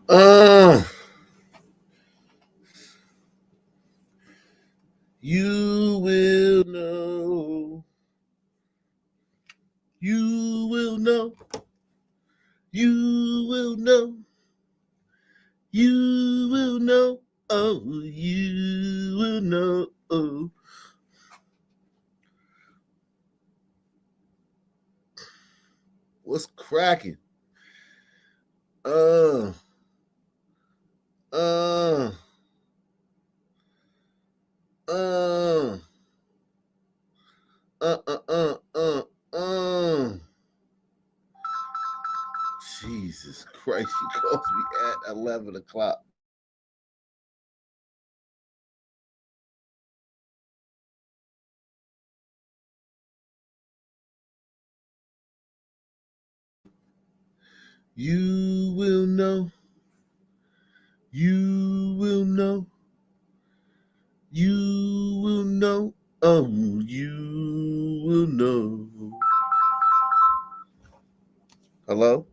Uh, you will know. You will know. You will know. You will know. Oh, you will know. Oh. What's cracking? Uh, uh, uh, uh, uh, uh, uh, uh. Jesus Christ, she calls me at 11 o'clock. You will know. You will know. You will know. Oh, you will know. Hello?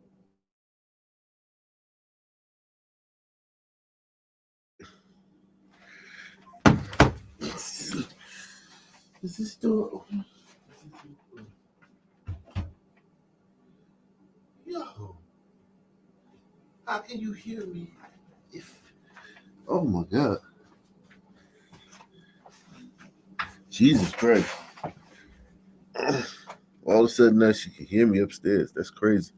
Is this door? Yo, how can you hear me? If Oh my God, Jesus Christ! All of a sudden now she can hear me upstairs. That's crazy.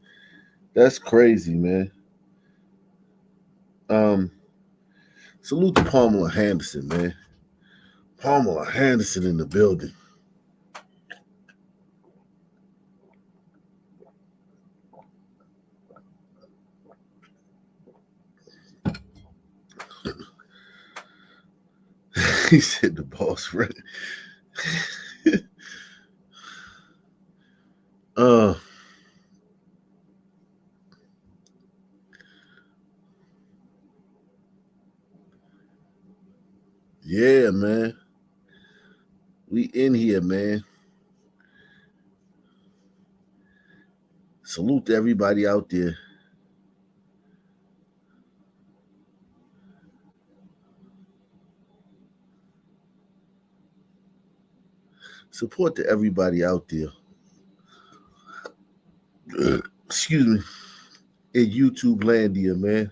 That's crazy, man. Um, Salute to Pamela Henderson, man. Pamela Henderson in the building. He said the boss right. uh yeah, man. We in here, man. Salute to everybody out there. Support to everybody out there. Excuse me. In YouTube Landia, man.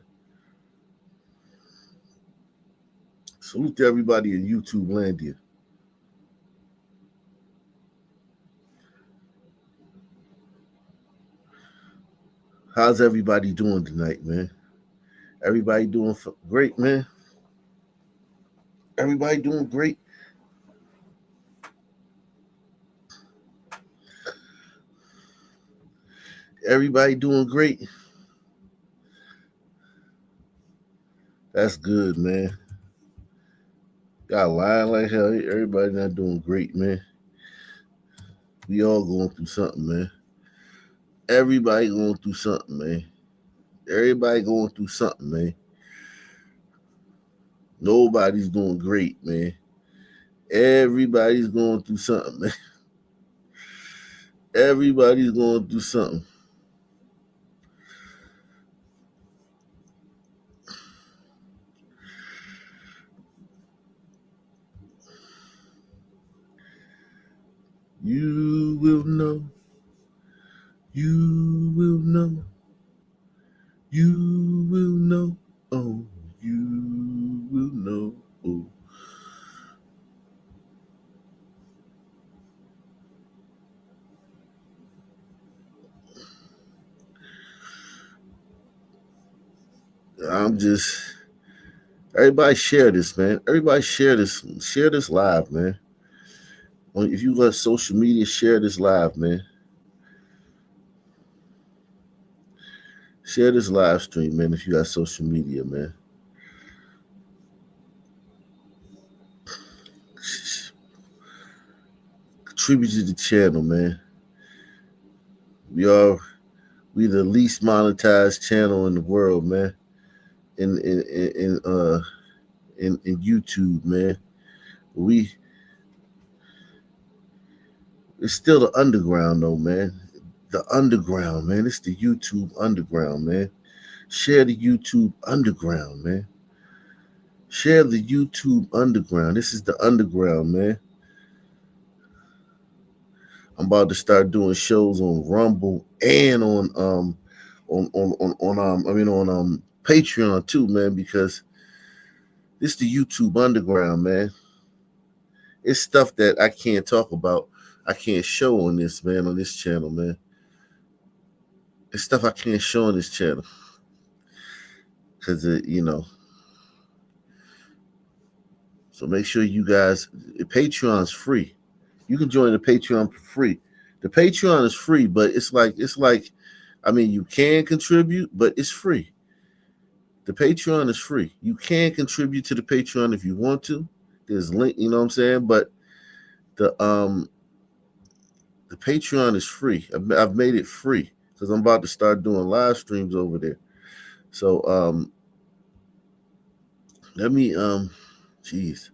Salute to everybody in YouTube Landia. How's everybody doing tonight, man? Everybody doing great, man. Everybody doing great. Everybody doing great. That's good, man. Got lying like hell. Everybody not doing great, man. We all going through something, man. Everybody going through something, man. Everybody going through something, man. Nobody's doing great, man. Everybody's going through something, man. Everybody's going through something. You will know. You will know. You will know. Oh, you will know. Oh. I'm just Everybody share this, man. Everybody share this. Share this live, man. If you got social media, share this live, man. Share this live stream, man. If you got social media, man. Contribute to the channel, man. We are we the least monetized channel in the world, man. In YouTube, man. We It's still the underground though, man. the underground, man. It's the YouTube underground, man. Share the YouTube underground, man. Share the YouTube underground. This is the underground, man. I'm about to start doing shows on Rumble and on Patreon too, man, because this the YouTube underground, man. It's stuff that I can't talk about. I can't show on this, man, on this channel, man. It's stuff I can't show on this channel. Cause so make sure you guys, Patreon's free. You can join the Patreon for free. The Patreon is free, but it's like, I mean, you can contribute, but it's free. The Patreon is free. You can contribute to the Patreon if you want to. There's a link, you know what I'm saying? But the um the Patreon is free. I've made it free because I'm about to start doing live streams over there. So let me jeez.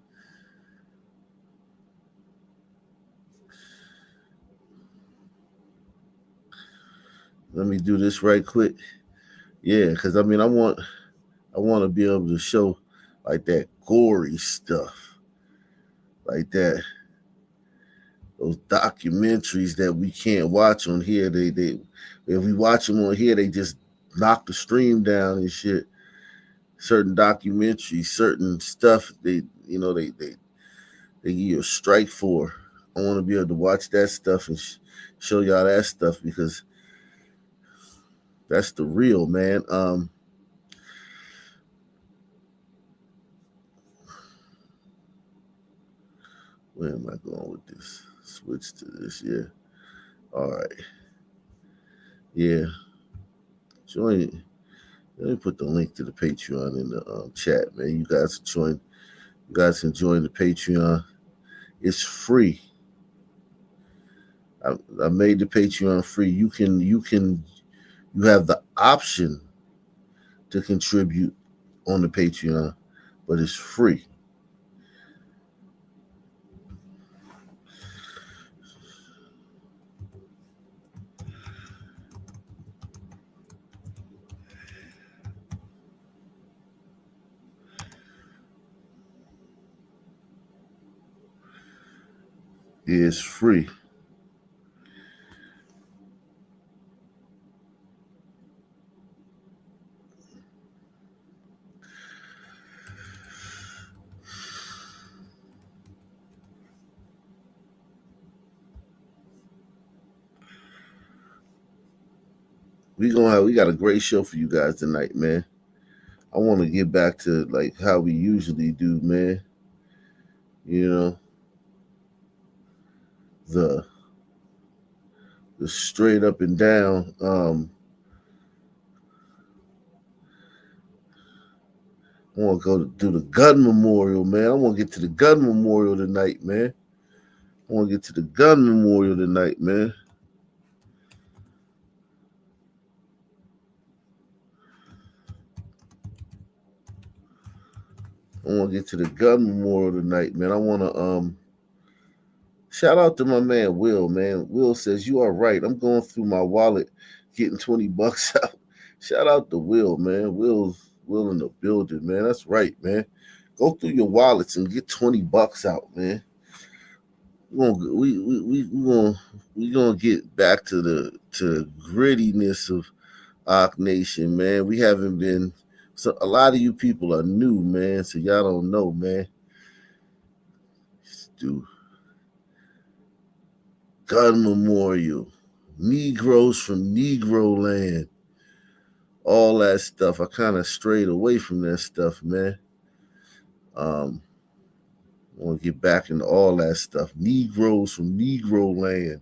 Let me do this right quick. Yeah, because I mean I want to be able to show like that gory stuff, like that. Those documentaries that we can't watch on here. They if we watch them on here, they just knock the stream down and shit. Certain documentaries, certain stuff they give you a strike for. I want to be able to watch that stuff and show y'all that stuff because that's the real, man. Where am I going with this? Switch to this, yeah. All right, yeah. Join. Let me put the link to the Patreon in the chat, man. You guys join. You guys can join the Patreon. It's free. I made the Patreon free. You have the option to contribute on the Patreon, but it's free. It's free. We got a great show for you guys tonight, man. I want to get back to like how we usually do, man. You know, the the straight up and down. I want to go do the gun memorial, man. I want to get to the gun memorial tonight, man. I want to get to the gun memorial tonight, man. I want to get to the gun memorial tonight, man. I want to shout out to my man Will, man. Will says you are right. I'm going through my wallet, getting $20 out. Shout out to Will, man. Will in the building, man. That's right, man. Go through your wallets and get $20 out, man. We gonna get back to the grittiness of Arc Nation, man. We haven't been so a lot of you people are new, man. So y'all don't know, man. Do gun memorial, Negroes from Negro land, all that stuff. I kind of strayed away from that stuff, man. I want to get back into all that stuff. Negroes from Negro land.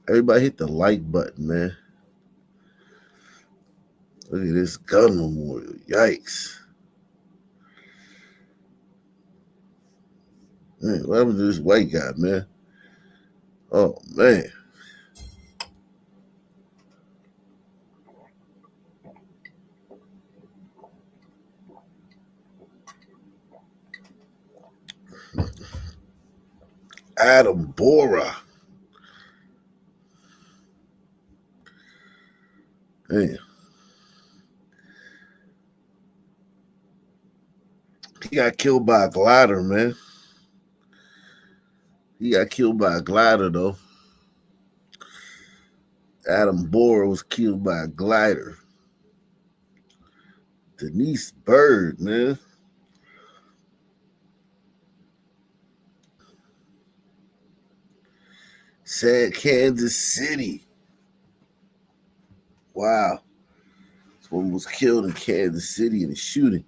Everybody hit the like button, man. Look at this gun memorial. Yikes. Man, what happened to this white guy, man? Oh, man. Adam Bora. Damn. He got killed by a glider, man. He got killed by a glider, though. Adam Bora was killed by a glider. Denise Bird, man. Sad Kansas City. Wow. This woman was killed in Kansas City in a shooting.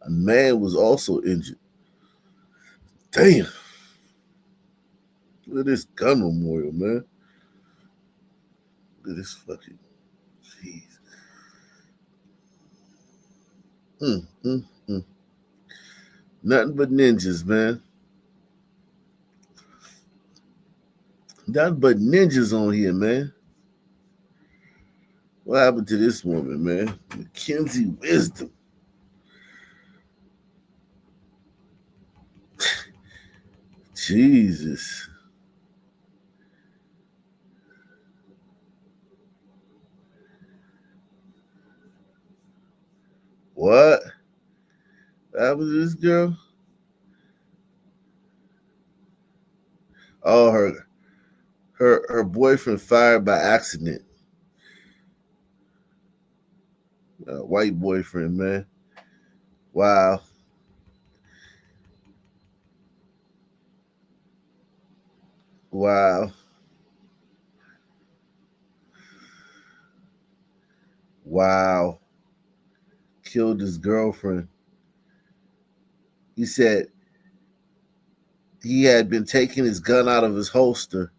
A man was also injured. Damn. Look at this gun memorial, man. Look at this fucking. Jeez. Mm, mm, mm. Nothing but ninjas, man. Nothing but ninjas on here, man. What happened to this woman, man? Mackenzie Wisdom. Jesus. What? What happened to this girl? Oh, her boyfriend fired by accident. White boyfriend, man. Wow. Wow. Wow. Killed his girlfriend. He said he had been taking his gun out of his holster.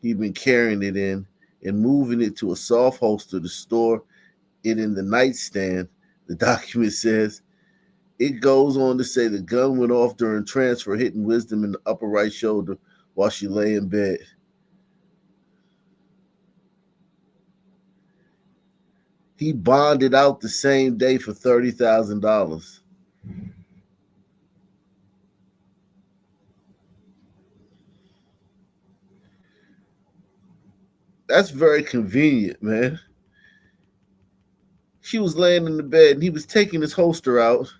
He'd been carrying it in and moving it to a soft holster to store it in the nightstand. The document says it goes on to say the gun went off during transfer, hitting Wisdom in the upper right shoulder while she lay in bed. He bonded out the same day for $30,000. That's very convenient, man. She was laying in the bed and he was taking his holster out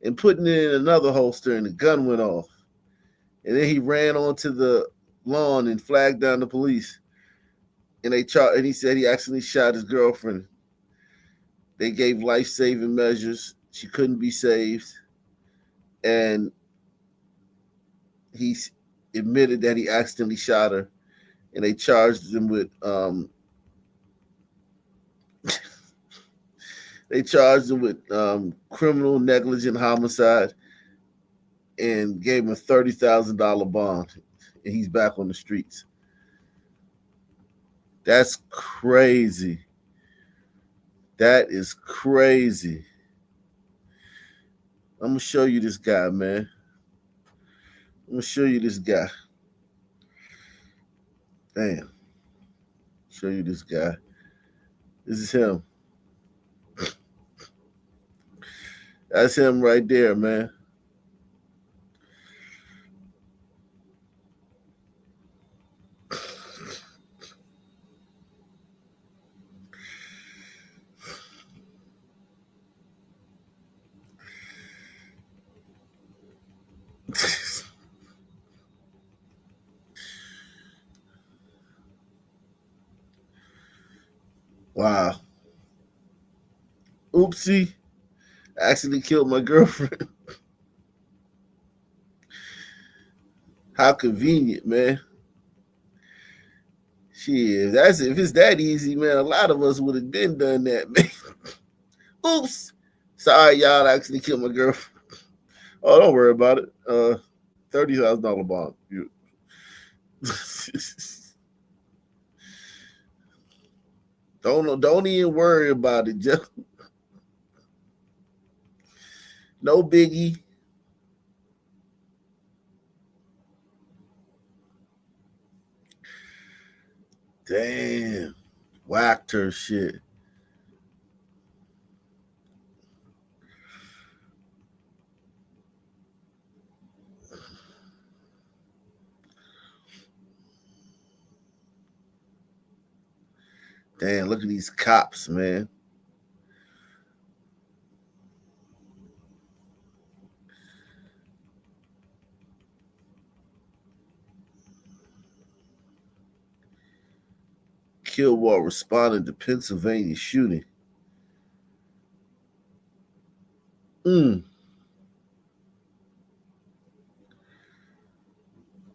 and putting it in another holster, and the gun went off. And then he ran onto the lawn and flagged down the police. And and he said he accidentally shot his girlfriend. They gave life-saving measures. She couldn't be saved. And he admitted that he accidentally shot her. And they charged him with criminal negligent homicide and gave him a $30,000 bond. And he's back on the streets. That's crazy. That is crazy. I'm gonna show you this guy, man. I'm gonna show you this guy. Damn. Show you this guy. This is him. That's him right there, man. Wow. Oopsie. I accidentally killed my girlfriend. How convenient, man. Shit, that's if it's that easy, man. A lot of us would have been done that, man. Oops. Sorry, y'all. I accidentally killed my girlfriend. Oh, don't worry about it. $30,000 bond. Don't even worry about it. Just no biggie. Damn. Whacked her shit. Damn, look at these cops, man. Killed while responding to Pennsylvania shooting. Mm.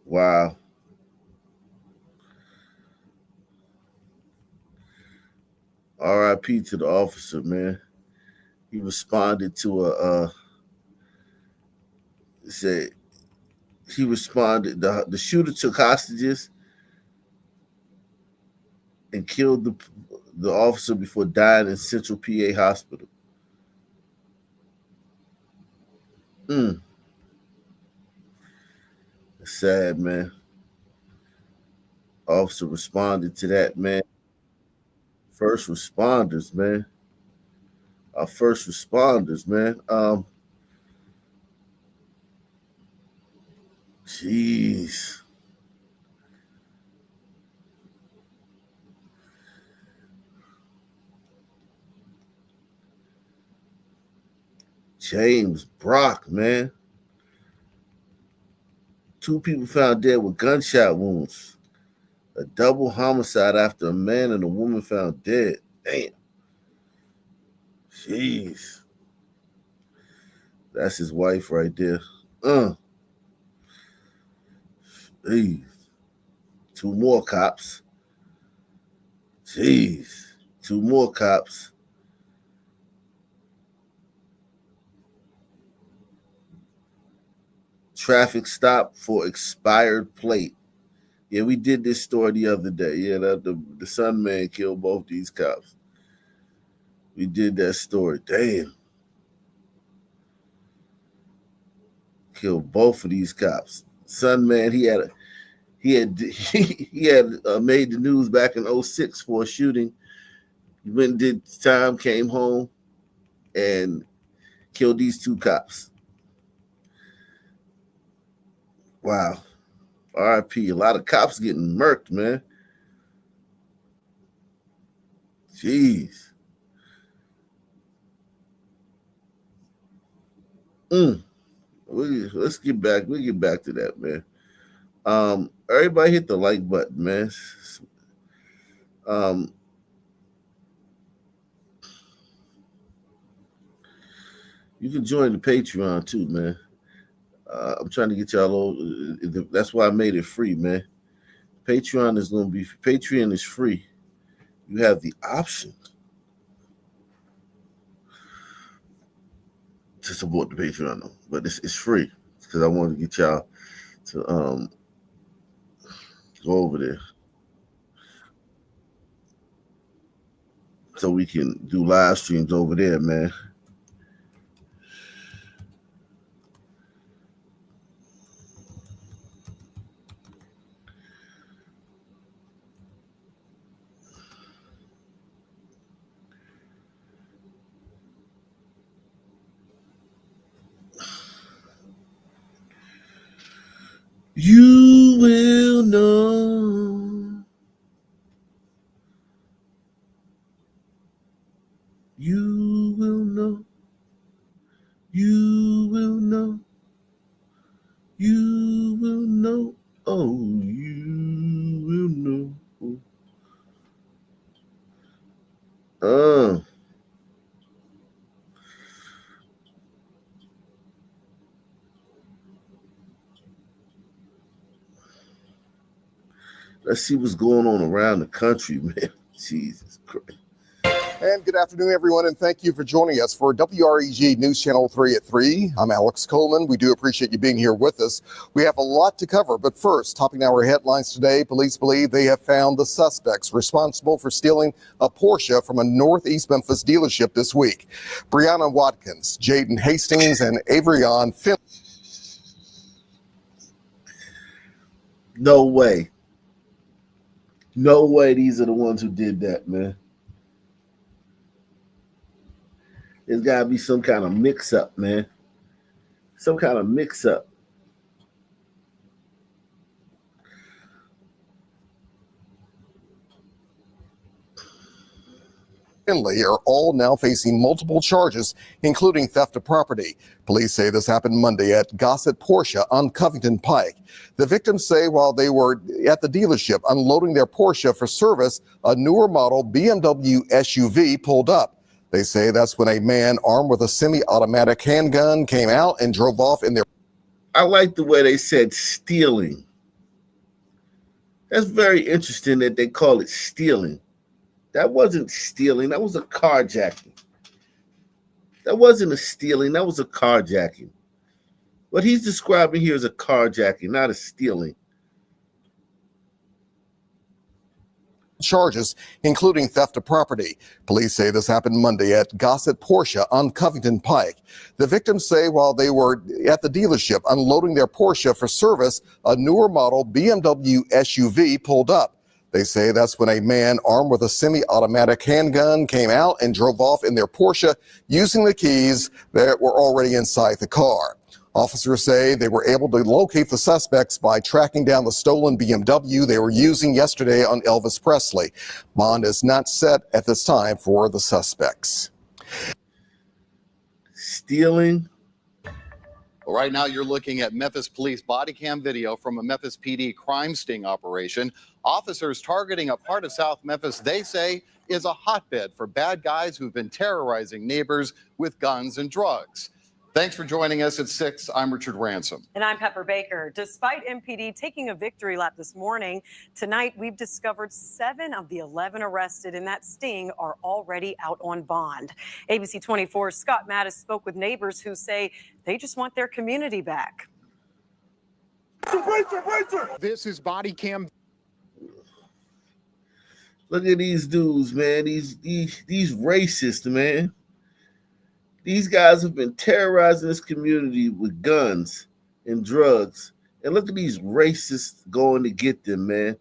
Wow. R.I.P. to the officer, man. He responded to said he responded. The shooter took hostages and killed the officer before dying in Central PA hospital. Mm. It's sad, man. Officer responded to that, man. First responders, man. Our first responders, man. Jeez. James Brock, man. 2 people found dead with gunshot wounds. A double homicide after a man and a woman found dead. Damn. Jeez. That's his wife right there. Jeez. 2 more cops. Jeez. 2 more cops. Traffic stop for expired plate. Yeah, we did this story the other day. Yeah, the Sun Man killed both these cops. We did that story. Damn. Killed both of these cops. Sun Man, he had made the news back in 06 for a shooting. He went and did time, came home, and killed these 2 cops. Wow. RIP. A lot of cops getting murked, man. Jeez. Mm. Let's get back. We'll get back to that, man. Everybody hit the like button, man. Um, you can join the Patreon too, man. I'm trying to get y'all all. That's why I made it free, man. Patreon is free. You have the option to support the Patreon, though, but it's free because I wanted to get y'all to go over there so we can do live streams over there, man. You will know. You will know. You will know. You will know. Oh, you will know. Uh, let's see what's going on around the country, man. Jesus Christ. And good afternoon, everyone, and thank you for joining us for WREG News Channel 3 at 3. I'm Alex Coleman. We do appreciate you being here with us. We have a lot to cover, but first, topping our headlines today, police believe they have found the suspects responsible for stealing a Porsche from a Northeast Memphis dealership this week. Brianna Watkins, Jaden Hastings, and Avrion Finley. No way. No way these are the ones who did that, man. There's got to be some kind of mix up, man. Some kind of mix up. Finley are all now facing multiple charges, including theft of property. Police say this happened Monday at Gossett Porsche on Covington Pike. The victims say while they were at the dealership unloading their Porsche for service, a newer model BMW SUV pulled up. They say that's when a man armed with a semi-automatic handgun came out and drove off in their... I like the way they said stealing. That's very interesting that they call it stealing. That wasn't stealing. That was a carjacking. That wasn't a stealing. That was a carjacking. What he's describing here is a carjacking, not a stealing. Charges, including theft of property. Police say this happened Monday at Gossett Porsche on Covington Pike. The victims say while they were at the dealership unloading their Porsche for service, a newer model BMW SUV pulled up. They say that's when a man armed with a semi-automatic handgun came out and drove off in their Porsche using the keys that were already inside the car. Officers say they were able to locate the suspects by tracking down the stolen BMW they were using yesterday on Elvis Presley. Bond is not set at this time for the suspects. Stealing. Well, right now, you're looking at Memphis police body cam video from a Memphis PD crime sting operation. Officers targeting a part of South Memphis they say is a hotbed for bad guys who've been terrorizing neighbors with guns and drugs. Thanks for joining us at 6. I'm Richard Ransom. And I'm Pepper Baker. Despite MPD taking a victory lap this morning, tonight we've discovered 7 of the 11 arrested in that sting are already out on bond. ABC 24's Scott Mattis spoke with neighbors who say they just want their community back. This is body cam. Look at these dudes, man. These racists, man. These guys have been terrorizing this community with guns and drugs. And look at these racists going to get them, man.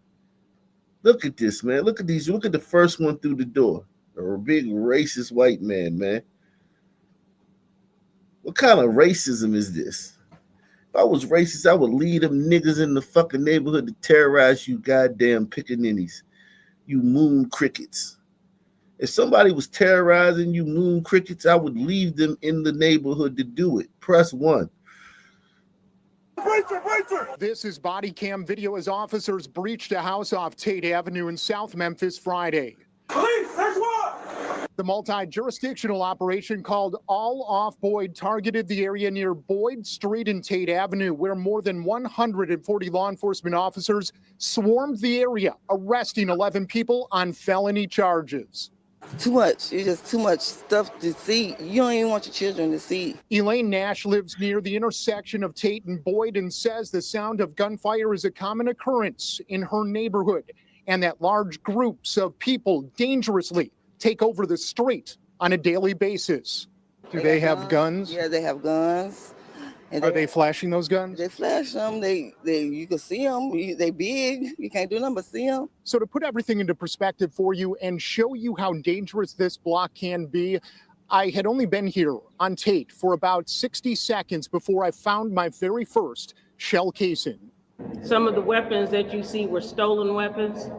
Look at this, man. Look at these. Look at the first one through the door. A big racist white man, man. What kind of racism is this? If I was racist, I would lead them niggas in the fucking neighborhood to terrorize you goddamn pickaninnies. You moon crickets. If somebody was terrorizing you moon crickets, I would leave them in the neighborhood to do it. Press 1. This is body cam video as officers breached a house off Tate Avenue in South Memphis Friday. Police, there's one! The multi-jurisdictional operation called All Off Boyd targeted the area near Boyd Street and Tate Avenue, where more than 140 law enforcement officers swarmed the area, arresting 11 people on felony charges. Too much. It's just too much stuff to see. You don't even want your children to see. Elaine Nash lives near the intersection of Tate and Boyd and says the sound of gunfire is a common occurrence in her neighborhood and that large groups of people dangerously take over the street on a daily basis. Do they have guns? Yeah, they have guns. And Are they flashing those guns? They flash them. You can see them. They big. You can't do nothing but see them. So to put everything into perspective for you and show you how dangerous this block can be, I had only been here on Tate for about 60 seconds before I found my very first shell casing. Some of the weapons that you see were stolen weapons.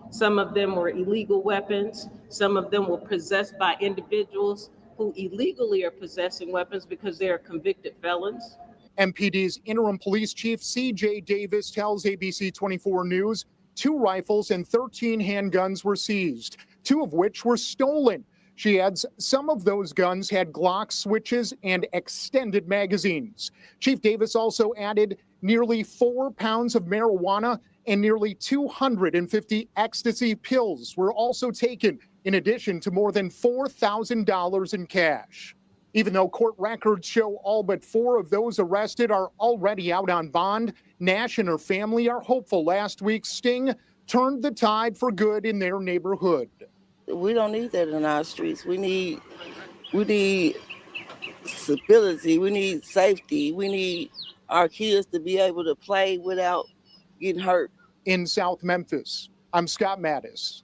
Some of them were illegal weapons. Some of them were possessed by individuals who illegally are possessing weapons because they are convicted felons. MPD's interim police chief, C.J. Davis, tells ABC 24 News 2 rifles and 13 handguns were seized, 2 of which were stolen. She adds some of those guns had Glock switches and extended magazines. Chief Davis also added nearly 4 pounds of marijuana and nearly 250 ecstasy pills were also taken, in addition to more than $4,000 in cash. Even though court records show all but 4 of those arrested are already out on bond, Nash and her family are hopeful last week's sting turned the tide for good in their neighborhood. We don't need that in our streets. We need stability. We need safety. We need our kids to be able to play without getting hurt. In South Memphis, I'm Scott Mattis.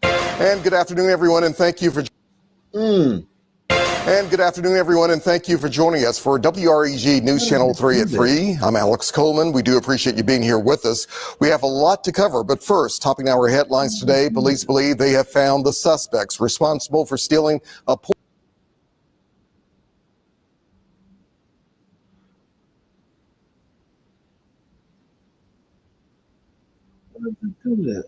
And good afternoon, everyone, and thank you for... And good afternoon, everyone, and thank you for joining us for WREG News Channel 3 at 3. I'm Alex Coleman. We do appreciate you being here with us. We have a lot to cover, but first, topping our headlines today, police believe they have found the suspects responsible for stealing a Why did you do that?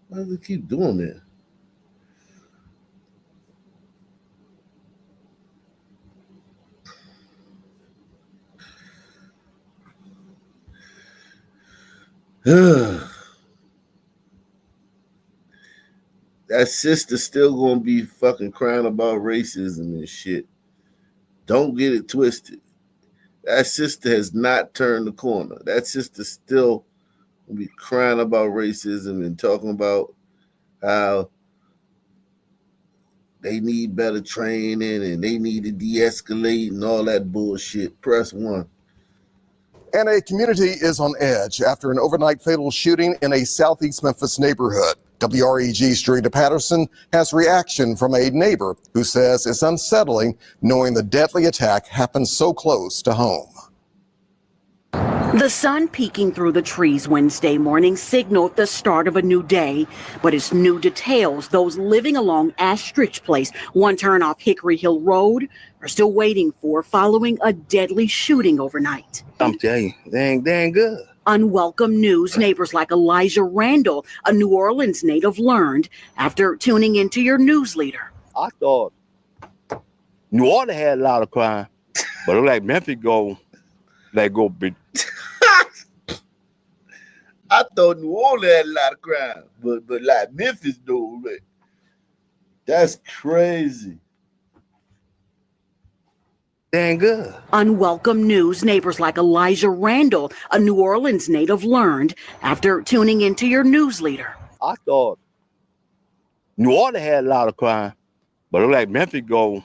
Why do they keep doing that? That sister's still gonna be fucking crying about racism and shit. Don't get it twisted. That sister has not turned the corner. That sister still gonna be crying about racism and talking about how they need better training and they need to de-escalate and all that bullshit. Press 1. And a community is on edge after an overnight fatal shooting in a southeast Memphis neighborhood. WREG's Jarita Patterson has reaction from a neighbor who says it's unsettling knowing the deadly attack happened so close to home. The sun peeking through the trees Wednesday morning signaled the start of a new day, but it's new details those living along Ashridge Place, one turn off Hickory Hill Road, are still waiting for following a deadly shooting overnight. I'm telling you, they ain't good. Unwelcome news neighbors like Elijah Randall, a New Orleans native, learned after tuning into your news leader. I thought New Orleans had a lot of crime, but it look like Memphis go big. I thought New Orleans had a lot of crime, but like Memphis though, right? That's crazy. They ain't good. Unwelcome news neighbors like Elijah Randall, a New Orleans native, learned after tuning into your news leader. I thought New Orleans had a lot of crime, but it look like Memphis go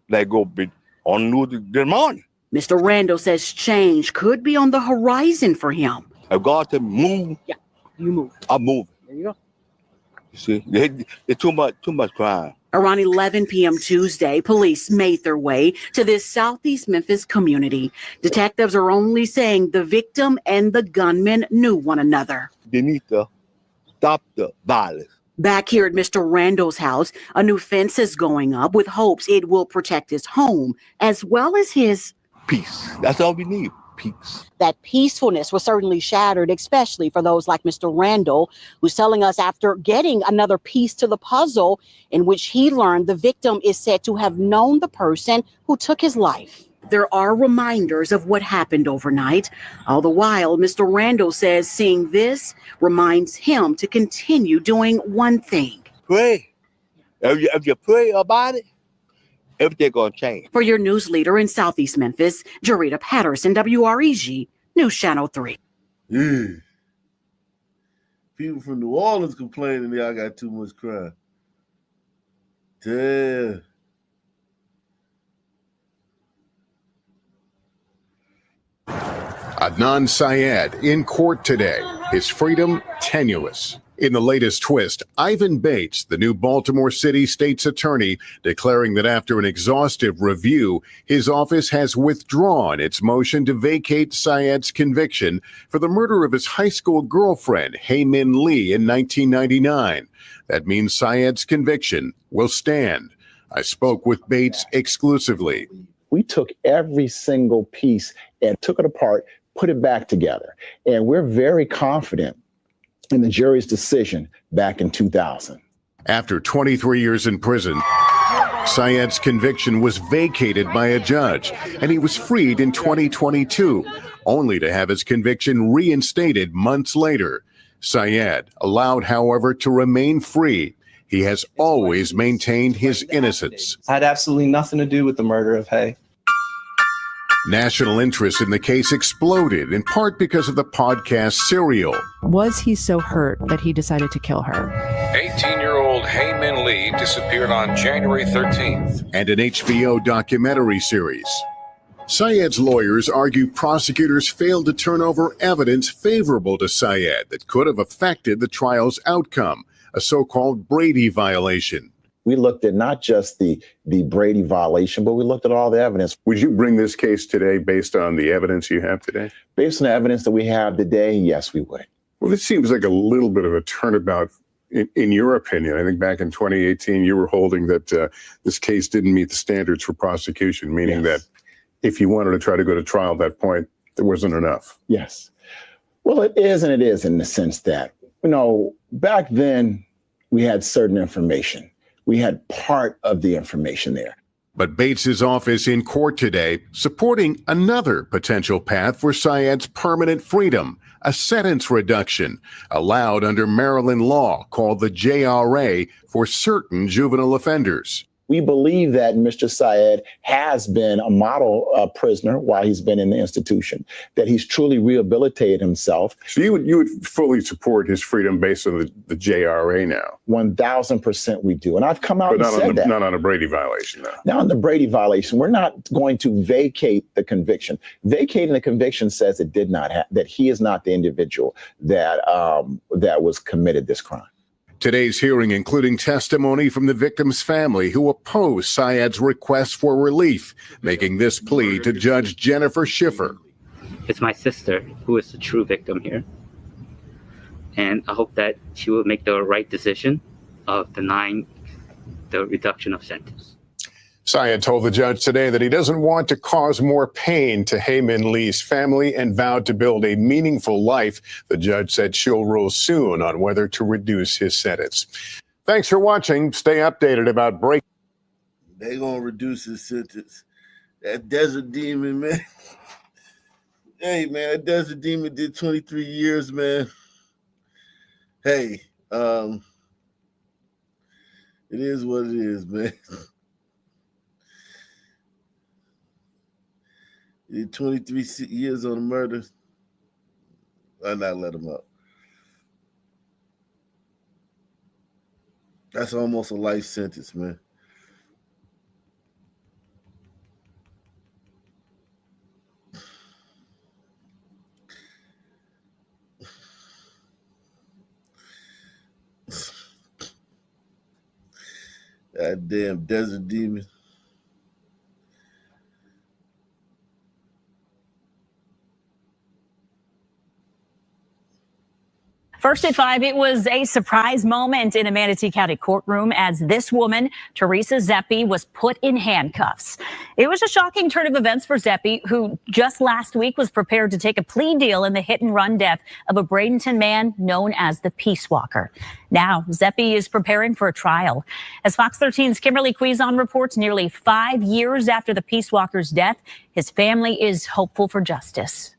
big on news this morning. Mr. Randall says change could be on the horizon for him. If God said move, Yeah, you move. I move. There you go. You see, there's too much crime. Around 11 p.m. Tuesday, police made their way to this southeast Memphis community. Detectives are only saying the victim and the gunman knew one another. They need to stop the violence. Back here at Mr. Randall's house, a new fence is going up with hopes it will protect his home as well as his Peace. That's all we need. Peace. That peacefulness was certainly shattered, especially for those like Mr. Randall, who's telling us after getting another piece to the puzzle in which he learned the victim is said to have known the person who took his life. There are reminders of what happened overnight. All the while, Mr. Randall says seeing this reminds him to continue doing one thing. Pray. If you pray about it, everything gonna change. For your news leader in Southeast Memphis, Jarita Patterson, WREG, News Channel 3. Yeah. People from New Orleans complaining y'all got too much crime. Damn. Adnan Syed in court today, his freedom tenuous. In the latest twist, Ivan Bates, the new Baltimore City state's attorney, declaring that after an exhaustive review, his office has withdrawn its motion to vacate Syed's conviction for the murder of his high school girlfriend, Hae Min Lee, in 1999. That means Syed's conviction will stand. I spoke with Bates exclusively. We took every single piece and took it apart, put it back together. And we're very confident in the jury's decision back in 2000. After 23 years in prison, Syed's conviction was vacated by a judge, and he was freed in 2022, only to have his conviction reinstated months later. Syed, allowed, however, to remain free. He has always maintained his innocence. I had absolutely nothing to do with the murder of Hae. National interest in the case exploded, in part because of the podcast Serial. Was he so hurt that he decided to kill her? 18-year-old Hae Min Lee disappeared on January 13th. And an HBO documentary series. Syed's lawyers argue prosecutors failed to turn over evidence favorable to Syed that could have affected the trial's outcome, a so-called Brady violation. We looked at not just the Brady violation, but we looked at all the evidence. Would you bring this case today based on the evidence you have today? Based on the evidence that we have today, yes, we would. Well, this seems like a little bit of a turnabout in your opinion. I think back in 2018, you were holding that this case didn't meet the standards for prosecution, meaning that if you wanted to try to go to trial at that point, there wasn't enough. Yes. Well, it is and it is in the sense that, back then we had certain information. We had part of the information there. But Bates's office in court today supporting another potential path for Syed's permanent freedom, a sentence reduction allowed under Maryland law called the JRA for certain juvenile offenders. We believe that Mr. Syed has been a model prisoner while he's been in the institution, that he's truly rehabilitated himself. So you would fully support his freedom based on the JRA now? 1,000% we do. And I've come out and said that. Not on a Brady violation, though. Now, on the Brady violation, we're not going to vacate the conviction. Vacating the conviction says it did not that he is not the individual that was committed this crime. Today's hearing including testimony from the victim's family who oppose Syed's request for relief, making this plea to Judge Jennifer Schiffer. It's my sister who is the true victim here. And I hope that she will make the right decision of denying the reduction of sentence. Syed told the judge today that he doesn't want to cause more pain to Hae Min Lee's family and vowed to build a meaningful life. The judge said she'll rule soon on whether to reduce his sentence. Thanks for watching. Stay updated about break. They gonna reduce his sentence. That Desert Demon, man. Hey, man, that Desert Demon did 23 years, man. Hey, it is what it is, man. He did 23 years on the murder. Why not let him up? That's almost a life sentence, man. God damn Desert Demon. First at 5, it was a surprise moment in a Manatee County courtroom as this woman, Teresa Zeppi, was put in handcuffs. It was a shocking turn of events for Zeppi, who just last week was prepared to take a plea deal in the hit-and-run death of a Bradenton man known as the Peace Walker. Now, Zeppi is preparing for a trial. As Fox 13's Kimberly Quizon reports, nearly 5 years after the Peace Walker's death, his family is hopeful for justice.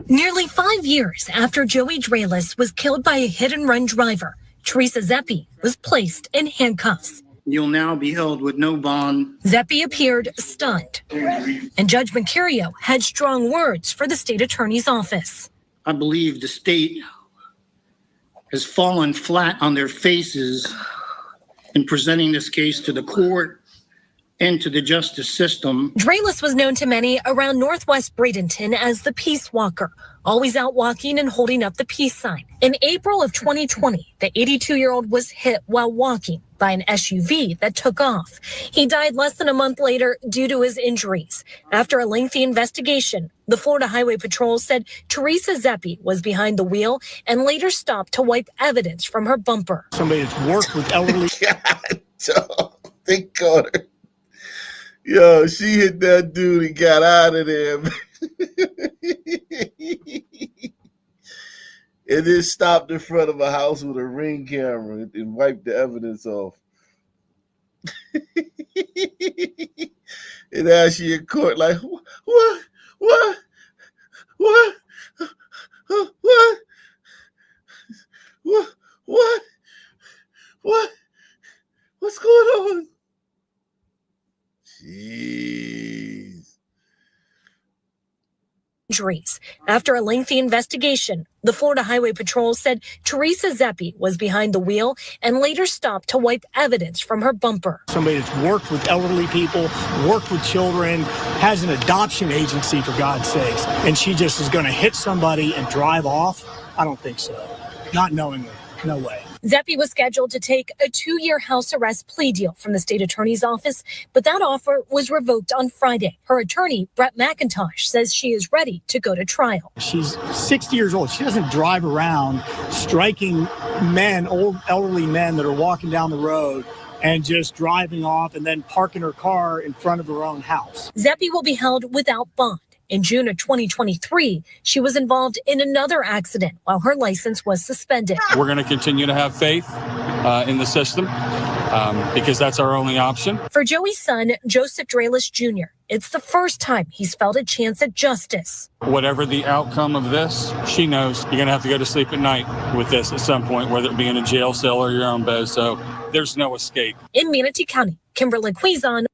Nearly 5 years after Joey Drayless was killed by a hit-and-run driver, Teresa Zeppi was placed in handcuffs. You'll now be held with no bond. Zeppi appeared stunned, and Judge Mercurio had strong words for the state attorney's office. I believe the state has fallen flat on their faces in presenting this case to the court and to the justice system. Drayless was known to many around Northwest Bradenton as the Peace Walker, always out walking and holding up the peace sign. In April of 2020, the 82-year-old was hit while walking by an SUV that took off. He died less than a month later due to his injuries. After a lengthy investigation, the Florida Highway Patrol said Teresa Zeppi was behind the wheel and later stopped to wipe evidence from her bumper. Somebody that's worked with elderly. God, they caught her. Yo, she hit that dude and got out of there, man. And then stopped in front of a house with a Ring camera and wiped the evidence off. And now she in court like, what? What's going on? Jeez. injuries. After a lengthy investigation, the Florida Highway Patrol said Teresa Zeppi was behind the wheel and later stopped to wipe evidence from her bumper. Somebody that's worked with elderly people, worked with children, has an adoption agency, for God's sakes, and she just is going to hit somebody and drive off? I don't think so. Not knowingly. No way. Zeppi was scheduled to take a 2-year house arrest plea deal from the state attorney's office, but that offer was revoked on Friday. Her attorney, Brett McIntosh, says she is ready to go to trial. She's 60 years old. She doesn't drive around striking men, old elderly men that are walking down the road and just driving off and then parking her car in front of her own house. Zeppi will be held without bond. In June of 2023, she was involved in another accident while her license was suspended. We're going to continue to have faith in the system because that's our only option. For Joey's son, Joseph Dralis Jr., it's the first time he's felt a chance at justice. Whatever the outcome of this, she knows you're going to have to go to sleep at night with this at some point, whether it be in a jail cell or your own bed. So there's no escape. In Manatee County, Kimberly Quizon.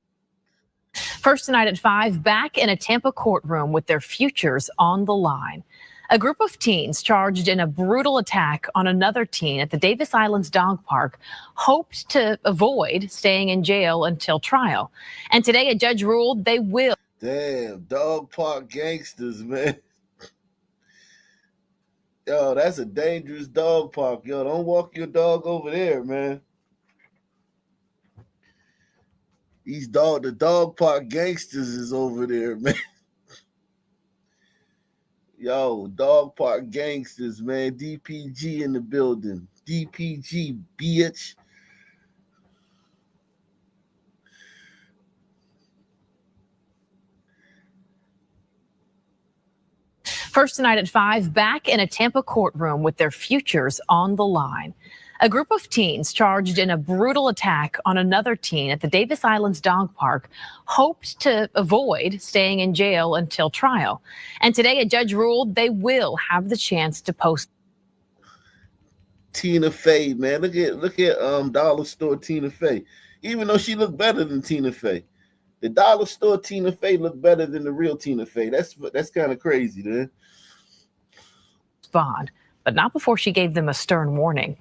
First tonight at 5, back in a Tampa courtroom with their futures on the line. A group of teens charged in a brutal attack on another teen at the Davis Islands Dog Park hoped to avoid staying in jail until trial. And today a judge ruled they will. Damn, dog park gangsters, man. Yo, that's a dangerous dog park. Yo, don't walk your dog over there, man. The dog park gangsters is over there, man. Yo, dog park gangsters, man. DPG in the building. DPG, bitch. First tonight at 5, back in a Tampa courtroom with their futures on the line. A group of teens charged in a brutal attack on another teen at the Davis Islands Dog Park hoped to avoid staying in jail until trial. And today a judge ruled they will have the chance to post. Tina Fey, man. Look at Dollar Store Tina Fey. Even though she looked better than Tina Fey. The Dollar Store Tina Fey looked better than the real Tina Fey. That's kind of crazy, man. Bond, but not before she gave them a stern warning.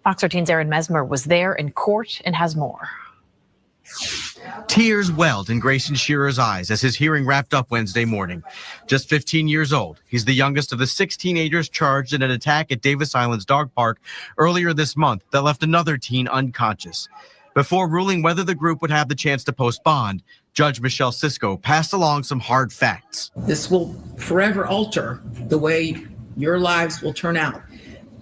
Fox 13's Aaron Mesmer was there in court and has more. Tears welled in Grayson Shearer's eyes as his hearing wrapped up Wednesday morning. Just 15 years old, he's the youngest of the 6 teenagers charged in an attack at Davis Islands Dog Park earlier this month that left another teen unconscious. Before ruling whether the group would have the chance to post bond, Judge Michelle Cisco passed along some hard facts. This will forever alter the way your lives will turn out,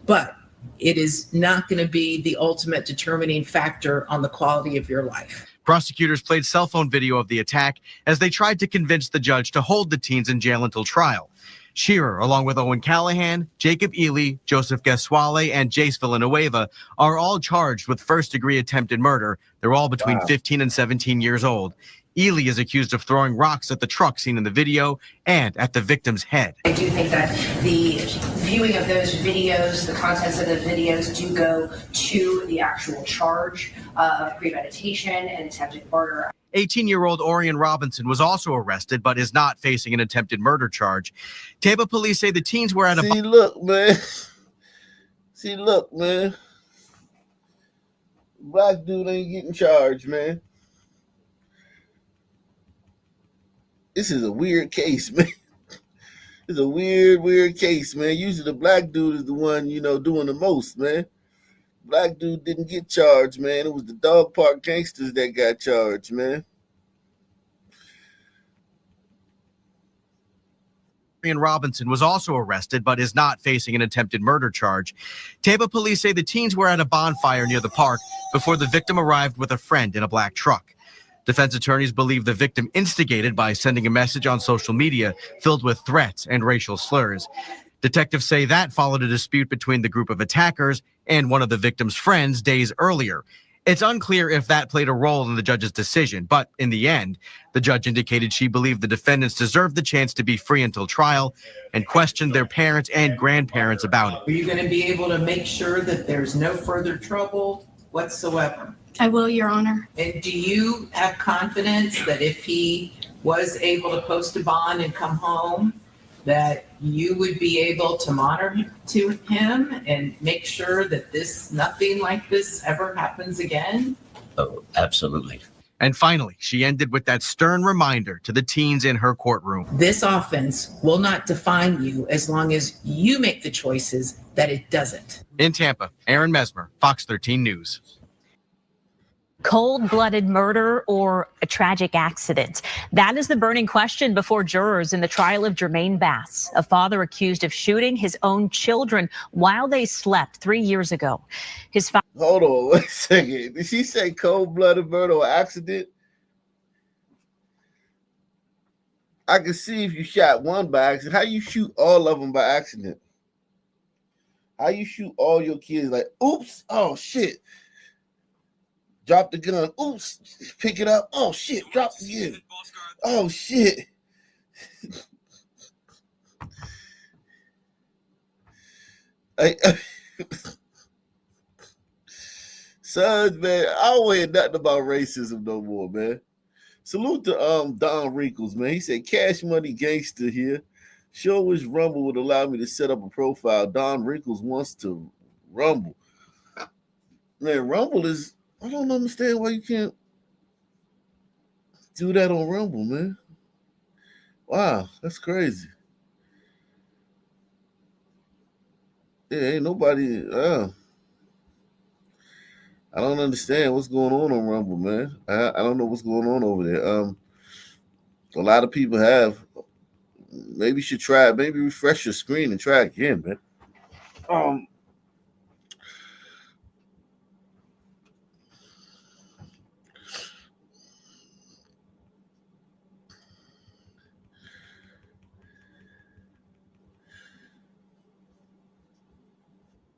but it is not going to be the ultimate determining factor on the quality of your life. Prosecutors played cell phone video of the attack as they tried to convince the judge to hold the teens in jail until trial. Shearer, along with Owen Callahan, Jacob Ely, Joseph Gaswale, and Jace Villanueva, are all charged with first-degree attempted murder. They're all between 15 and 17 years old. Ely is accused of throwing rocks at the truck seen in the video and at the victim's head. I do think that the viewing of those videos, the contents of the videos do go to the actual charge of premeditation and attempted murder. 18-year-old Orion Robinson was also arrested, but is not facing an attempted murder charge. Tampa police say the teens were at a... Look, man. Black dude ain't getting charged, man. This is a weird case, man. It's a weird case, man. Usually the black dude is the one, doing the most, man. Black dude didn't get charged, man. It was the dog park gangsters that got charged, man. Orion Robinson was also arrested, but is not facing an attempted murder charge. Tampa police say the teens were at a bonfire near the park before the victim arrived with a friend in a black truck. Defense attorneys believe the victim instigated by sending a message on social media filled with threats and racial slurs. Detectives say that followed a dispute between the group of attackers and one of the victim's friends days earlier. It's unclear if that played a role in the judge's decision, but in the end, the judge indicated she believed the defendants deserved the chance to be free until trial and questioned their parents and grandparents about it. Are you going to be able to make sure that there's no further trouble whatsoever? I will, Your Honor. And do you have confidence that if he was able to post a bond and come home, that you would be able to monitor to him and make sure that nothing like this ever happens again? Oh, absolutely. And finally, she ended with that stern reminder to the teens in her courtroom. This offense will not define you as long as you make the choices that it doesn't. In Tampa, Aaron Mesmer, Fox 13 News. Cold-blooded murder or a tragic accident? That is the burning question before jurors in the trial of Jermaine Bass, a father accused of shooting his own children while they slept 3 years ago. Hold on, wait a second. Did she say cold-blooded murder or accident? I can see if you shot one by accident. How you shoot all of them by accident? How you shoot all your kids like, oops, oh shit. Drop the gun. Oops. Pick it up. Oh shit. Drop the gun. Oh shit. Sons, man, I don't hear nothing about racism no more, man. Salute to Don Wrinkles, man. He said, Cash Money Gangster here. Sure wish Rumble would allow me to set up a profile. Don Wrinkles wants to rumble. Man, Rumble is, I don't understand why you can't do that on Rumble, man. Wow, that's crazy. Yeah, ain't nobody. I don't understand what's going on Rumble, man. I don't know what's going on over there. A lot of people have. Maybe you should try. Maybe refresh your screen and try again, man.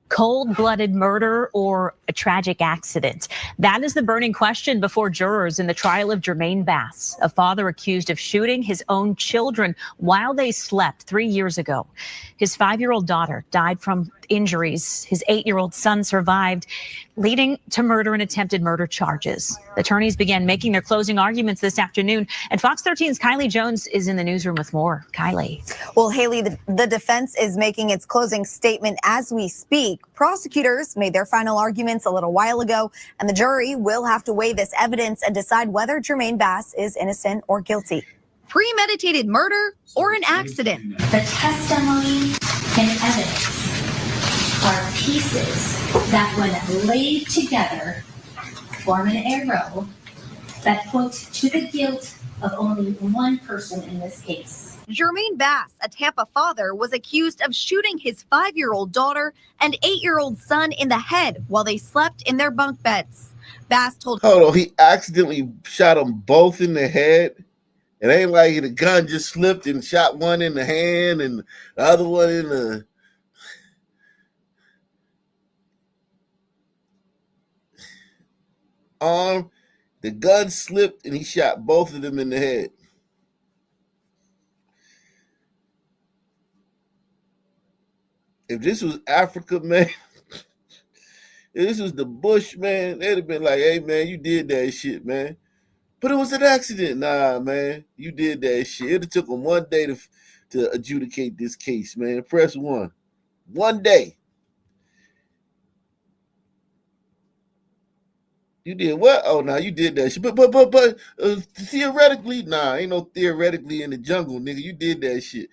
Cold-blooded murder or a tragic accident? That is the burning question before jurors in the trial of Jermaine Bass, a father accused of shooting his own children while they slept 3 years ago. His 5-year-old daughter died from injuries. His 8-year-old son survived, leading to murder and attempted murder charges. Attorneys began making their closing arguments this afternoon, and Fox 13's Kylie Jones is in the newsroom with more. Kylie. Well, Haley, the defense is making its closing statement as we speak. Prosecutors made their final arguments a little while ago, and the jury will have to weigh this evidence and decide whether Jermaine Bass is innocent or guilty. Premeditated murder or an accident? The testimony and evidence are pieces that, when laid together, form an arrow that point to the guilt of only one person in this case. Jermaine Bass, a Tampa father, was accused of shooting his 5-year-old daughter and 8-year-old son in the head while they slept in their bunk beds. Bass told— Hold on, he accidentally shot them both in the head. It ain't like the gun just slipped and shot one in the hand and the other one in the arm. The gun slipped and he shot both of them in the head. If this was Africa, man, if this was the Bush, man, they'd have been like, hey, man, you did that shit, man. But it was an accident. Nah, man, you did that shit. It took them one day to adjudicate this case, man. Press 1. 1 day. You did what? Oh, no, you did that shit. But theoretically, nah, ain't no theoretically in the jungle, nigga. You did that shit.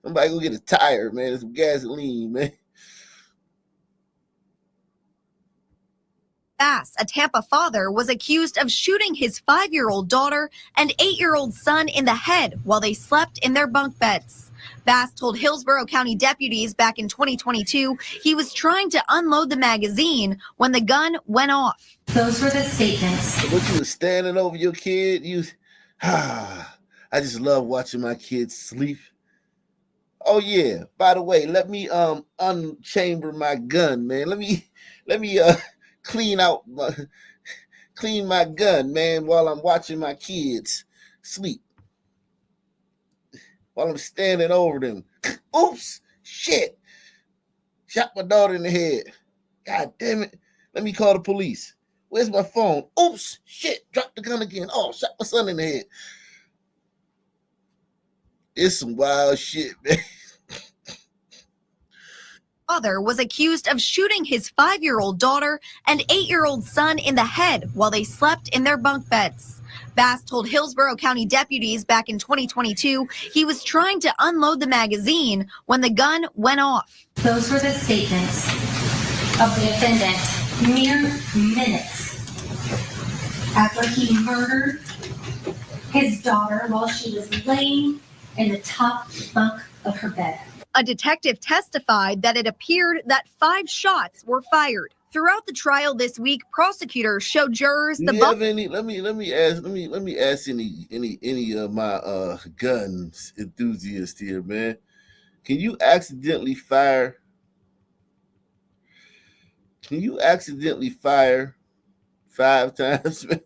Somebody go get a tire, man. Some gasoline, man. Bass, a Tampa father, was accused of shooting his 5-year-old daughter and 8-year-old son in the head while they slept in their bunk beds. Bass told Hillsborough County deputies back in 2022 he was trying to unload the magazine when the gun went off. Those were the statements. What, you was standing over your kid? I just love watching my kids sleep. Oh yeah. By the way, let me unchamber my gun, man. Let me clean my gun, man, while I'm watching my kids sleep. While I'm standing over them. Oops, shit. Shot my daughter in the head. God damn it. Let me call the police. Where's my phone? Oops, shit. Dropped the gun again. Oh, shot my son in the head. It's some wild shit, man. Father was accused of shooting his 5-year-old daughter and 8-year-old son in the head while they slept in their bunk beds. Bass told Hillsborough County deputies back in 2022 he was trying to unload the magazine when the gun went off. Those were the statements of the defendant mere minutes after he murdered his daughter while she was laying in the top bunk of her bed. A detective testified that it appeared that 5 shots were fired. Throughout the trial this week, prosecutors showed jurors the You have any? Let me ask any of my guns enthusiasts here, man. Can you accidentally fire? Can you accidentally fire 5 times, man?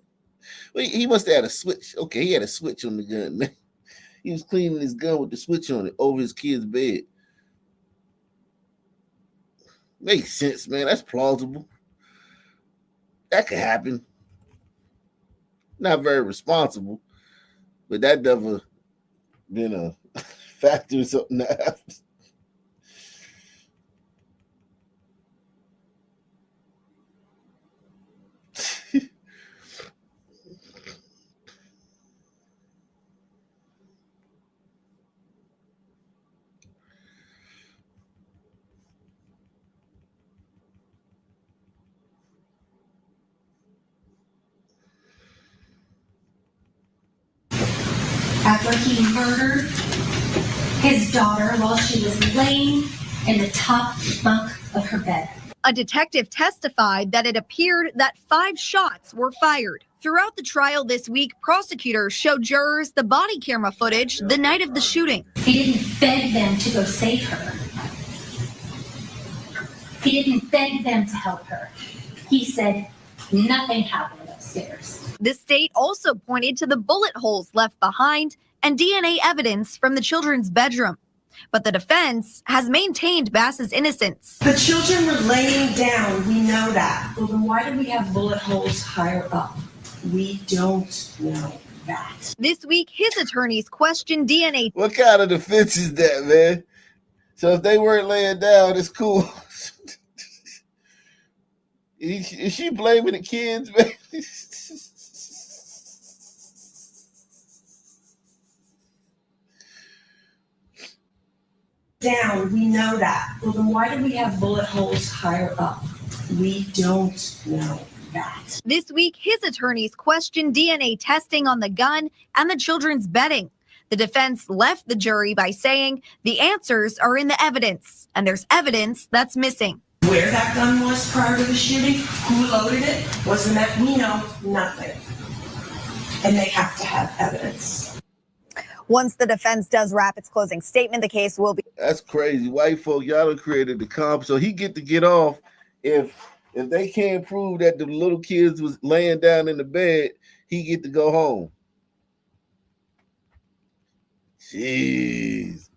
Well, he must have had a switch. Okay, he had a switch on the gun, man. He was cleaning his gun with the switch on it over his kid's bed. Makes sense, man. That's plausible. That could happen. Not very responsible, but that never been a factor in something that happens. After he murdered his daughter while she was laying in the top bunk of her bed. A detective testified that it appeared that 5 shots were fired. Throughout the trial this week, prosecutors showed jurors the body camera footage the night of the shooting. He didn't beg them to go save her. He didn't beg them to help her. He said nothing happened upstairs. The state also pointed to the bullet holes left behind and DNA evidence from the children's bedroom. But the defense has maintained Bass's innocence. The children were laying down, we know that. Well, then why do we have bullet holes higher up? We don't know that. This week, his attorneys questioned DNA. What kind of defense is that, man? So if they weren't laying down, it's cool. Is she blaming the kids, man? Down, we know that. Well, then why do we have bullet holes higher up? We don't know that. This week, his attorneys questioned DNA testing on the gun and the children's bedding. The defense left the jury by saying the answers are in the evidence, and there's evidence that's missing. Where that gun was prior to the shooting, who loaded it, was the man, we know nothing. And they have to have evidence. Once the defense does wrap its closing statement, the case will be. That's crazy. White folk, y'all done created the comp, so he get to get off if they can't prove that the little kids was laying down in the bed, he get to go home. Jeez.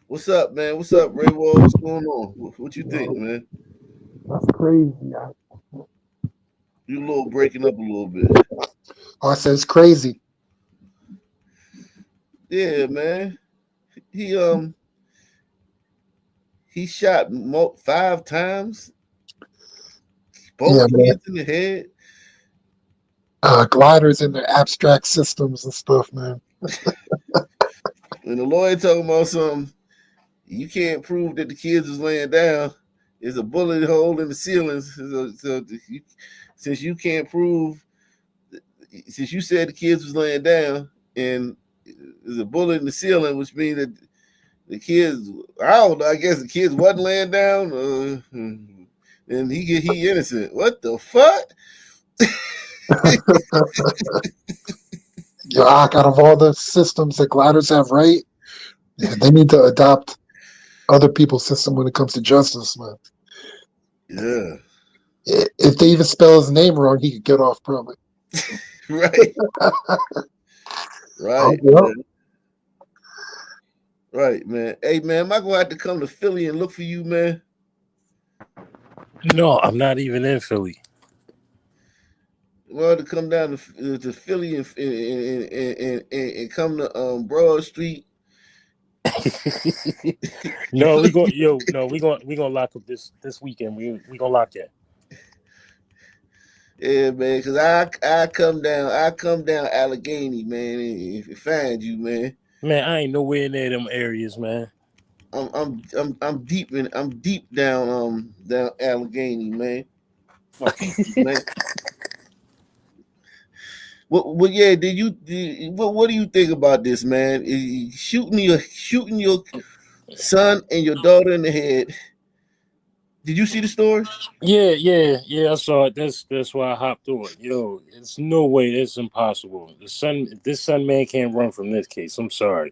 What's up, man? What's up, Ray Wall? What's going on? What you think, man? That's crazy. You a little breaking up a little bit. Oh, I said it's crazy. Yeah, man. He shot 5 times. Both kids in the head. Gliders in their abstract systems and stuff, man. When the lawyer talking about something, you can't prove that the kids was laying down. There's a bullet hole in the ceilings. So since you can't prove, since you said the kids was laying down and there's a bullet in the ceiling, which means that the kids, I don't know, I guess the kids wasn't laying down, and he innocent. What the fuck? Out of all the systems that gliders have, right? Yeah, they need to adopt other people's system when it comes to justice, man. Yeah. If they even spell his name wrong, he could get off probably. Right. Right. Yep. Right, man. Hey, man, am I going to have to come to Philly and look for you, man? No, I'm not even in Philly. Well, to come down to Philly and come to Broad Street. No, we gonna lock up this weekend. We gonna lock that. Yeah, man, because I come down Allegheny, man, and find you, man. Man, I ain't nowhere near them areas, man. I'm deep down Allegheny, man. Fuck you, man. Well, yeah. What do you think about this, man? Shooting your son and your daughter in the head. Did you see the story? Yeah. I saw it. That's why I hopped on. It's no way. That's impossible. This son man can't run from this case. I'm sorry.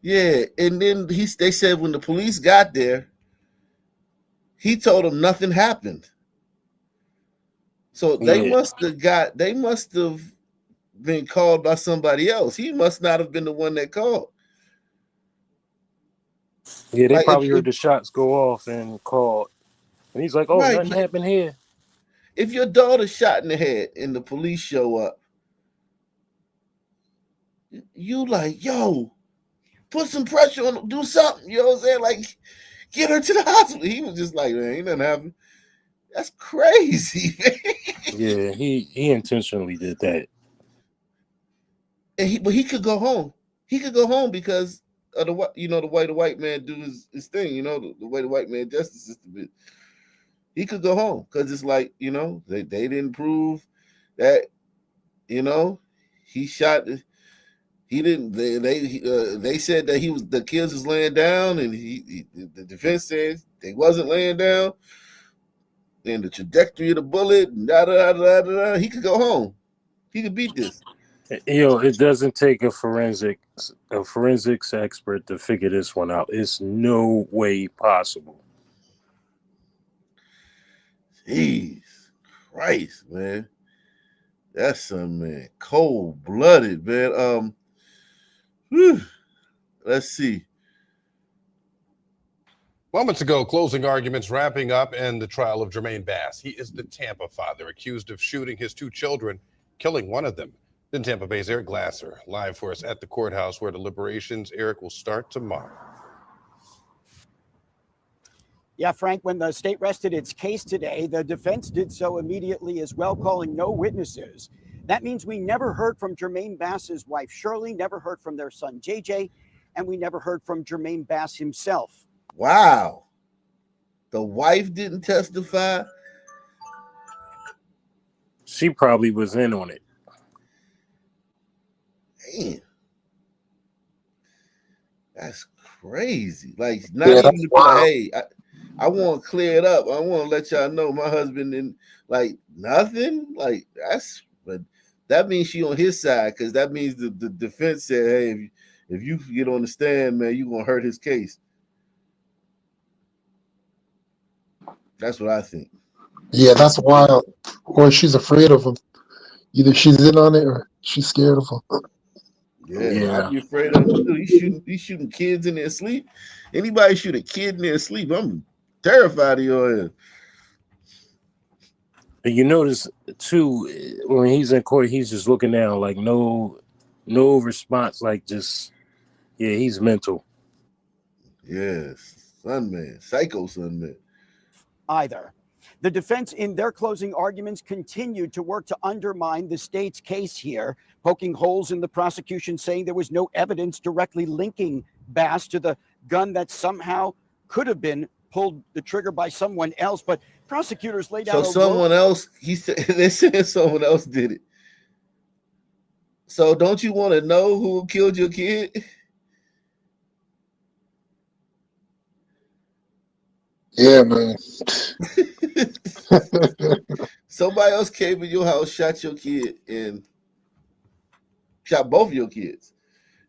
Yeah, and then they said when the police got there, he told them nothing happened. So they must have been called by somebody else. He must not have been the one that called. Yeah, they probably heard the shots go off and called. And he's like, nothing happened here. If your daughter's shot in the head and the police show up, you like, yo, put some pressure on them, do something. You know what I'm saying? Like, get her to the hospital. He was just like, man, ain't nothing happening. That's crazy, man. Yeah, he intentionally did that. But he could go home. He could go home because of the way the white man do his thing. The way the white man justice system is. He could go home because it's like they didn't prove that he shot. He didn't. They said that the kids was laying down, and the defense says they wasn't laying down. And the trajectory of the bullet, he could go home. He could beat this. It doesn't take a forensics expert to figure this one out. It's no way possible. Jeez Christ, man. That's some man. Cold-blooded, man. Let's see. Moments ago, closing arguments wrapping up in the trial of Jermaine Bass. He is the Tampa father accused of shooting his two children, killing one of them. Then Tampa Bay's Eric Glasser live for us at the courthouse where deliberations, Eric, will start tomorrow. Yeah, Frank, when the state rested its case today, the defense did so immediately as well, calling no witnesses. That means we never heard from Jermaine Bass's wife, Shirley, never heard from their son, JJ, and we never heard from Jermaine Bass himself. Wow. The wife didn't testify? She probably was in on it. Man. That's crazy. Like, not even to be like, hey, I want to clear it up. I want to let y'all know my husband didn't, like, nothing. Like, but that means she on his side, because that means the defense said, hey, if you get on the stand, man, you're going to hurt his case. That's what I think. Yeah, that's wild. Or she's afraid of him. Either she's in on it or she's scared of him. Yeah. I'd be afraid of him too. He's shooting kids in their sleep. Anybody shoot a kid in their sleep, I'm terrified of your ass. And you notice too, when he's in court, he's just looking down, like no response, like just, yeah, he's mental. Yes, Sunman, psycho Sunman. Either. The defense in their closing arguments continued to work to undermine the state's case here, poking holes in the prosecution, saying there was no evidence directly linking Bass to the gun that somehow could have been pulled the trigger by someone else. But prosecutors laid out. So someone else, they said someone else did it. So don't you want to know who killed your kid? Yeah, man. Somebody else came in your house, shot your kid, and shot both of your kids.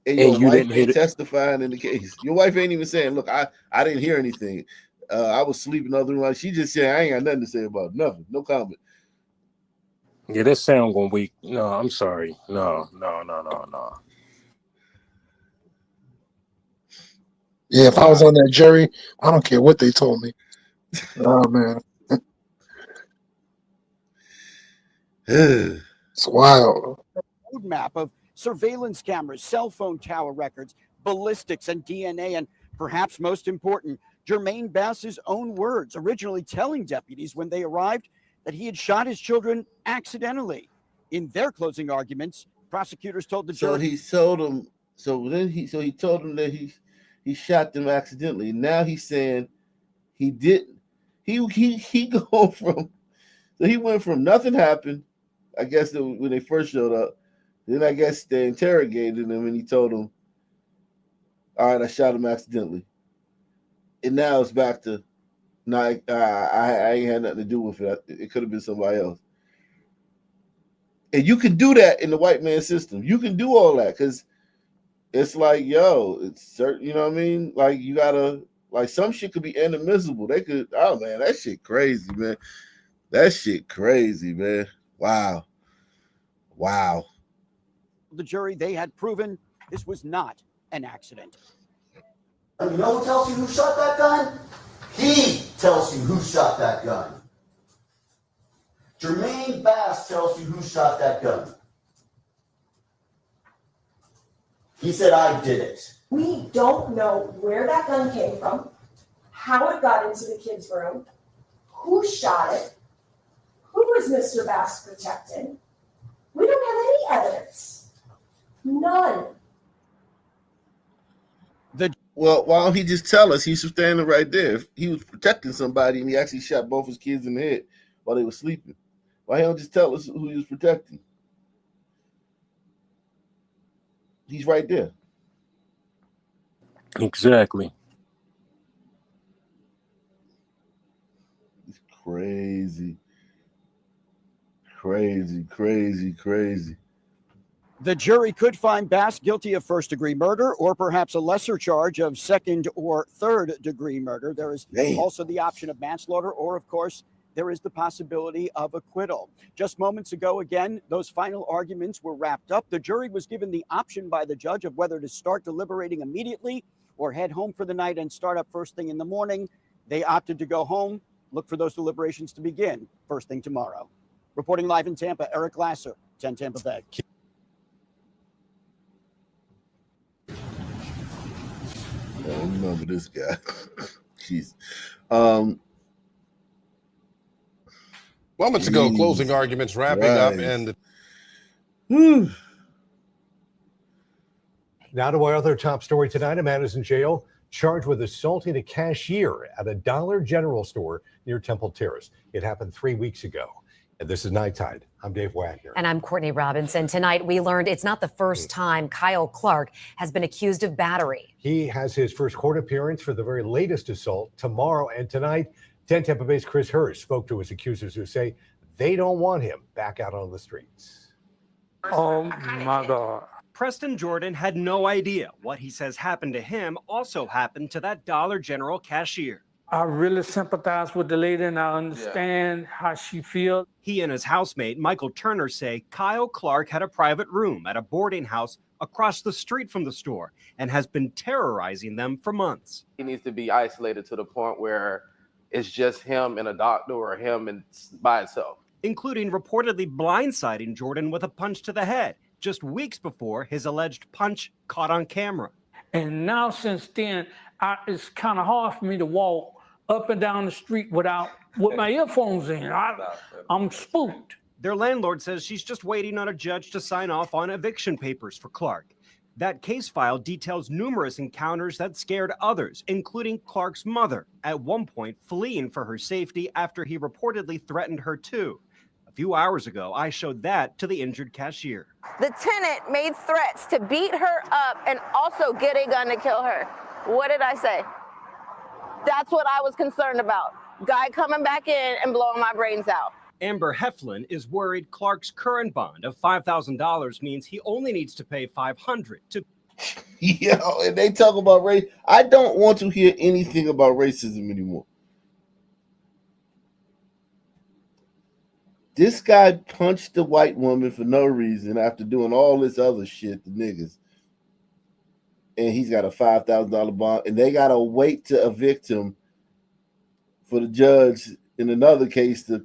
And your wife ain't testifying in the case. Your wife ain't even saying, look, I didn't hear anything. I was sleeping in the other room. She just said, I ain't got nothing to say about it. Nothing. No comment. Yeah, that sound gonna be, no, I'm sorry. No. Yeah, if I was on that jury, I don't care what they told me. Oh man, it's wild. Roadmap of surveillance cameras, cell phone tower records, ballistics, and DNA, and perhaps most important, Jermaine Bass's own words, originally telling deputies when they arrived that he had shot his children accidentally. In their closing arguments, prosecutors told the So jury. he told him. So he told him that he shot them accidentally. Now he's saying he didn't. He go from. So he went from nothing happened. I guess when they first showed up. Then I guess they interrogated him and he told them, "All right, I shot him accidentally." And now it's back to, no, I ain't had nothing to do with it. It could have been somebody else. And you can do that in the white man system. You can do all that because it's like, yo, it's certain, you know what I mean? Like you gotta, like some shit could be inadmissible. They could, oh man, that shit crazy, man. That shit crazy, man. Wow. The jury, they had proven this was not an accident. You know who tells you who shot that gun? He tells you who shot that gun. Jermaine Bass tells you who shot that gun. He said, I did it. We don't know where that gun came from, how it got into the kid's room, who shot it, who was Mr. Bass protecting. We don't have any evidence. None. Well, why don't he just tell us he's standing right there? If he was protecting somebody and he actually shot both his kids in the head while they were sleeping. Why don't he just tell us who he was protecting? He's right there. Exactly. It's crazy. The jury could find Bass guilty of first-degree murder or perhaps a lesser charge of second or third-degree murder. There is also the option of manslaughter, or, of course, there is the possibility of acquittal. Just moments ago, again, those final arguments were wrapped up. The jury was given the option by the judge of whether to start deliberating immediately or head home for the night and start up first thing in the morning. They opted to go home. Look for those deliberations to begin first thing tomorrow. Reporting live in Tampa, Eric Glasser, 10 Tampa Bay. I don't remember this guy. Jeez. Moments ago, closing arguments wrapping up, and now to our other top story tonight. A man is in jail charged with assaulting a cashier at a Dollar General store near Temple Terrace. It happened 3 weeks ago. And this is Night Tide. I'm Dave Wagner. And I'm Courtney Robinson. Tonight, we learned it's not the first time Kyle Clark has been accused of battery. He has his first court appearance for the very latest assault tomorrow. And tonight, 10 Tampa Bay's Chris Hirsch spoke to his accusers who say they don't want him back out on the streets. Oh, my God. Preston Jordan had no idea what he says happened to him also happened to that Dollar General cashier. I really sympathize with the lady and I understand how she feels. He and his housemate, Michael Turner, say Kyle Clark had a private room at a boarding house across the street from the store and has been terrorizing them for months. He needs to be isolated to the point where it's just him and a doctor or him and by itself. Including reportedly blindsiding Jordan with a punch to the head just weeks before his alleged punch caught on camera. And now since then, it's kind of hard for me to walk up and down the street with my earphones in. I'm spooked. Their landlord says she's just waiting on a judge to sign off on eviction papers for Clark. That case file details numerous encounters that scared others, including Clark's mother, at one point fleeing for her safety after he reportedly threatened her too. A few hours ago, I showed that to the injured cashier. The tenant made threats to beat her up and also get a gun to kill her. What did I say? That's what I was concerned about. Guy coming back in and blowing my brains out. Amber Heflin is worried Clark's current bond of $5,000 means he only needs to pay $500 to. Yo, and they talk about race. I don't want to hear anything about racism anymore. This guy punched the white woman for no reason after doing all this other shit to niggas. And he's got a $5,000 bond, and they got to wait to evict him for the judge in another case to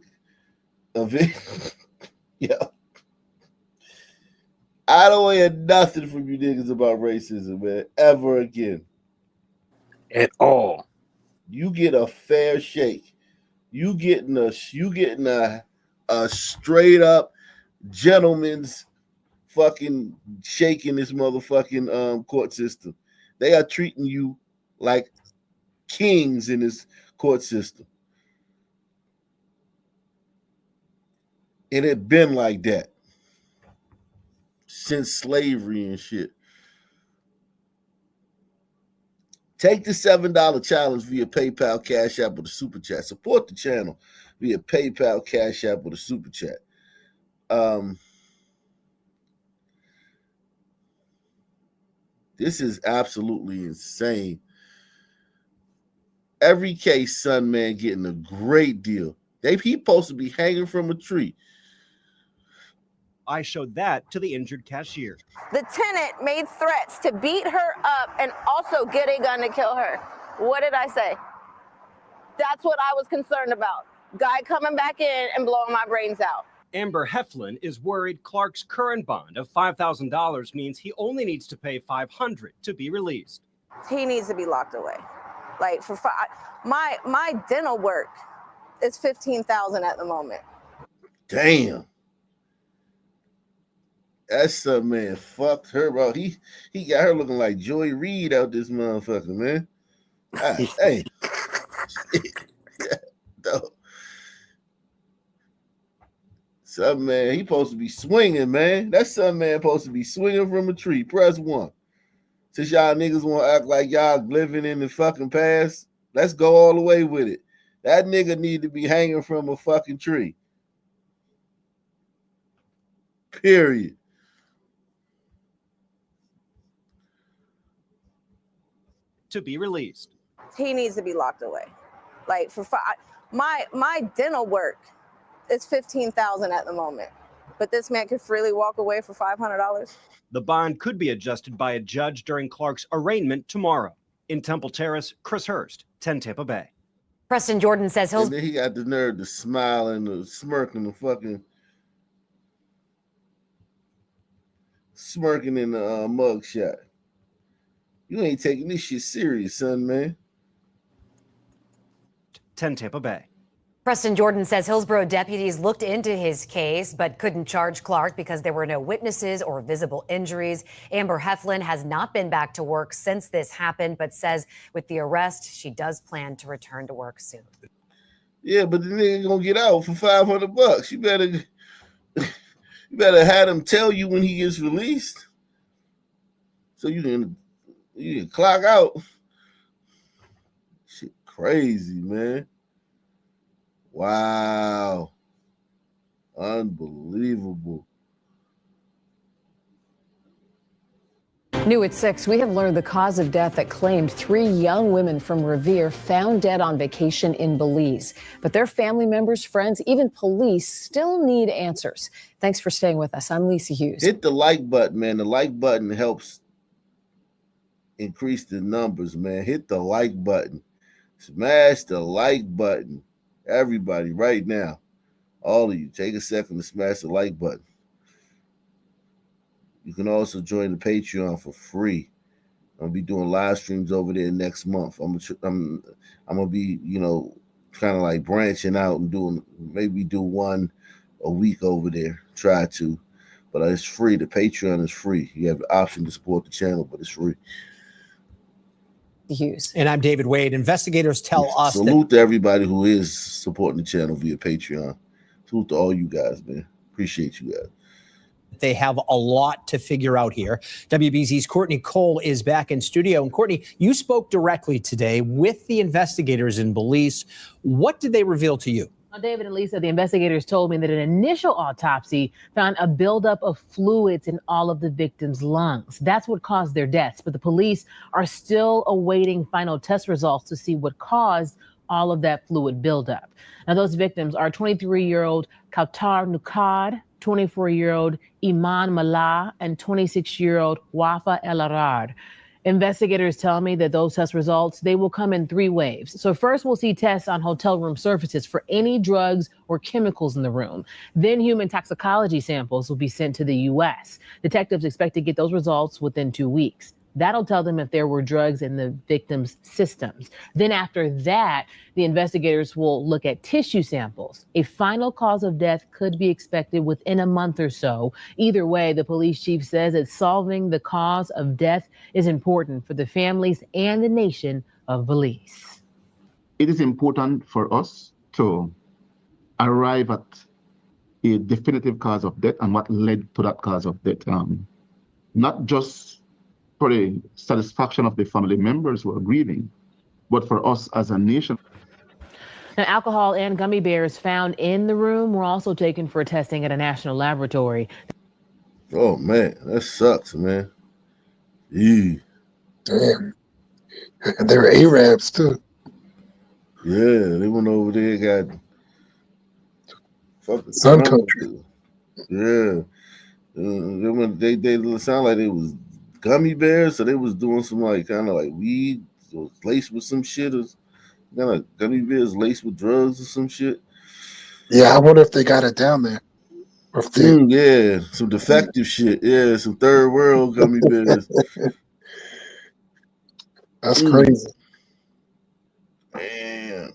evict. Yeah. I don't hear nothing from you niggas about racism, man, ever again. At all. You get a fair shake. You getting a straight up gentleman's fucking shake in this motherfucking court system. They are treating you like kings in this court system. And it been like that since slavery and shit. Take the $7 challenge via PayPal, Cash App, or the Super Chat. Support the channel via PayPal, Cash App, or the Super Chat. This is absolutely insane. Every case, son, man, getting a great deal. He supposed to be hanging from a tree. I showed that to the injured cashier. The tenant made threats to beat her up and also get a gun to kill her. What did I say? That's what I was concerned about. Guy coming back in and blowing my brains out. Amber Heflin is worried Clark's current bond of $5,000 means he only needs to pay $500 to be released. He needs to be locked away. Like my dental work is $15,000 at the moment. Damn. That's some man fucked her out. He got her looking like Joy Reid out this motherfucker, man. Hey. No. Some man, he supposed to be swinging, man. That's some man supposed to be swinging from a tree. Press 1. Since y'all niggas want to act like y'all living in the fucking past, let's go all the way with it. That nigga need to be hanging from a fucking tree. Period. To be released. He needs to be locked away. Like my dental work is $15,000 at the moment, but this man could freely walk away for $500. The bond could be adjusted by a judge during Clark's arraignment tomorrow. In Temple Terrace, Chris Hurst, 10 Tampa Bay. Preston Jordan says And then he got the nerve to smile and to smirk and the fucking smirking in the mug shot. You ain't taking this shit serious, son, man. 10 Tampa Bay. Preston Jordan says Hillsborough deputies looked into his case but couldn't charge Clark because there were no witnesses or visible injuries. Amber Heflin has not been back to work since this happened, but says with the arrest, she does plan to return to work soon. Yeah, but the nigga gonna get out for $500. You better have him tell you when he gets released, so you can clock out. Shit, crazy, man. Wow. Unbelievable. New at 6, we have learned the cause of death that claimed 3 young women from Revere found dead on vacation in Belize. But their family members, friends, even police still need answers. Thanks for staying with us. I'm Lisa Hughes. Hit the like button, man. The like button helps increase the numbers, man. Hit the like button. Smash the like button. Everybody right now, all of you, take a second to smash the like button. You can also join the Patreon for free. I'm gonna be doing live streams over there next month. I'm gonna be, kind of like branching out and do one a week over there. Try to, but it's free. The Patreon is free. You have the option to support the channel, but it's free. Hughes. And I'm David Wade. Investigators tell us Salute to everybody who is supporting the channel via Patreon. Salute to all you guys, man. Appreciate you guys. they have a lot to figure out here. WBZ's Courtney Cole is back in studio. And Courtney, you spoke directly today with the investigators in Belize. What did they reveal to you? Well, David and Lisa, the investigators told me that an initial autopsy found a buildup of fluids in all of the victims' lungs. That's what caused their deaths. But the police are still awaiting final test results to see what caused all of that fluid buildup. Now, those victims are 23-year-old Kautar Nukad, 24-year-old Iman Mallah, and 26-year-old Wafa El Arad. Investigators tell me that those test results, they will come in 3 waves. So first we'll see tests on hotel room surfaces for any drugs or chemicals in the room. Then human toxicology samples will be sent to the U.S. Detectives expect to get those results within 2 weeks. That'll tell them if there were drugs in the victim's systems. Then after that, the investigators will look at tissue samples. A final cause of death could be expected within a month or so. Either way, the police chief says that solving the cause of death is important for the families and the nation of Belize. It is important for us to arrive at a definitive cause of death and what led to that cause of death. Not just for the satisfaction of the family members who are grieving, but for us as a nation. Now, alcohol and gummy bears found in the room were also taken for testing at a national laboratory. Oh man, that sucks, man. Eee. Damn. And they were Arabs too. Yeah, they went over there, got fucking Sun country. Yeah. They sound like they was gummy bears, so they was doing some like kind of like weed or laced with some shit, or kind of gummy bears laced with drugs or some shit. Yeah, I wonder if they got it down there. Or if they... Yeah, some defective shit. Yeah, some third world gummy bears. That's crazy. Man.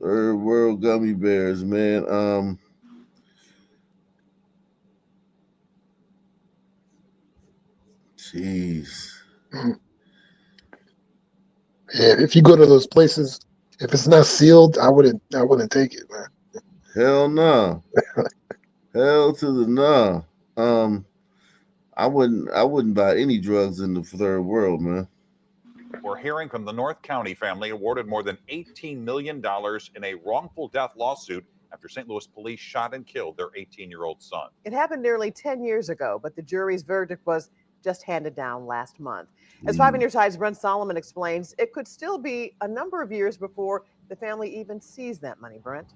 Third world gummy bears, man. Jeez. Yeah, if you go to those places, if it's not sealed, I wouldn't take it, man. Hell no. Hell to the no. I wouldn't buy any drugs in the third world, man. We're hearing from the North County family awarded more than $18 million in a wrongful death lawsuit after St. Louis police shot and killed their 18-year-old son. It happened nearly 10 years ago, but the jury's verdict was just handed down last month. As 5 News Time's Brent Solomon explains, it could still be a number of years before the family even sees that money, Brent.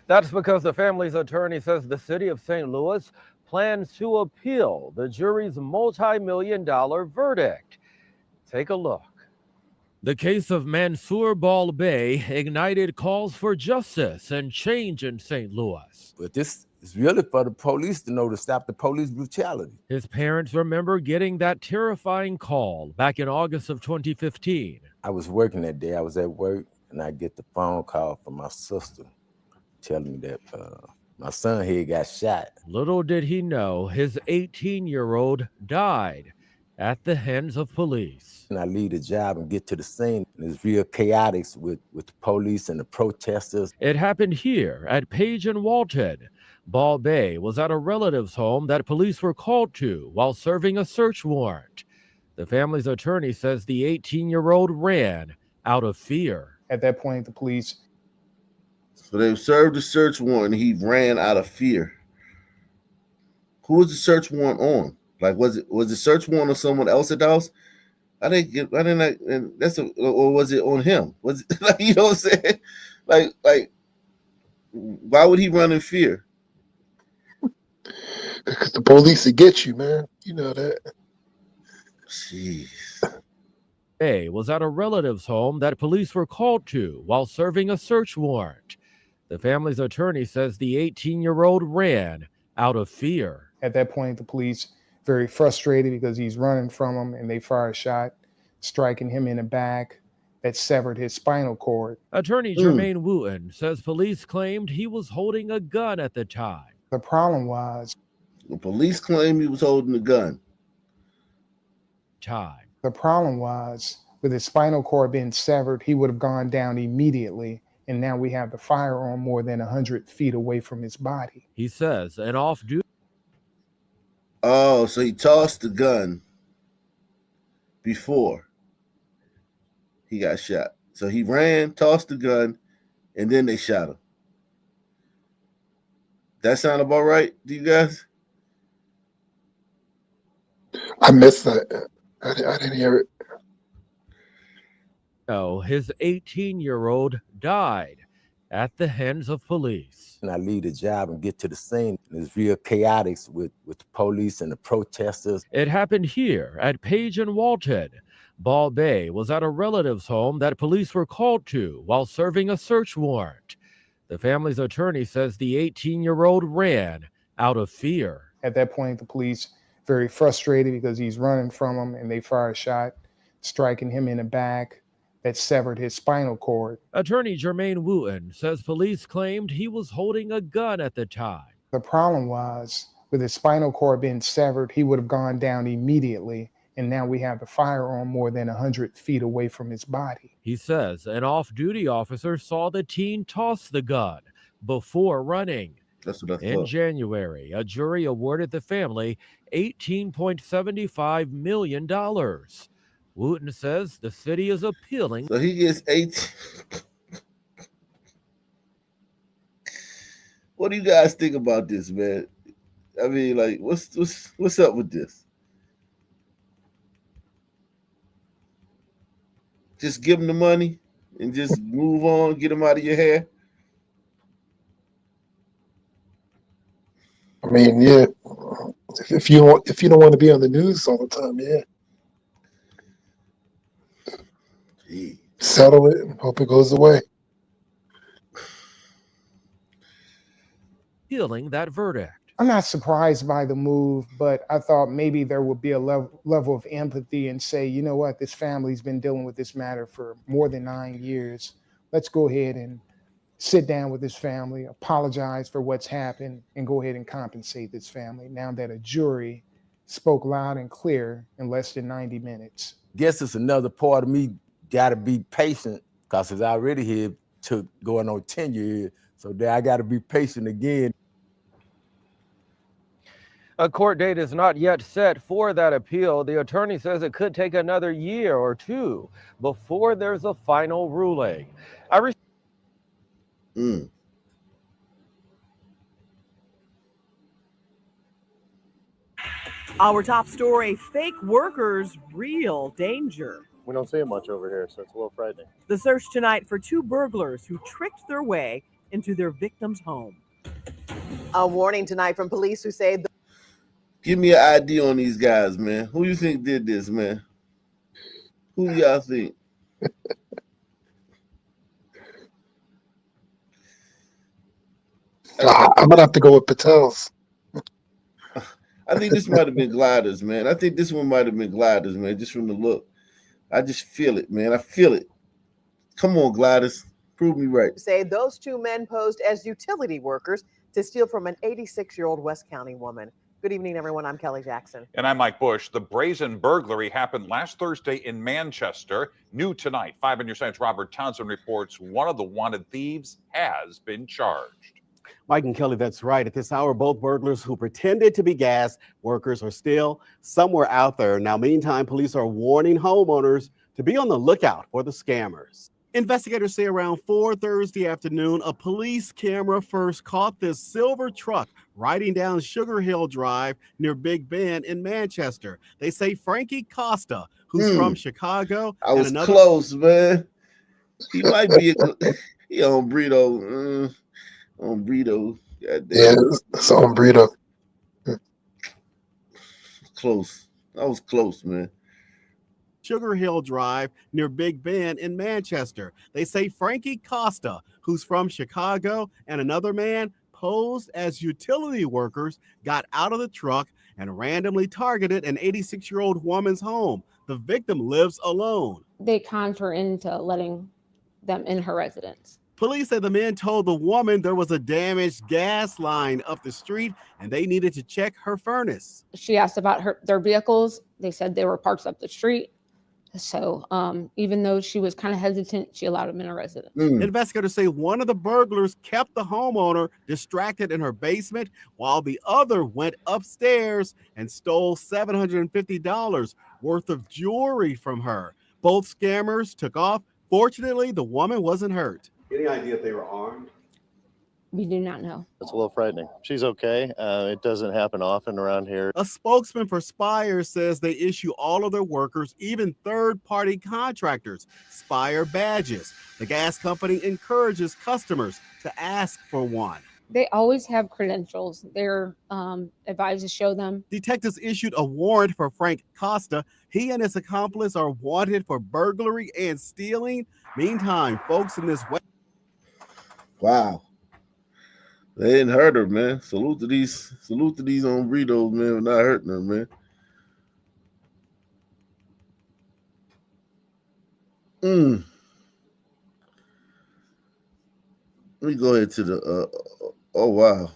That's because the family's attorney says the city of St. Louis plans to appeal the jury's multi-million-dollar verdict. Take a look. The case of Mansour Ball Bey ignited calls for justice and change in St. Louis. But this is really for the police to know to stop the police brutality. His parents remember getting that terrifying call back in August of 2015. I was working that day. I was at work, and I get the phone call from my sister telling me that my son here got shot. Little did he know his 18-year-old died at the hands of police. And I leave the job and get to the scene, and it's real chaotic with the police and the protesters. It happened here at Page and Walton. Ball Bey was at a relative's home that police were called to while serving a search warrant. The family's attorney says the 18-year-old ran out of fear. At that point, the police... So they served the search warrant, and he ran out of fear. Who was the search warrant on? Like, was the search warrant on someone else at the house? Or was it on him? Was it, like, you know what I'm saying? Like, why would he run in fear? Because the police will get you, man. You know that. Jeez. Bey was at a relative's home that police were called to while serving a search warrant. The family's attorney says the 18-year-old ran out of fear. At that point, the police very frustrated because he's running from them, and they fire a shot, striking him in the back that severed his spinal cord. Attorney Jermaine Wooten says police claimed he was holding a gun at the time. The problem was... The police claimed he was holding a gun. The problem was, with his spinal cord being severed, he would have gone down immediately, and now we have the firearm more than 100 feet away from his body. He says an off-duty... Oh, so he tossed the gun before he got shot. So he ran, tossed the gun, and then they shot him. That sound about right to you guys? I missed that. I didn't hear it. No, his 18-year-old died at the hands of police. And I leave the job and get to the scene. It's real chaotic with the police and the protesters. It happened here at Page and Walton. Ball Bay was at a relative's home that police were called to while serving a search warrant. The family's attorney says the 18-year-old ran out of fear. At that point, the police very frustrated because he's running from them, and they fire a shot, striking him in the back that severed his spinal cord. Attorney Jermaine Wooten says police claimed he was holding a gun at the time. The problem was, with his spinal cord being severed, he would have gone down immediately, and now we have the firearm more than 100 feet away from his body. He says an off-duty officer saw the teen toss the gun before running. That's what I In thought. January, a jury awarded the family $18.75 million. Wooten says the city is appealing. So he gets 18. What do you guys think about this, man? I mean, like, what's up with this? Just give him the money and just move on, get him out of your hair. I mean, yeah. If you don't want to be on the news all the time, yeah. Gee. Settle it and hope it goes away. Appealing that verdict. I'm not surprised by the move, but I thought maybe there would be a level of empathy and say, you know what, this family's been dealing with this matter for more than 9 years. Let's go ahead and sit down with this family, apologize for what's happened, and go ahead and compensate this family now that a jury spoke loud and clear in less than 90 minutes. Guess it's another part of me got to be patient because it's already here took going on 10 years. So there I got to be patient again. A court date is not yet set for that appeal. The attorney says it could take another year or two before there's a final ruling. Our top story, fake workers, real danger. We don't see it much over here, so it's a little frightening. The search tonight for two burglars who tricked their way into their victim's home. A warning tonight from police who say Give me an ID on these guys, man. Who you think did this, man? Who y'all think? I'm gonna have to go with Patel's. I think this might have been gliders, man. I think this one might have been gliders, man, just from the look. I just feel it, man. I feel it. Come on, gliders. Prove me right. say those two men posed as utility workers to steal from an 86-year-old West County woman. Good evening, everyone. I'm Kelly Jackson. And I'm Mike Bush. The brazen burglary happened last Thursday in Manchester. New tonight, 5 on your side's Robert Townsend reports one of the wanted thieves has been charged. Mike and Kelly, that's right. At this hour, both burglars who pretended to be gas workers are still somewhere out there. Now, meantime, police are warning homeowners to be on the lookout for the scammers. Investigators say around 4 Thursday afternoon, a police camera first caught this silver truck riding down Sugar Hill Drive near Big Ben in Manchester. They say Frankie Costa, who's from Chicago. I was close, man. He might be he on Brito. On Brito. Yeah, it's on Brito. Close. I was close, man. Sugar Hill Drive near Big Ben in Manchester. They say Frankie Costa, who's from Chicago, and another man posed as utility workers, got out of the truck and randomly targeted an 86-year-old woman's home. The victim lives alone. They conned her into letting them in her residence. Police say the men told the woman there was a damaged gas line up the street and they needed to check her furnace. She asked about their vehicles. They said they were parked up the street. So even though she was kind of hesitant, she allowed them in her residence. Investigators say one of the burglars kept the homeowner distracted in her basement while the other went upstairs and stole $750 worth of jewelry from her. Both scammers took off. Fortunately, the woman wasn't hurt. Any idea if they were armed? We do not know. It's a little frightening. She's okay. It doesn't happen often around here. A spokesman for Spire says they issue all of their workers, even third-party contractors, Spire badges. The gas company encourages customers to ask for one. They always have credentials. They're advised to show them. Detectives issued a warrant for Frank Costa. He and his accomplice are wanted for burglary and stealing. Meantime, folks in this way. Wow. They didn't hurt her, man. Salute to these hombres, man, for not hurting her, man. Let me go ahead to the oh wow.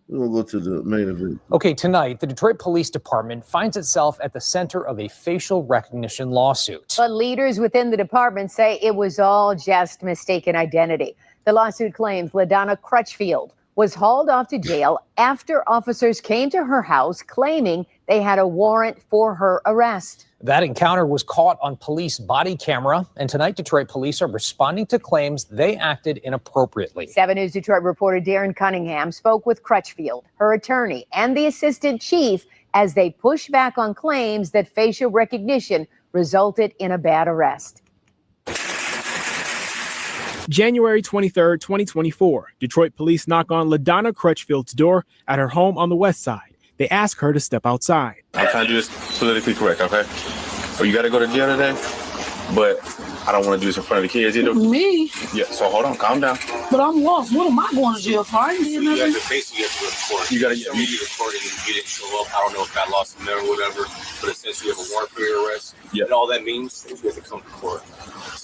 We're gonna go to the main event. Okay, tonight, the Detroit Police Department finds itself at the center of a facial recognition lawsuit. But leaders within the department say it was all just mistaken identity. The lawsuit claims LaDonna Crutchfield was hauled off to jail after officers came to her house claiming they had a warrant for her arrest. That encounter was caught on police body camera, and tonight Detroit police are responding to claims they acted inappropriately. 7 News Detroit reporter Darren Cunningham spoke with Crutchfield, her attorney, and the assistant chief as they push back on claims that facial recognition resulted in a bad arrest. January 23rd, 2024, Detroit police knock on LaDonna Crutchfield's door at her home on the west side. They ask her to step outside. I'm trying to do this politically correct, okay? So you got to go to jail today, but I don't want to do this in front of the kids either. Me? Yeah, so hold on, calm down. But I'm lost. What am I going to jail for? I ain't did You nothing. have to basically have to go to court. You got to get media recording and you didn't show up. I don't know if got lost in there or whatever, but essentially you have a warrant for your arrest. Yeah. And all that means is you have to come to court.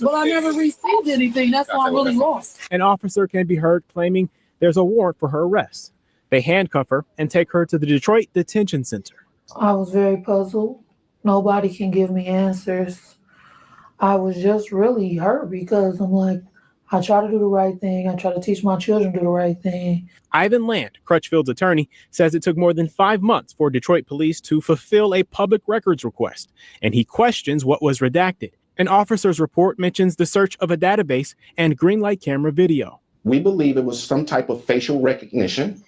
But I never received anything. That's why I'm really lost. An officer can be heard claiming there's a warrant for her arrest. They handcuff her and take her to the Detroit Detention Center. I was very puzzled. Nobody can give me answers. I was just really hurt because I'm like, I try to do the right thing. I try to teach my children to do the right thing. Ivan Land, Crutchfield's attorney, says it took more than 5 months for Detroit police to fulfill a public records request, and he questions what was redacted. An officer's report mentions the search of a database and green light camera video. We believe it was some type of facial recognition.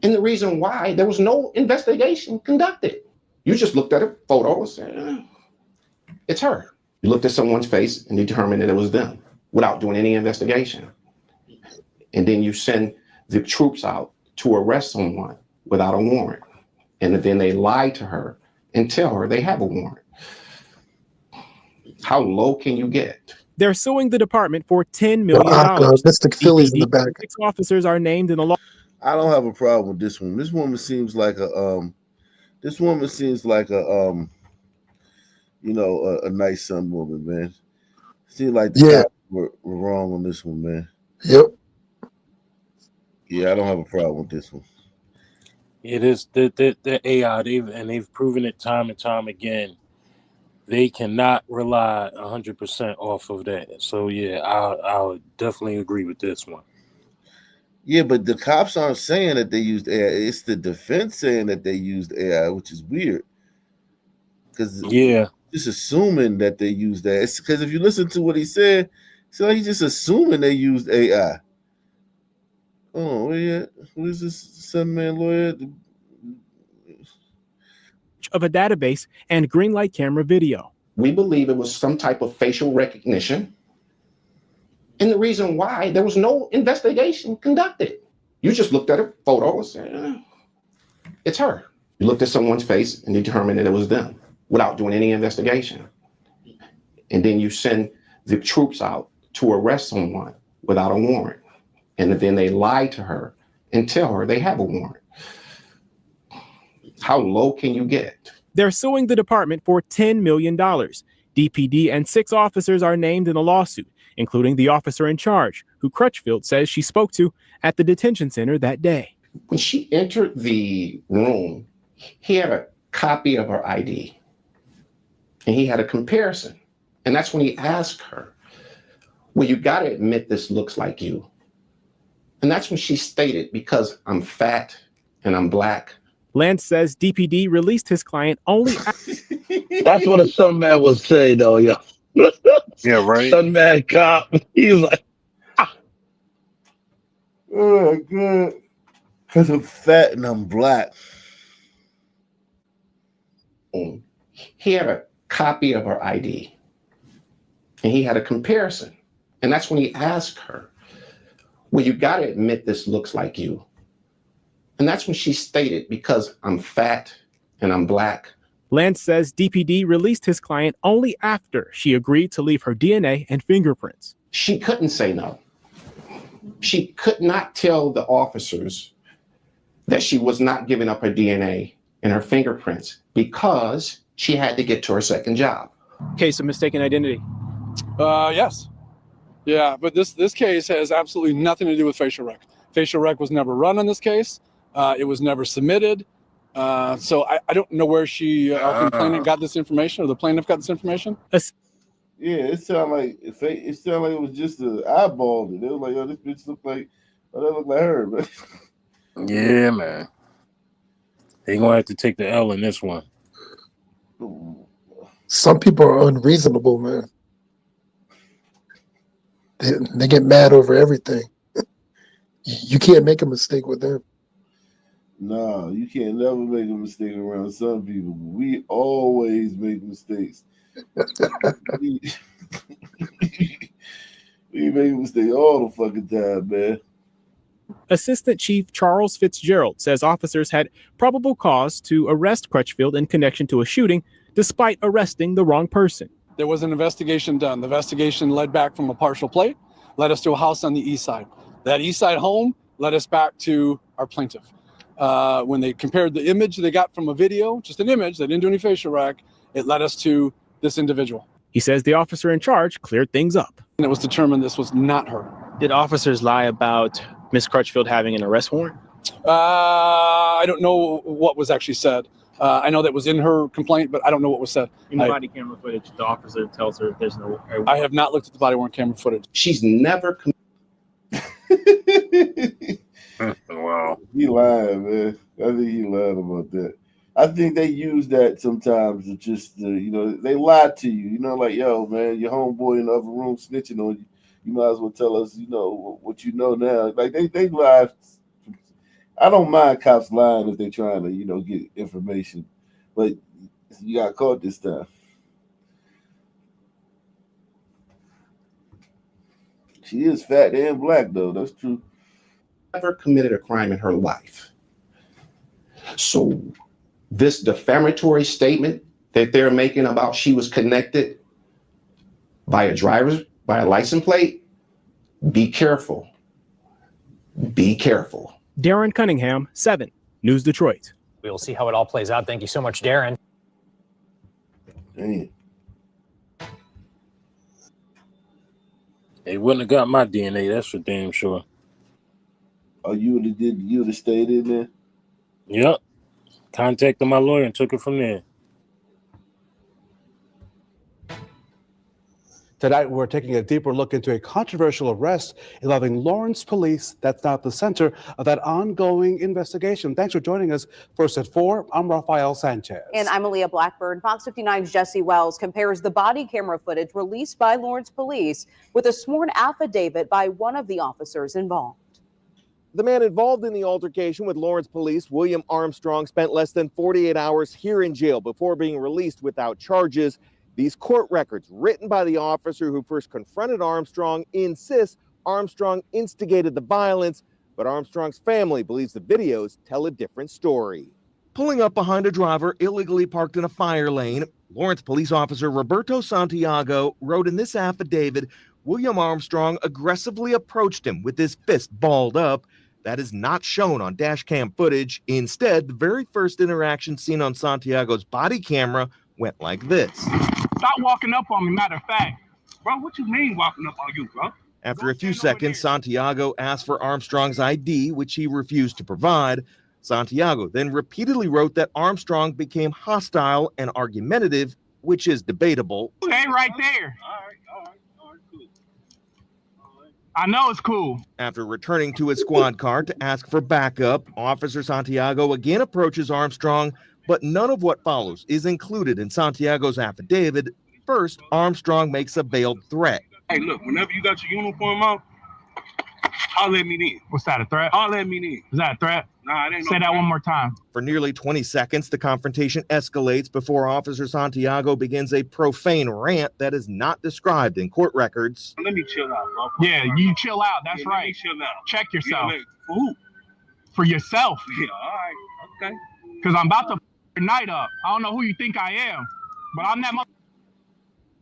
And the reason why, there was no investigation conducted. You just looked at a photo and said, it's her. You looked at someone's face and determined that it was them without doing any investigation. And then you send the troops out to arrest someone without a warrant. And then they lie to her and tell her they have a warrant. How low can you get? They're suing the department for $10 million. Mystic Phillies in the back. 6 officers are named in the law. I don't have a problem with this one. This woman seems like a a nice son woman, man. Seems like the cops were wrong on this one, man. Yep. Yeah, I don't have a problem with this one. It is the AI, they've proven it time and time again. They cannot rely 100% off of that. So yeah, I would definitely agree with this one. Yeah, but the cops aren't saying that they used AI. It's the defense saying that they used AI, which is weird. Because just assuming that they used that. It's because if you listen to what he said, so he's just assuming they used AI. Oh, yeah. Who is this 7-man lawyer? Of a database and green light camera video. We believe it was some type of facial recognition. And the reason why, there was no investigation conducted. You just looked at a photo and said, it's her. You looked at someone's face and determined that it was them without doing any investigation. And then you send the troops out to arrest someone without a warrant. And then they lie to her and tell her they have a warrant. How low can you get? They're suing the department for $10 million. DPD and 6 officers are named in the lawsuit, including the officer in charge, who Crutchfield says she spoke to at the detention center that day. When she entered the room, he had a copy of her ID, and he had a comparison. And that's when he asked her, well, you got to admit this looks like you. And that's when she stated, because I'm fat and I'm black. Lance says DPD released his client only. That's what a son man would say, though, yo. Yeah, right. Son man cop. He was like, Oh my God. Because I'm fat and I'm black. And he had a copy of her ID. And he had a comparison. And that's when he asked her, well, you got to admit this looks like you. And that's when she stated, because I'm fat and I'm black. Lance says DPD released his client only after she agreed to leave her DNA and fingerprints. She couldn't say no. She could not tell the officers that she was not giving up her DNA and her fingerprints because she had to get to her second job. Case of mistaken identity. Yes. Yeah, but this case has absolutely nothing to do with facial rec. Facial rec was never run on this case. It was never submitted. So I don't know where our complainant got this information or the plaintiff got this information. Yeah, it sounded like it was just an eyeball. They were like, "Oh, this bitch look like, that look like her." But Yeah, man. They gonna have to take the L in this one. Some people are unreasonable, man. They get mad over everything. You can't make a mistake with them. no, you can't never make a mistake around some people. We always make mistakes. we make a mistake all the fucking time, man. Assistant Chief Charles Fitzgerald says officers had probable cause to arrest Crutchfield in connection to a shooting, despite arresting the wrong person. There was an investigation done. The investigation led back from a partial plate, led us to a house on the east side. That east side home led us back to our plaintiff. When they compared the image they got from a video, just an image, they didn't do any facial rec, it led us to this individual. He says the officer in charge cleared things up. And it was determined this was not her. Did officers lie about Miss Crutchfield having an arrest warrant? I don't know what was actually said. I know that was in her complaint, but I don't know what was said. In the body camera footage, the officer tells her there's no. I have not looked at the body worn camera footage. She's never. Wow. He lied, man. I think he lied about that. I think they use that sometimes to just, they lie to you. Like, yo, man, your homeboy in the other room snitching on you. You might as well tell us, what you know now. Like, they lie. I don't mind cops lying if they're trying to, get information. But you got caught this time. She is fat and black, though. That's true. Never committed a crime in her life. So this defamatory statement that they're making about she was connected by a license plate, be careful. Be careful. Darren Cunningham, 7 News Detroit. We will see how it all plays out. Thank you so much, Darren. Damn. They wouldn't have got my DNA, that's for damn sure. Oh, you would have stayed in there? Yep. Contacted my lawyer and took it from there. Tonight, we're taking a deeper look into a controversial arrest involving Lawrence Police. That's not the center of that ongoing investigation. Thanks for joining us. First at 4, I'm Rafael Sanchez. And I'm Aaliyah Blackburn. Fox 59's Jesse Wells compares the body camera footage released by Lawrence Police with a sworn affidavit by one of the officers involved. The man involved in the altercation with Lawrence Police, William Armstrong, spent less than 48 hours here in jail before being released without charges. These court records, written by the officer who first confronted Armstrong, insist Armstrong instigated the violence, but Armstrong's family believes the videos tell a different story. Pulling up behind a driver illegally parked in a fire lane, Lawrence police officer Roberto Santiago wrote in this affidavit, William Armstrong aggressively approached him with his fist balled up. That is not shown on dash cam footage. Instead, the very first interaction seen on Santiago's body camera went like this. Stop walking up on me, matter of fact. Bro, what you mean walking up on you, bro? After a few seconds, Santiago asked for Armstrong's ID, which he refused to provide. Santiago then repeatedly wrote that Armstrong became hostile and argumentative, which is debatable. Stay right there. I know it's cool. After returning to his squad car to ask for backup, Officer Santiago again approaches Armstrong, but none of what follows is included in Santiago's affidavit. First, Armstrong makes a veiled threat. Hey, look, whenever you got your uniform on, Holler at me then. What's that, a threat? Holler at me then. Is that a threat? Nah, it ain't no Say that threat. one more time. For nearly 20 seconds, the confrontation escalates before Officer Santiago begins a profane rant that is not described in court records. Let me chill out, bro. Yeah, you chill out. That's Yeah, let right. me chill out. Check yourself. Yeah, for who? For yourself. Yeah, all right. Okay. Because I'm about to f your night up. I don't know who you think I am, but I'm that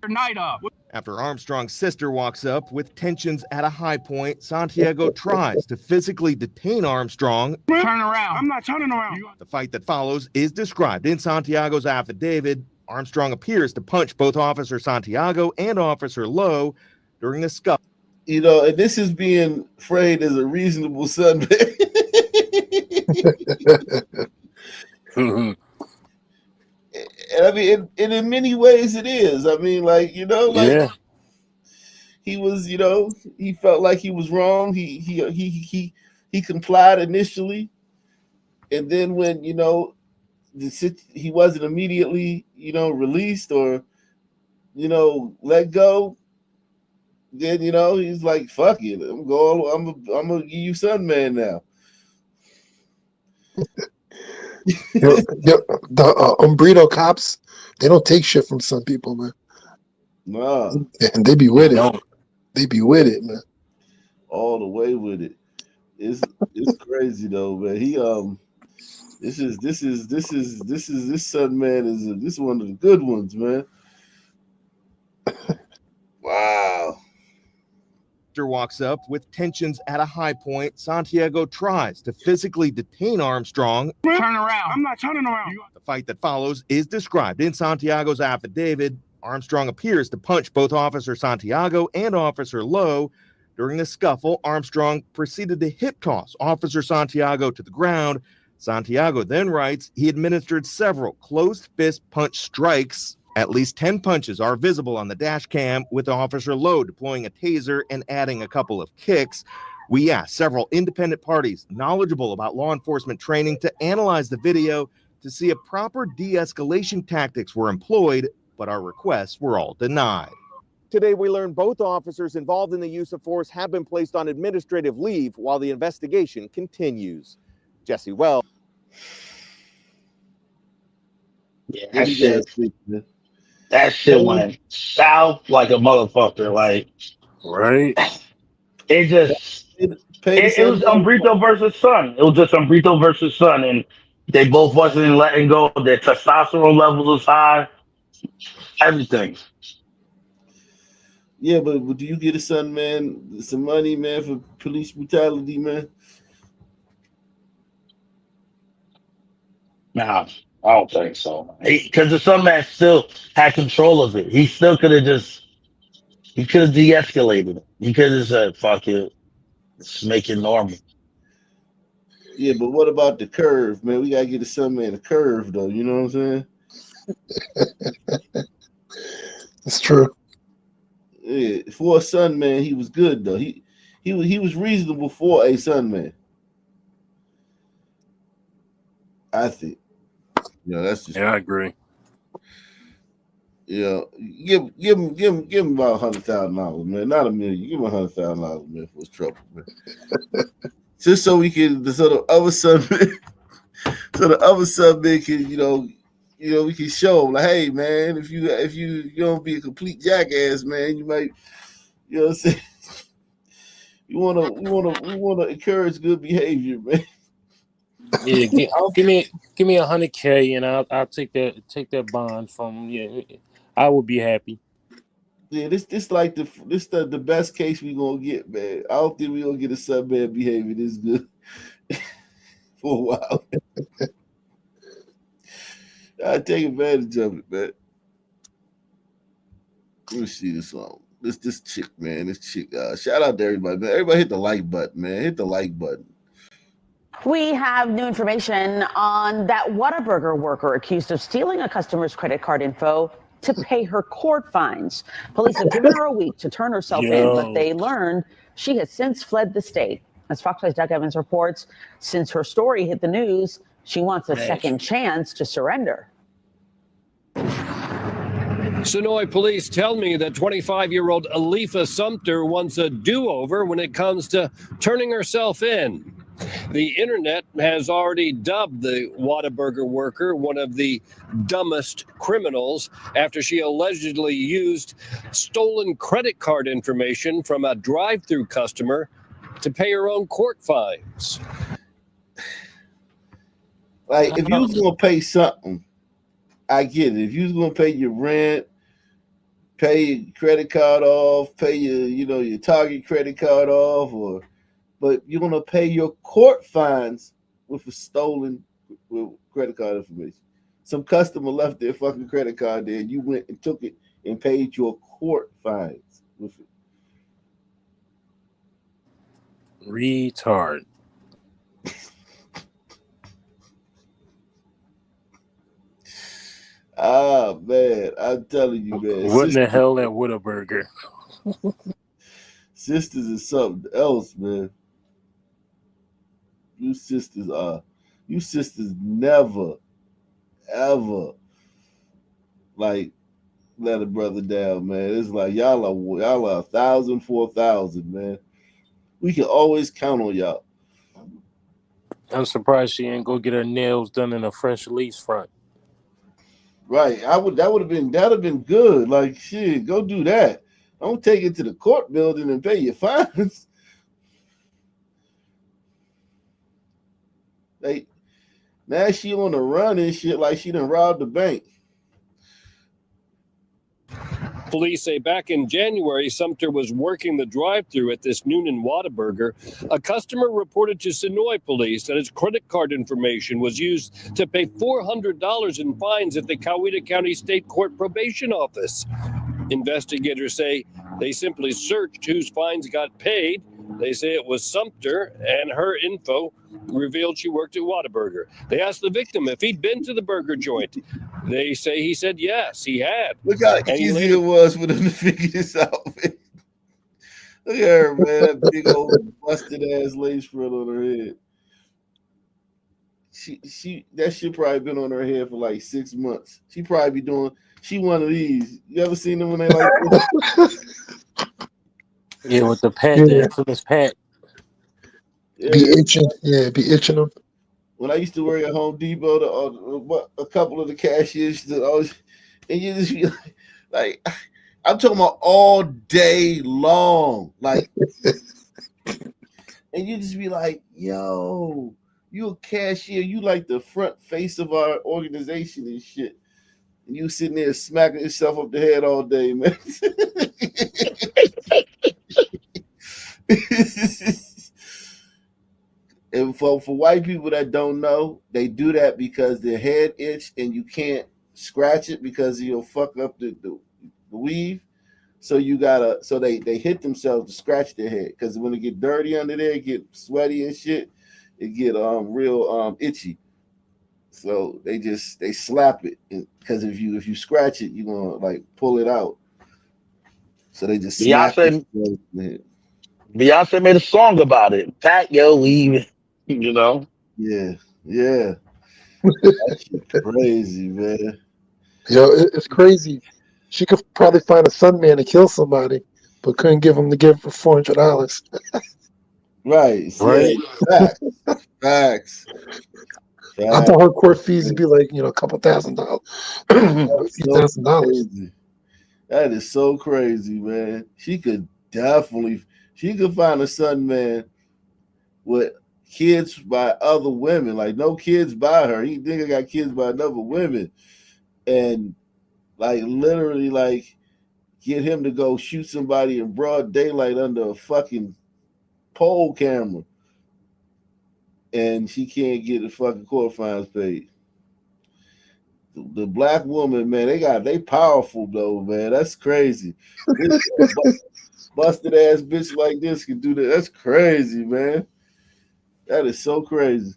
your night up. After Armstrong's sister walks up with tensions at a high point, Santiago tries to physically detain Armstrong. Turn around. I'm not turning around. The fight that follows is described in Santiago's affidavit. Armstrong appears to punch both Officer Santiago and Officer Lowe during the scuffle. You know, and this is being framed as a reasonable sunbathing. And I mean, and in many ways it is. I mean, like, you know, like Yeah. he was, you know, he felt like he was wrong. He complied initially, and then when, you know, he wasn't immediately, you know, released or, you know, let go. Then, you know, he's like, "Fuck it, I'm gonna give you Sunman now." The Umbrito cops, they don't take shit from some people, man. Nah, And they be with it. They be with it, man. all the way with it. It's crazy though, man. He this Sunman is one of the good ones, man. Wow. Walks up with tensions at a high point. Santiago tries to physically detain Armstrong. Turn around. I'm not turning around. The fight that follows is described in Santiago's affidavit. Armstrong appears to punch both Officer Santiago and Officer Lowe. During the scuffle, Armstrong proceeded to hip toss Officer Santiago to the ground. Santiago then writes he administered several closed fist punch strikes. At least 10 punches are visible on the dash cam, with Officer Lowe deploying a taser and adding a couple of kicks. We asked several independent parties knowledgeable about law enforcement training to analyze the video to see if proper de-escalation tactics were employed, but our requests were all denied. Today, we learned both officers involved in the use of force have been placed on administrative leave while the investigation continues. Jesse Wells. Yeah, that shit went south like a motherfucker. Like, right? It just it was Umbrito versus Son. It was just Umbrito versus Son, and they both wasn't letting go. Their testosterone levels was high. Everything. Yeah, but do you get a Sunman some money, man, for police brutality, man? Nah, I don't think so. Because the Son man still had control of it. He still could have de-escalated it. He could have said, "Fuck it, let's make it normal." Yeah, but what about the curve, man? We gotta get a Sunman a curve, though. You know what I'm saying? It's true. Yeah, for a Sunman, he was good though. He was reasonable for a Sunman. I think. Yeah, that's just. Yeah, I agree. Yeah, give him about $100,000, man. Not $1 million. Give him $100,000, man, for his trouble, man. Just so we can, so the other Sunman can, you know, we can show him like, hey, man, if you don't be a complete jackass, man, you might, you know what I'm saying. We wanna encourage good behavior, man. Yeah, give me $100K and I'll take that bond from. Yeah, I would be happy. Yeah, this the best case we gonna get, man. I don't think we gonna get a Sunman behavior this good for a while. I take advantage of it, man. Let me see this one. This chick, man. This chick. Shout out to everybody, man. Everybody hit the like button, man. Hit the like button. We have new information on that Whataburger worker accused of stealing a customer's credit card info to pay her court fines. Police have given her a week to turn herself in, but they learned she has since fled the state. As Fox 5's Doug Evans reports, since her story hit the news, she wants a second chance to surrender. Sonoy police tell me that 25-year-old Alifa Sumter wants a do-over when it comes to turning herself in. The internet has already dubbed the Whataburger worker one of the dumbest criminals after she allegedly used stolen credit card information from a drive-through customer to pay her own court fines. Like, if you was gonna pay something, I get it. If you was gonna pay your rent, pay your credit card off, pay your Target credit card off, but you're gonna pay your court fines with a stolen credit card information. Some customer left their fucking credit card there, and you went and took it and paid your court fines with it. Retard. Ah, man, I'm telling you, man. What in the hell at Whataburger? Sisters is something else, man. You sisters never, ever, like, let a brother down, man. It's like y'all are 1,000 for 1,000, man. We can always count on y'all. I'm surprised she ain't go get her nails done in a French lace front. Right. That'd have been good. Like, shit, go do that. Don't take it to the court building and pay your fines. Like, now she on the run and shit like she done robbed the bank. Police say back in January, Sumter was working the drive-thru at this Noonan Whataburger. A customer reported to Sonoy police that his credit card information was used to pay $400 in fines at the Coweta County State Court Probation Office. Investigators say they simply searched whose fines got paid. They say it was Sumter, and her info revealed she worked at Whataburger. They asked the victim if he'd been to the burger joint. They say he said yes, he had. Look how easy it was for them to figure this out, man. Look at her, man. That big old busted ass lace front on her head. That shit probably been on her head for like 6 months. She probably be doing. She one of these. You ever seen them when they like? Yeah, with the pad, the infamous pad. Be itching, be itching them. When I used to work at Home Depot, a couple of the cashiers that always, and you just be like, I'm talking about all day long, like, and you just be like, yo, you a cashier, you like the front face of our organization and shit, and you sitting there smacking yourself up the head all day, man. And for white people that don't know, they do that because their head itch and you can't scratch it because you'll fuck up the weave. So they hit themselves to scratch their head because when it get dirty under there, it get sweaty and shit, it get real itchy. So they slap it because if you scratch it, you're gonna like pull it out. So they just Beyonce made a song about it. Pat your weave. You know? Yeah. That's crazy, man. Yo, it's crazy. She could probably find a stuntman to kill somebody, but couldn't give him the gift for $400. Right. Facts. I thought her court fees would be like, a couple $1,000. $1,000. That is so crazy, man. She could find a stuntman with kids by other women, like no kids by her. He nigga got kids by another women, and like literally like get him to go shoot somebody in broad daylight under a fucking pole camera, and she can't get the fucking court fines paid. The black woman, man, they powerful though, man. That's crazy. Busted ass bitch like this can do that. That's crazy, man. That is so crazy.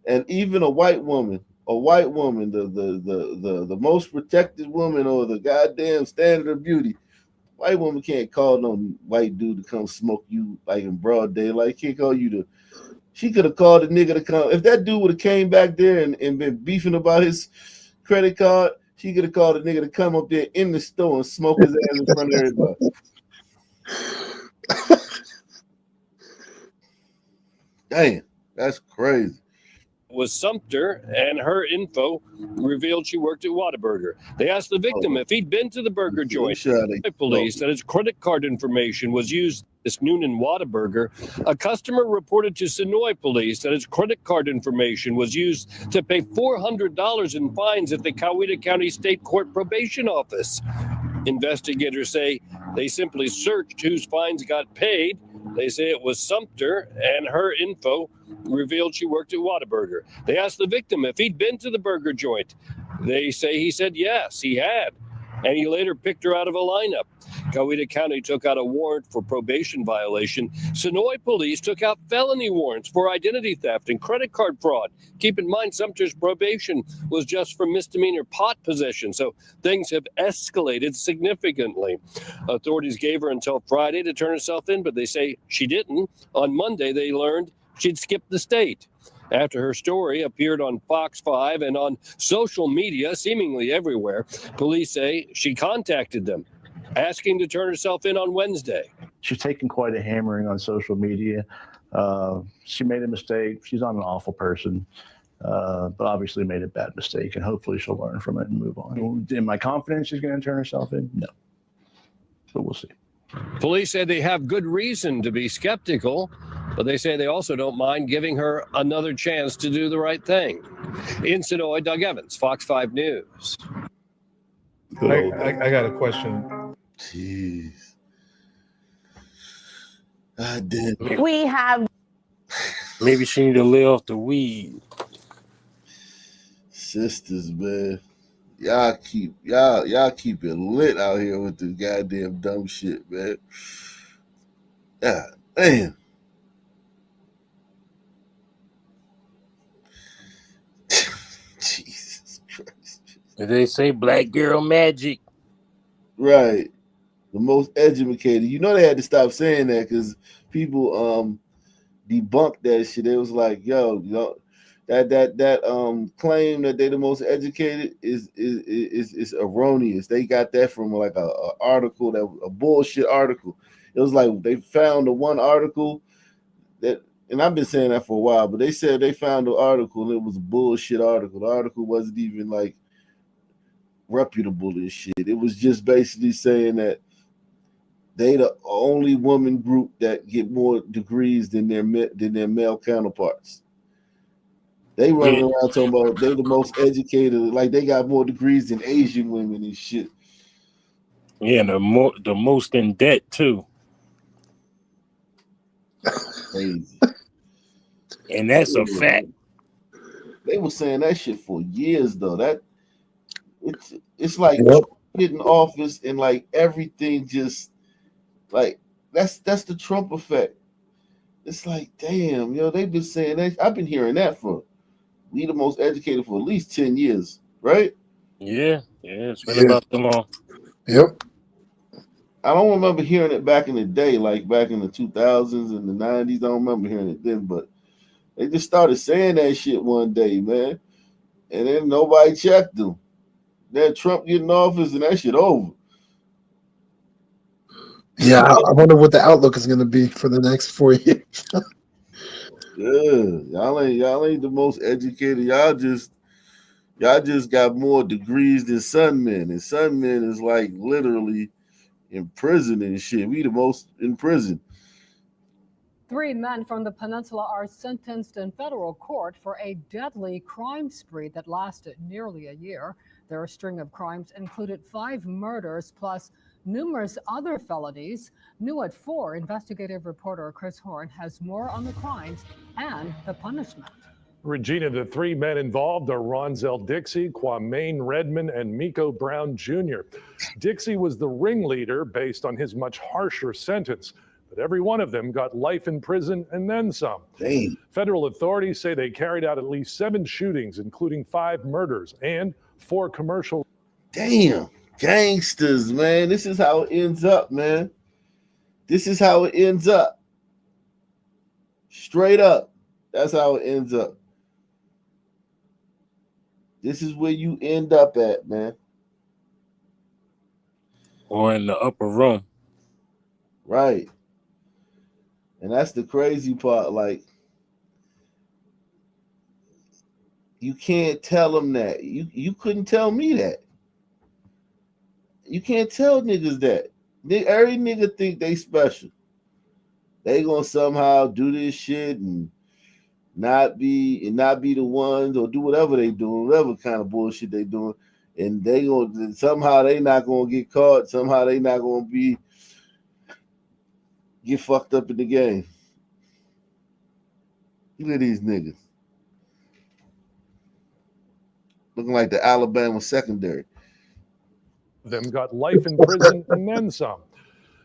And even a white woman, the most protected woman or the goddamn standard of beauty, white woman can't call no white dude to come smoke you like in broad daylight. Can't call you she could have called a nigga to come. If that dude would have came back there and been beefing about his credit card, She could have called a nigga to come up there in the store and smoke his ass in front of everybody. Damn, that's crazy. Was Sumter, and her info revealed she worked at Whataburger. They asked the victim if he'd been to the burger joint. Police that his credit card information was used this Noonan Whataburger. A customer reported to Sonoy police that his credit card information was used to pay $400 in fines at the Coweta County State Court Probation Office. Investigators say they simply searched whose fines got paid. They say it was Sumter, and her info revealed she worked at Whataburger. They asked the victim if he'd been to the burger joint. They say he said yes, he had, and he later picked her out of a lineup. Coweta County took out a warrant for probation violation. Sonoy police took out felony warrants for identity theft and credit card fraud. Keep in mind, Sumter's probation was just for misdemeanor pot possession, so things have escalated significantly. Authorities gave her until Friday to turn herself in, but they say she didn't. On Monday, they learned she'd skipped the state. After her story appeared on Fox 5 and on social media, seemingly everywhere, police say she contacted them, asking to turn herself in on Wednesday. She's taken quite a hammering on social media. She made a mistake. She's not an awful person, but obviously made a bad mistake, and hopefully she'll learn from it and move on. Am I confident she's going to turn herself in? No, but we'll see. Police say they have good reason to be skeptical, but they say they also don't mind giving her another chance to do the right thing. In Sonoy, Doug Evans, Fox 5 News. I got a question. Jeez. I did. We have. Maybe she need to lay off the weed. Sisters, man. Y'all keep it lit out here with the goddamn dumb shit, man. Yeah, man. Jesus Christ. They say black girl magic. Right. The most educated. You know they had to stop saying that because people debunked that shit. It was like, yo, that claim that they're the most educated is erroneous. They got that from like a article, that a bullshit article. It was like they found the one article that, and I've been saying that for a while, but they said they found the article and it was a bullshit article. The article wasn't even like reputable and shit. It was just basically saying that they the only woman group that get more degrees than their male counterparts. They run around talking about they the most educated, like they got more degrees than Asian women and shit. Yeah, the most in debt too. Crazy. And that's a fact. They were saying that shit for years though. That it's like getting office and like everything just like that's the Trump effect. It's like, damn, they've been saying that. I've been hearing that for we the most educated for at least 10 years, right? Yeah, it's been about so long. Yep. I don't remember hearing it back in the day, like back in the 2000s and the 90s. I don't remember hearing it then, but they just started saying that shit one day, man. And then nobody checked them. Then Trump get in office and that shit over. Yeah, I wonder what the outlook is going to be for the next 4 years. Yeah, y'all ain't the most educated. Y'all just got more degrees than Sunmen, and Sunmen is like literally in prison and shit. We the most in prison. 3 men from the peninsula are sentenced in federal court for a deadly crime spree that lasted nearly a year. Their string of crimes included 5 murders plus numerous other felonies. New at 4, investigative reporter Chris Horn has more on the crimes and the punishment. Regina, the 3 men involved are Ronzel Dixie, Kwame Redmond, and Miko Brown Jr. Dixie was the ringleader based on his much harsher sentence, but every one of them got life in prison and then some. Damn. Federal authorities say they carried out at least 7 shootings, including 5 murders and 4 commercial. Damn. Gangsters, man. This is how it ends up, man. This is how it ends up. Straight up. That's how it ends up. This is where you end up at, man. or in the upper room. Right. And that's the crazy part. Like, you can't tell them that. You couldn't tell me that. You can't tell niggas that. Every nigga think they special. They gonna somehow do this shit and not be the ones, or do whatever they doing, whatever kind of bullshit they doing, and they gonna somehow they not gonna get caught. Somehow they not gonna get fucked up in the game. Look at these niggas looking like the Alabama secondary. Them got life in prison and then some.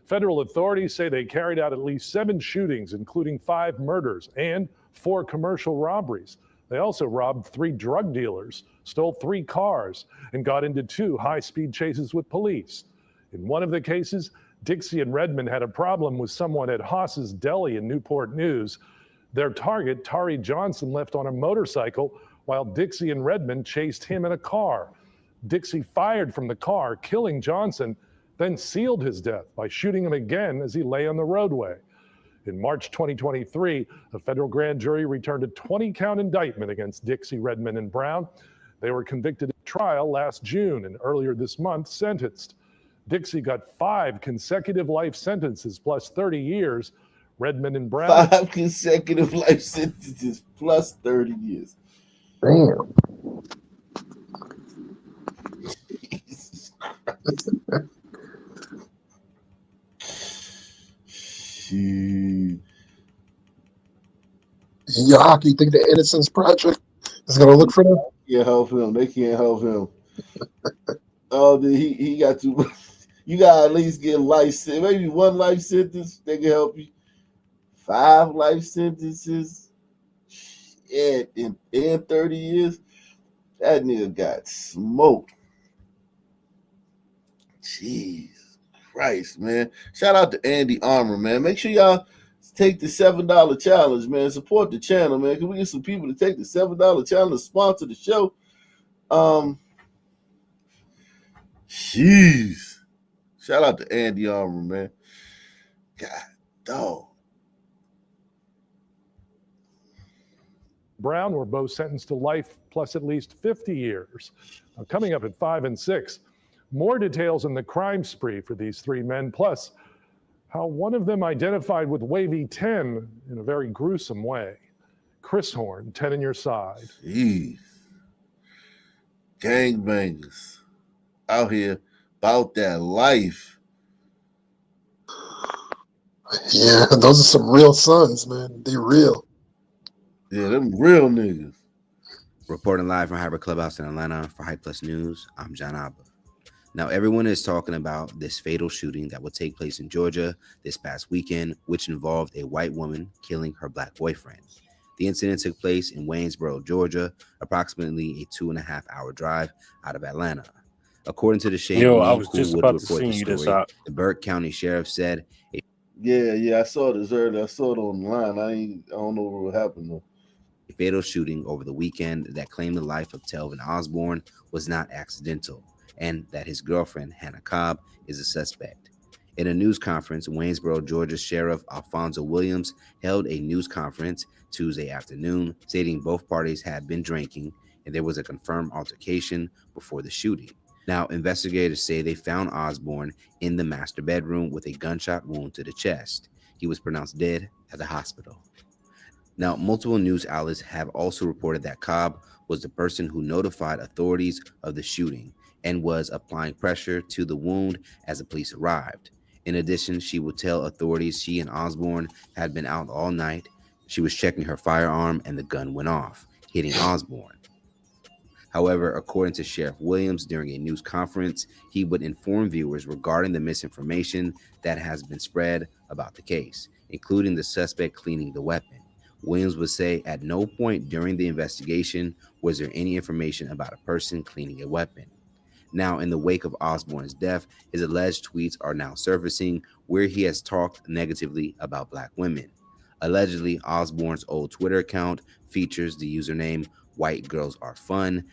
Federal authorities say they carried out at least 7 shootings, including 5 murders and 4 commercial robberies. They also robbed 3 drug dealers, stole 3 cars, and got into 2 high-speed chases with police. In one of the cases, Dixie and Redmond had a problem with someone at Haas's Deli in Newport News. Their target, Tari Johnson, left on a motorcycle while Dixie and Redmond chased him in a car. Dixie fired from the car, killing Johnson, then sealed his death by shooting him again as he lay on the roadway. In March 2023, a federal grand jury returned a 20-count indictment against Dixie, Redmond, and Brown. They were convicted at trial last June and earlier this month sentenced. Dixie got 5 consecutive life sentences plus 30 years. Redmond and Brown. 5 consecutive life sentences plus 30 years. Damn. Your hockey think the Innocence Project is gonna look for them? Can't help him. They can't help him. Oh, he got to. You gotta at least get life sentence. Maybe 1 life sentence. They can help you. 5 life sentences. Shit, in 30 years, that nigga got smoked. Jeez Christ, man. Shout out to Andy Armour, man. Make sure y'all take the $7 challenge, man. Support the channel, man. Can we get some people to take the $7 challenge to sponsor the show? Jeez. Shout out to Andy Armour, man. God, dog. Brown were both sentenced to life plus at least 50 years. Now, coming up at 5 and 6, more details on the crime spree for these 3 men, plus how one of them identified with Wavy 10 in a very gruesome way. Chris Horn, 10 on your side. Jeez. Gangbangers out here about that life. Yeah, those are some real sons, man. They real. Yeah, them real niggas. Reporting live from Hyper Clubhouse in Atlanta for Hype Plus News, I'm John Abba. Now, everyone is talking about this fatal shooting that would take place in Georgia this past weekend, which involved a white woman killing her black boyfriend. The incident took place in Waynesboro, Georgia, approximately a 2.5-hour drive out of Atlanta. According to the Shade I was just about to send you this out. The Burke County Sheriff said, Yeah, I saw this earlier. I saw it online. I don't know what happened though. A fatal shooting over the weekend that claimed the life of Telvin Osborne was not accidental, and that his girlfriend, Hannah Cobb, is a suspect. In a news conference, Waynesboro, Georgia Sheriff Alfonso Williams held a news conference Tuesday afternoon, stating both parties had been drinking and there was a confirmed altercation before the shooting. Now, investigators say they found Osborne in the master bedroom with a gunshot wound to the chest. He was pronounced dead at the hospital. Now, multiple news outlets have also reported that Cobb was the person who notified authorities of the shooting and was applying pressure to the wound as the police arrived. In addition, she would tell authorities she and Osborne had been out all night. She was checking her firearm and the gun went off, hitting Osborne. However, according to Sheriff Williams during a news conference, he would inform viewers regarding the misinformation that has been spread about the case, including the suspect cleaning the weapon. Williams would say at no point during the investigation was there any information about a person cleaning a weapon. Now, in the wake of Osborne's death, his alleged tweets are now surfacing where he has talked negatively about black women. Allegedly, Osborne's old Twitter account features the username White Girls Are Fun,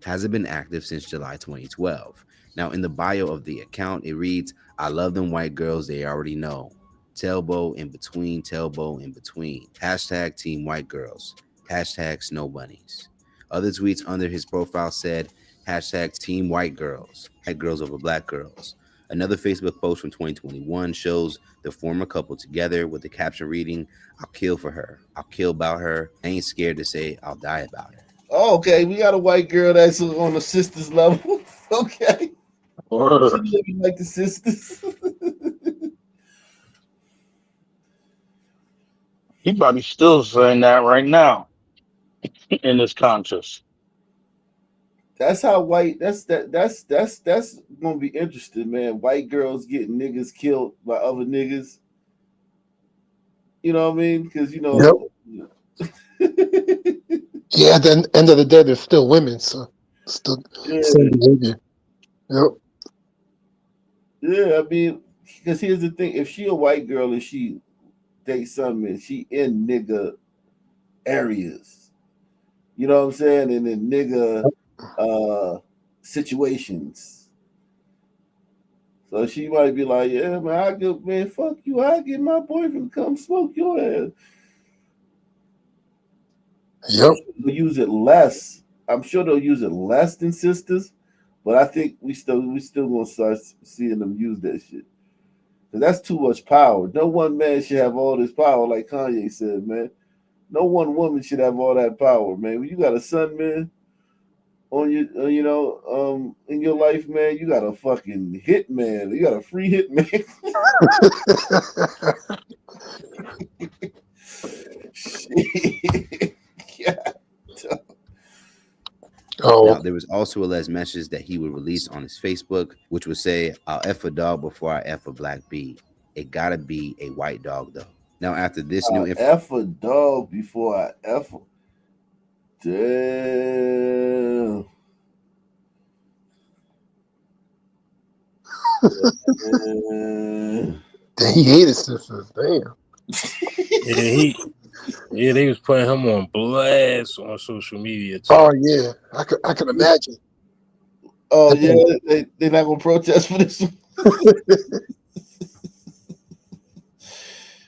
hasn't been active since July 2012. Now, in the bio of the account, it reads, I love them white girls, they already know. Tailbow in between, tailbow in between. Hashtag team white girls. Hashtag snow bunnies. Other tweets under his profile said, hashtag team white girls over black girls. Another Facebook post from 2021 shows the former couple together with the caption reading, I'll kill for her. I'll kill about her. I ain't scared to say I'll die about her. Oh, okay, we got a white girl that's on the sisters level. Okay. She living like the sisters. He probably still saying that right now in his conscious. That's how white. That's gonna be interesting, man. White girls getting niggas killed by other niggas. You know what I mean? Because you know. Yep. Yeah, at the end of the day, they're still women, so still same behavior. Yep. Yeah, I mean, because here's the thing: if she a white girl and she dates something, she in nigga areas. You know what I'm saying? And in nigga situations. So she might be like, yeah, man, fuck you. I get my boyfriend to come smoke your ass. Yep. They'll use it less. I'm sure they'll use it less than sisters, but I think we still gonna start seeing them use that shit. Cause that's too much power. No one man should have all this power, like Kanye said, man. No one woman should have all that power, man. When you got a son, man, on your, in your life, man, you got a fucking hit man. You got a free hit man. Now, there was also alleged message that he would release on his Facebook, which would say, I'll F a dog before I F a black bee. It gotta be a white dog, though. Now, after this new F a dog before I F a... Damn. Damn, he hated sisters. Damn. Yeah, they was putting him on blast on social media too. Oh yeah, I can imagine. Oh yeah, they're not gonna protest for this one.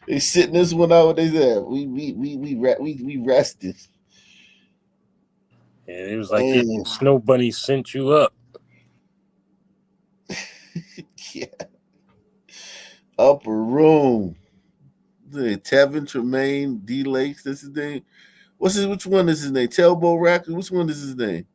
They sitting this one out. What they said? We rested. Yeah, it was like Snow Bunny sent you up. Yeah. Upper room. Tevin Tremaine D Lakes. That's his name. Which one is his name? Tailbow Racker. Which one is his name?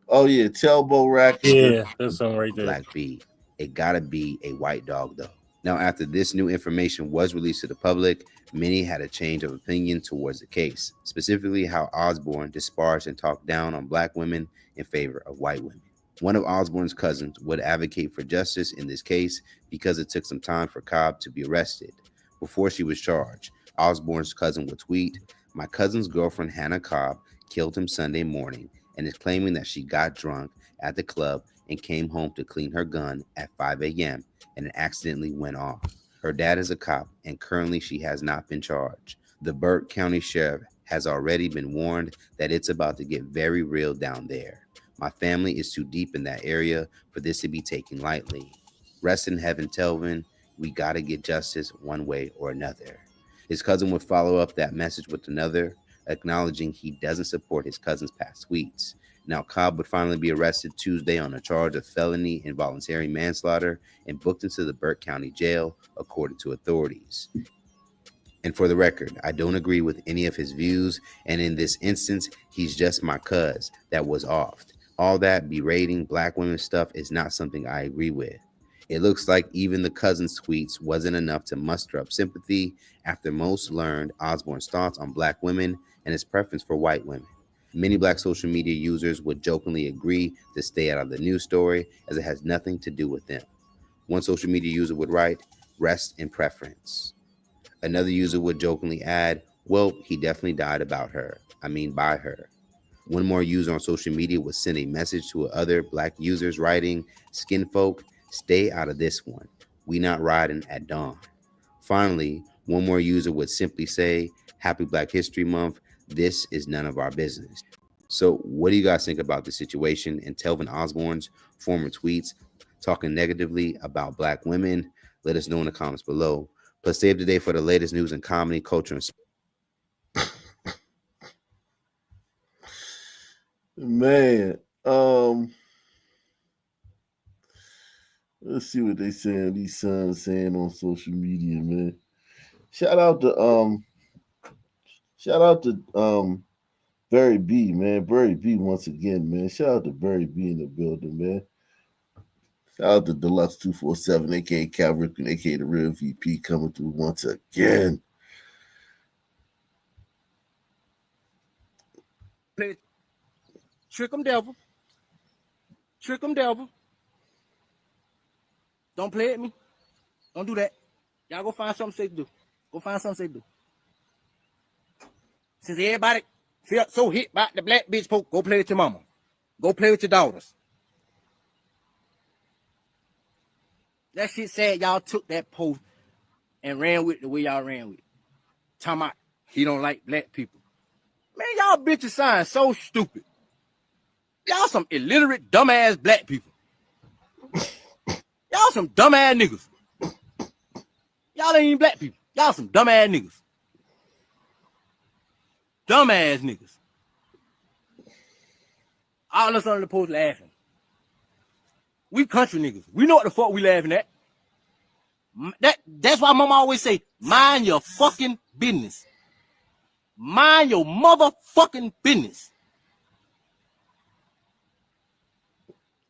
Oh yeah, Tailbow Racker. Yeah, that's something right there. Black bee. It gotta be a white dog, though. Now, after this new information was released to the public, many had a change of opinion towards the case, specifically how Osborne disparaged and talked down on black women in favor of white women. One of Osborne's cousins would advocate for justice in this case because it took some time for Cobb to be arrested. Before she was charged, Osborne's cousin would tweet, my cousin's girlfriend Hannah Cobb killed him Sunday morning and is claiming that she got drunk at the club and came home to clean her gun at 5 a.m. and it accidentally went off. Her dad is a cop and currently she has not been charged. The Burke County Sheriff has already been warned that it's about to get very real down there. My family is too deep in that area for this to be taken lightly. Rest in heaven, Telvin. We got to get justice one way or another. His cousin would follow up that message with another, acknowledging he doesn't support his cousin's past tweets. Now, Cobb would finally be arrested Tuesday on a charge of felony involuntary manslaughter and booked into the Burke County Jail, according to authorities. And for the record, I don't agree with any of his views, and in this instance, he's just my cuz that was offed. All that berating black women stuff is not something I agree with. It looks like even the cousin's tweets wasn't enough to muster up sympathy after most learned Osborne's thoughts on black women and his preference for white women. Many black social media users would jokingly agree to stay out of the news story as it has nothing to do with them. One social media user would write, rest in preference. Another user would jokingly add, well, he definitely died about her. By her. One more user on social media would send a message to other black users writing, skin folk, stay out of this one. We not riding at dawn. Finally, one more user would simply say, happy Black History Month. This is none of our business. So what do you guys think about the situation and Telvin Osborne's former tweets talking negatively about Black women? Let us know in the comments below. Plus, stay up to date for the latest news in comedy, culture, and sports. Man, let's see what they saying. These sons saying on social media, man. Shout out to Barry B, man. Barry B once again, man. Shout out to Barry B in the building, man. Shout out to Deluxe 247, aka Calvin, aka the real VP, coming through once again. Trick 'em, devil. Trick 'em, devil. Don't play at me. Don't do that. Y'all go find something safe to do. Go find something safe to do. Since everybody felt so hit by the black bitch poke, go play with your mama. Go play with your daughters. That shit said y'all took that post and ran with it the way y'all ran with it. Talking about he don't like black people. Man, y'all bitches sound so stupid. Y'all some illiterate, dumbass black people. Y'all some dumbass niggas. Y'all ain't even black people. Y'all some dumbass niggas. Dumbass niggas. All of us on the post laughing. We country niggas. We know what the fuck we laughing at. That's why mama always say, mind your fucking business. Mind your motherfucking business.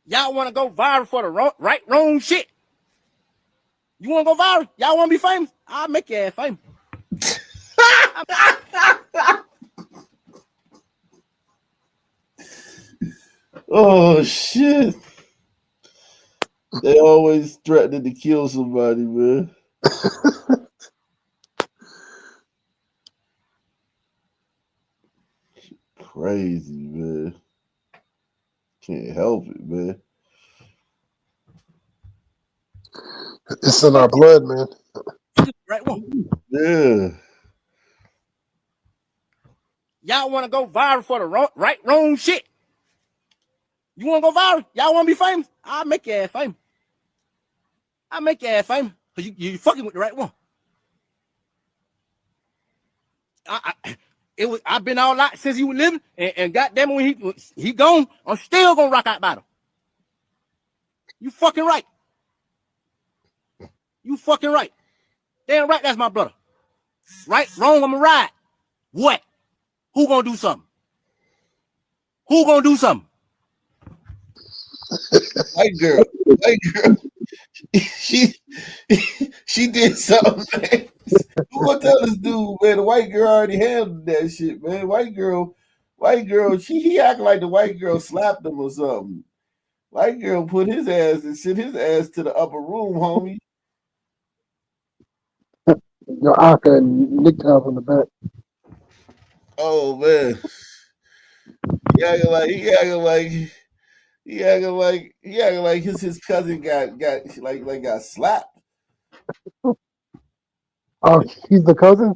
Y'all want to go viral for the wrong shit. You want to go viral? Y'all want to be famous? I'll make your ass famous. Oh, shit. They always threatening to kill somebody, man. Crazy, man. Can't help it, man. It's in our blood, man. Right one. Yeah. Y'all want to go viral for the wrong shit. You want to go viral? Y'all want to be famous? I'll make your ass famous. I'll make your ass famous. Because you fucking with the right one. I've been all out since he was living, and goddamn when he gone, I'm still gonna rock out battle. You fucking right. You fucking right. Damn right, that's my brother. Right, wrong, I'ma ride. What? Who gonna do something? Who gonna do something? White girl. She did something, man. Who gonna tell this dude, man? The white girl already handled that shit, man. White girl, he acting like the white girl slapped him or something. White girl put his ass and sent his ass to the upper room, homie. Your Aka and Nick Tav on the back. Oh man. He acting like his cousin got slapped. Oh, he's the cousin?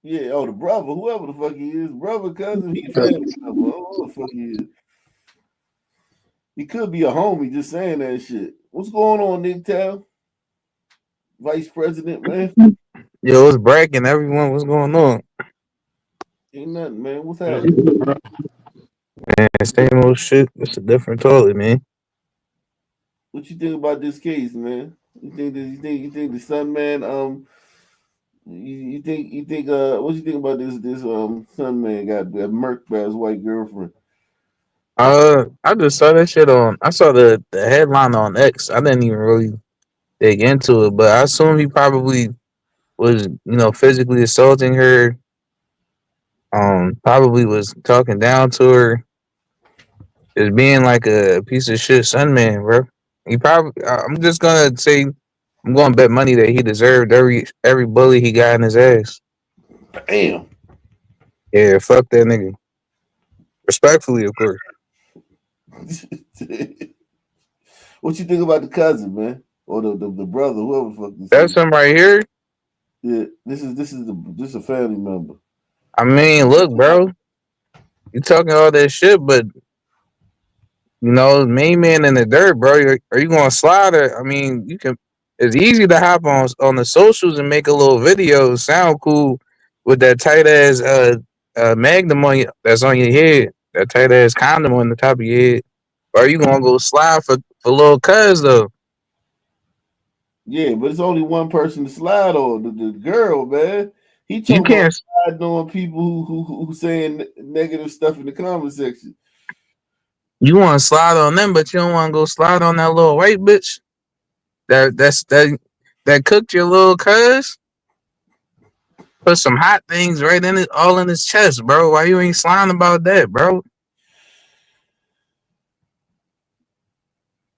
Yeah, the brother, whoever the fuck he is, brother, cousin, he family member. I don't know who the fuck he is. He could be a homie just saying that shit. What's going on, Nick Tav? Vice President, man. Yo, it's bragging everyone. What's going on? Ain't nothing, man. What's happening? Man, same old shit. It's a different toilet, man. What you think about this case, man? You think the son man you think what you think about this son man got murked by his white girlfriend? I just saw that shit on. I saw the headline on X. I didn't even really dig into it, but I assume he probably was, physically assaulting her. Probably was talking down to her, just being like a piece of shit son man, bro. He probably. I'm just gonna say, I'm gonna bet money that he deserved every bully he got in his ass. Damn. Yeah, fuck that nigga. Respectfully, of course. What you think about the cousin, man, or the brother, whoever the fuck this That's is? him right here. Yeah, this is a family member. I mean, look, bro. You talking all that shit, but you know, main man in the dirt, bro. Are you gonna slide or? I mean, you can. It's easy to hop on the socials and make a little video, sound cool with that tight ass magnum on that's on your head, that tight ass condom on the top of your head. Or are you gonna go slide for little cuz though? Yeah, but it's only one person to slide on, the girl, man. He You talking about can't. sliding on people who saying negative stuff in the comment section. You want to slide on them, but you don't want to go slide on that little white bitch that cooked your little cuz. Put some hot things right in it, all in his chest, bro. Why you ain't sliding about that, bro?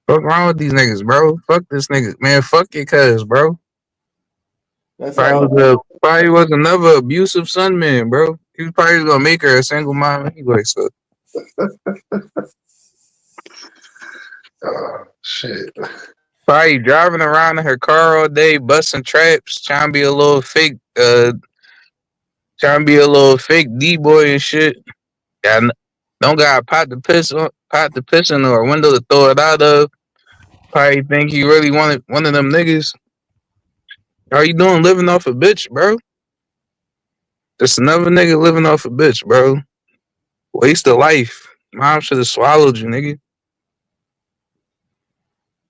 Fuck wrong with these niggas, bro? Fuck this nigga, man. Fuck your cuz, bro. That's how Probably was another abusive son, man, bro. He was probably gonna make her a single mom anyway. So Shit. probably driving around in her car all day, busting traps, trying to be a little fake, D-boy and shit. Don't got a pot to piss in or a window to throw it out of. Probably think he really wanted one of them niggas. How you doing living off a bitch, bro? Just another nigga living off a bitch, bro. Waste of life. Mom should have swallowed you, nigga.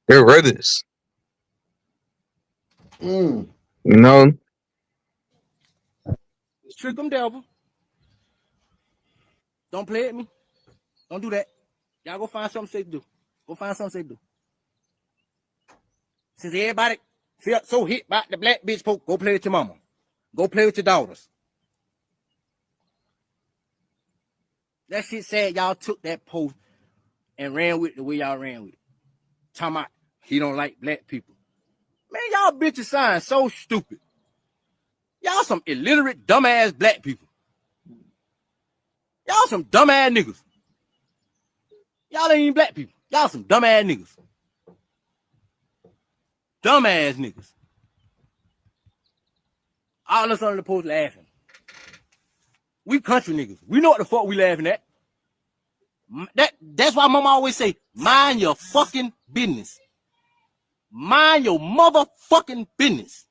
Get rid of this. You know? Trick them, devil. Don't play at me. Don't do that. Y'all go find something safe to do. Go find something safe to do. Since everybody felt so hit by the black bitch poke, go play with your mama. Go play with your daughters. That shit said y'all took that post and ran with it the way y'all ran with it. Talking about he don't like black people. Man, y'all bitches sound so stupid. Y'all some illiterate, dumbass black people. Y'all some dumbass niggas. Y'all ain't even black people. Y'all some dumbass niggas. Dumbass niggas. All us on the post laughing. We country niggas. We know what the fuck we laughing at. That's why mama always say, mind your fucking business. Mind your motherfucking business.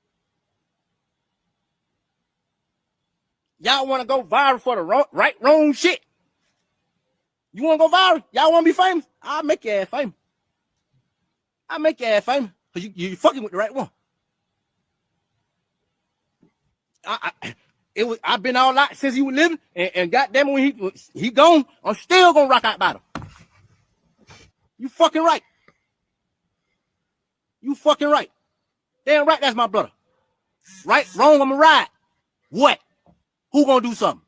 Y'all want to go viral for the wrong shit. You want to go viral? Y'all want to be famous? I'll make your ass famous. I'll make your ass famous. Because you fucking with the right one. I've been all out since he was living, and goddamn when he gone, I'm still gonna rock out about him. You fucking right. You fucking right. Damn right, that's my brother. Right, wrong, I'ma ride. What? Who gonna do something?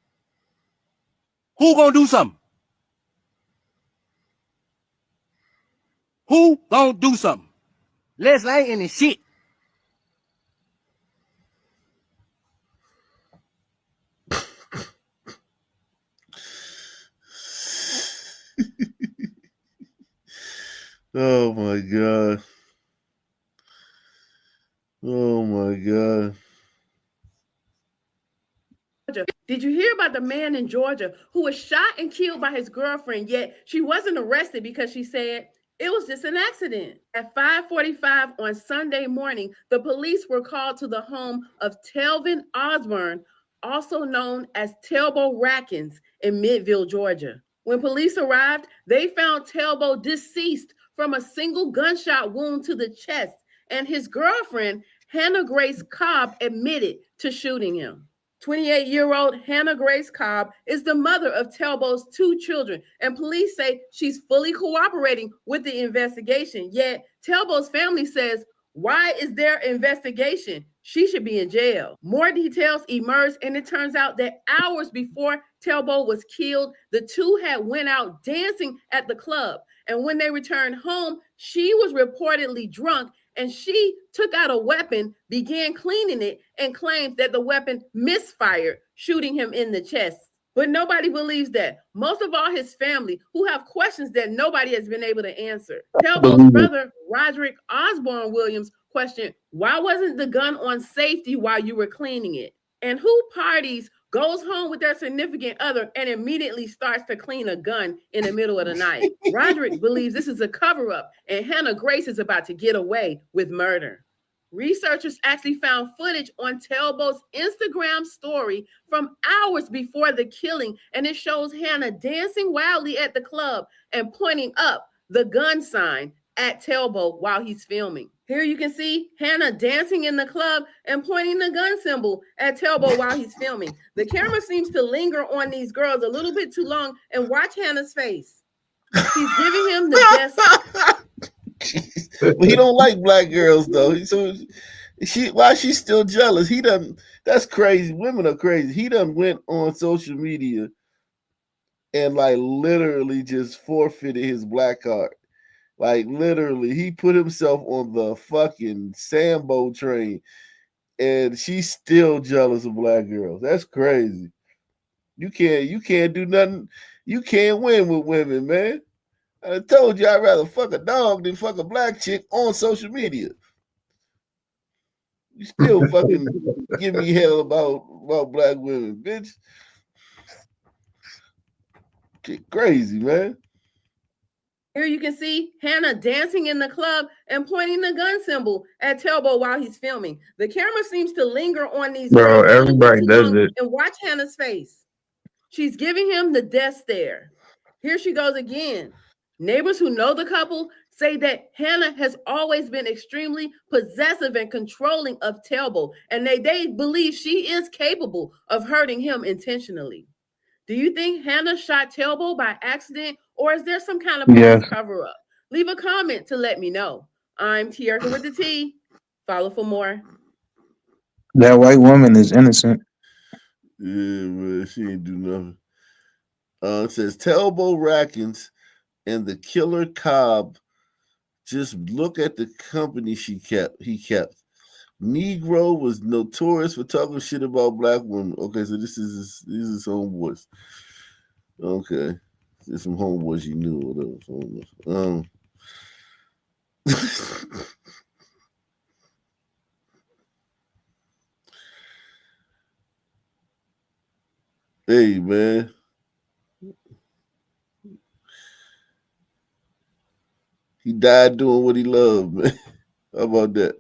Who gonna do something? Who gonna do something? Leslie ain't in this shit. Oh my God. Oh my God. Did you hear about the man in Georgia who was shot and killed by his girlfriend, yet she wasn't arrested because she said it was just an accident? At 5:45 on Sunday morning, the police were called to the home of Telvin Osborne, also known as Telbo Rackins, in Midville, Georgia. When police arrived, they found Telbo deceased from a single gunshot wound to the chest, and his girlfriend, Hannah Grace Cobb, admitted to shooting him. 28-year-old Hannah Grace Cobb is the mother of Telbo's 2 children, and police say she's fully cooperating with the investigation. Yet Telbo's family says, why is there investigation? She should be in jail. More details emerged, and it turns out that hours before Telbo was killed, the two had went out dancing at the club. And when they returned home, she was reportedly drunk, and she took out a weapon, began cleaning it, and claimed that the weapon misfired, shooting him in the chest. But nobody believes that. Most of all, his family, who have questions that nobody has been able to answer. Telbo's brother, Roderick Osborne Williams, questioned, why wasn't the gun on safety while you were cleaning it? And who parties goes home with their significant other, and immediately starts to clean a gun in the middle of the night. Roderick believes this is a cover-up, and Hannah Grace is about to get away with murder. Researchers actually found footage on Talbot's Instagram story from hours before the killing, and it shows Hannah dancing wildly at the club and pointing up the gun sign at Talbot while he's filming. Here you can see Hannah dancing in the club and pointing the gun symbol at Talbot while he's filming. The camera seems to linger on these girls a little bit too long, and watch Hannah's face. She's giving him the best. But he don't like black girls though. So why she's still jealous? He doesn't. That's crazy. Women are crazy. He done went on social media and like literally just forfeited his black card. Like literally, he put himself on the fucking Sambo train, and she's still jealous of black girls. That's crazy. You can't do nothing. You can't win with women, man. I told you I'd rather fuck a dog than fuck a black chick on social media. You still fucking give me hell about black women, bitch. Get crazy, man. Here you can see Hannah dancing in the club and pointing the gun symbol at Talbot while he's filming. The camera seems to linger on these Bro, girls everybody does it. and watch Hannah's face. She's giving him the death stare. Here she goes again. Neighbors who know the couple say that Hannah has always been extremely possessive and controlling of Talbot, and they believe she is capable of hurting him intentionally. Do you think Hannah shot Talbot by accident, or is there some kind of police cover-up? Leave a comment to let me know. I'm Tierka with the T. Follow for more. That white woman is innocent. Yeah, man, she ain't do nothing. It says Talbot Rackins and the killer Cobb. Just look at the company he kept. Negro was notorious for talking shit about black women. Okay, so these is his homeboys. Okay, there's some homeboys you knew or whatever. Hey, man. He died doing what he loved, man. How about that?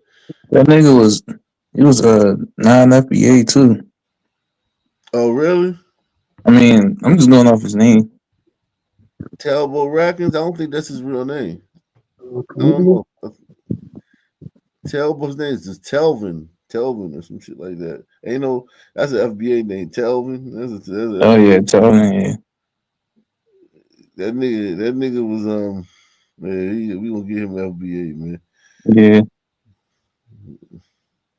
That nigga was non-FBA too. Oh, really? I mean, I'm just going off his name. Talbot Rackins? I don't think that's his real name. I don't know. Talbot's name is just Telvin or some shit like that. Ain't no, that's an FBA name, Telvin. That's Oh yeah, Telvin. Yeah. That nigga was man. We gonna get him FBA, man. Yeah.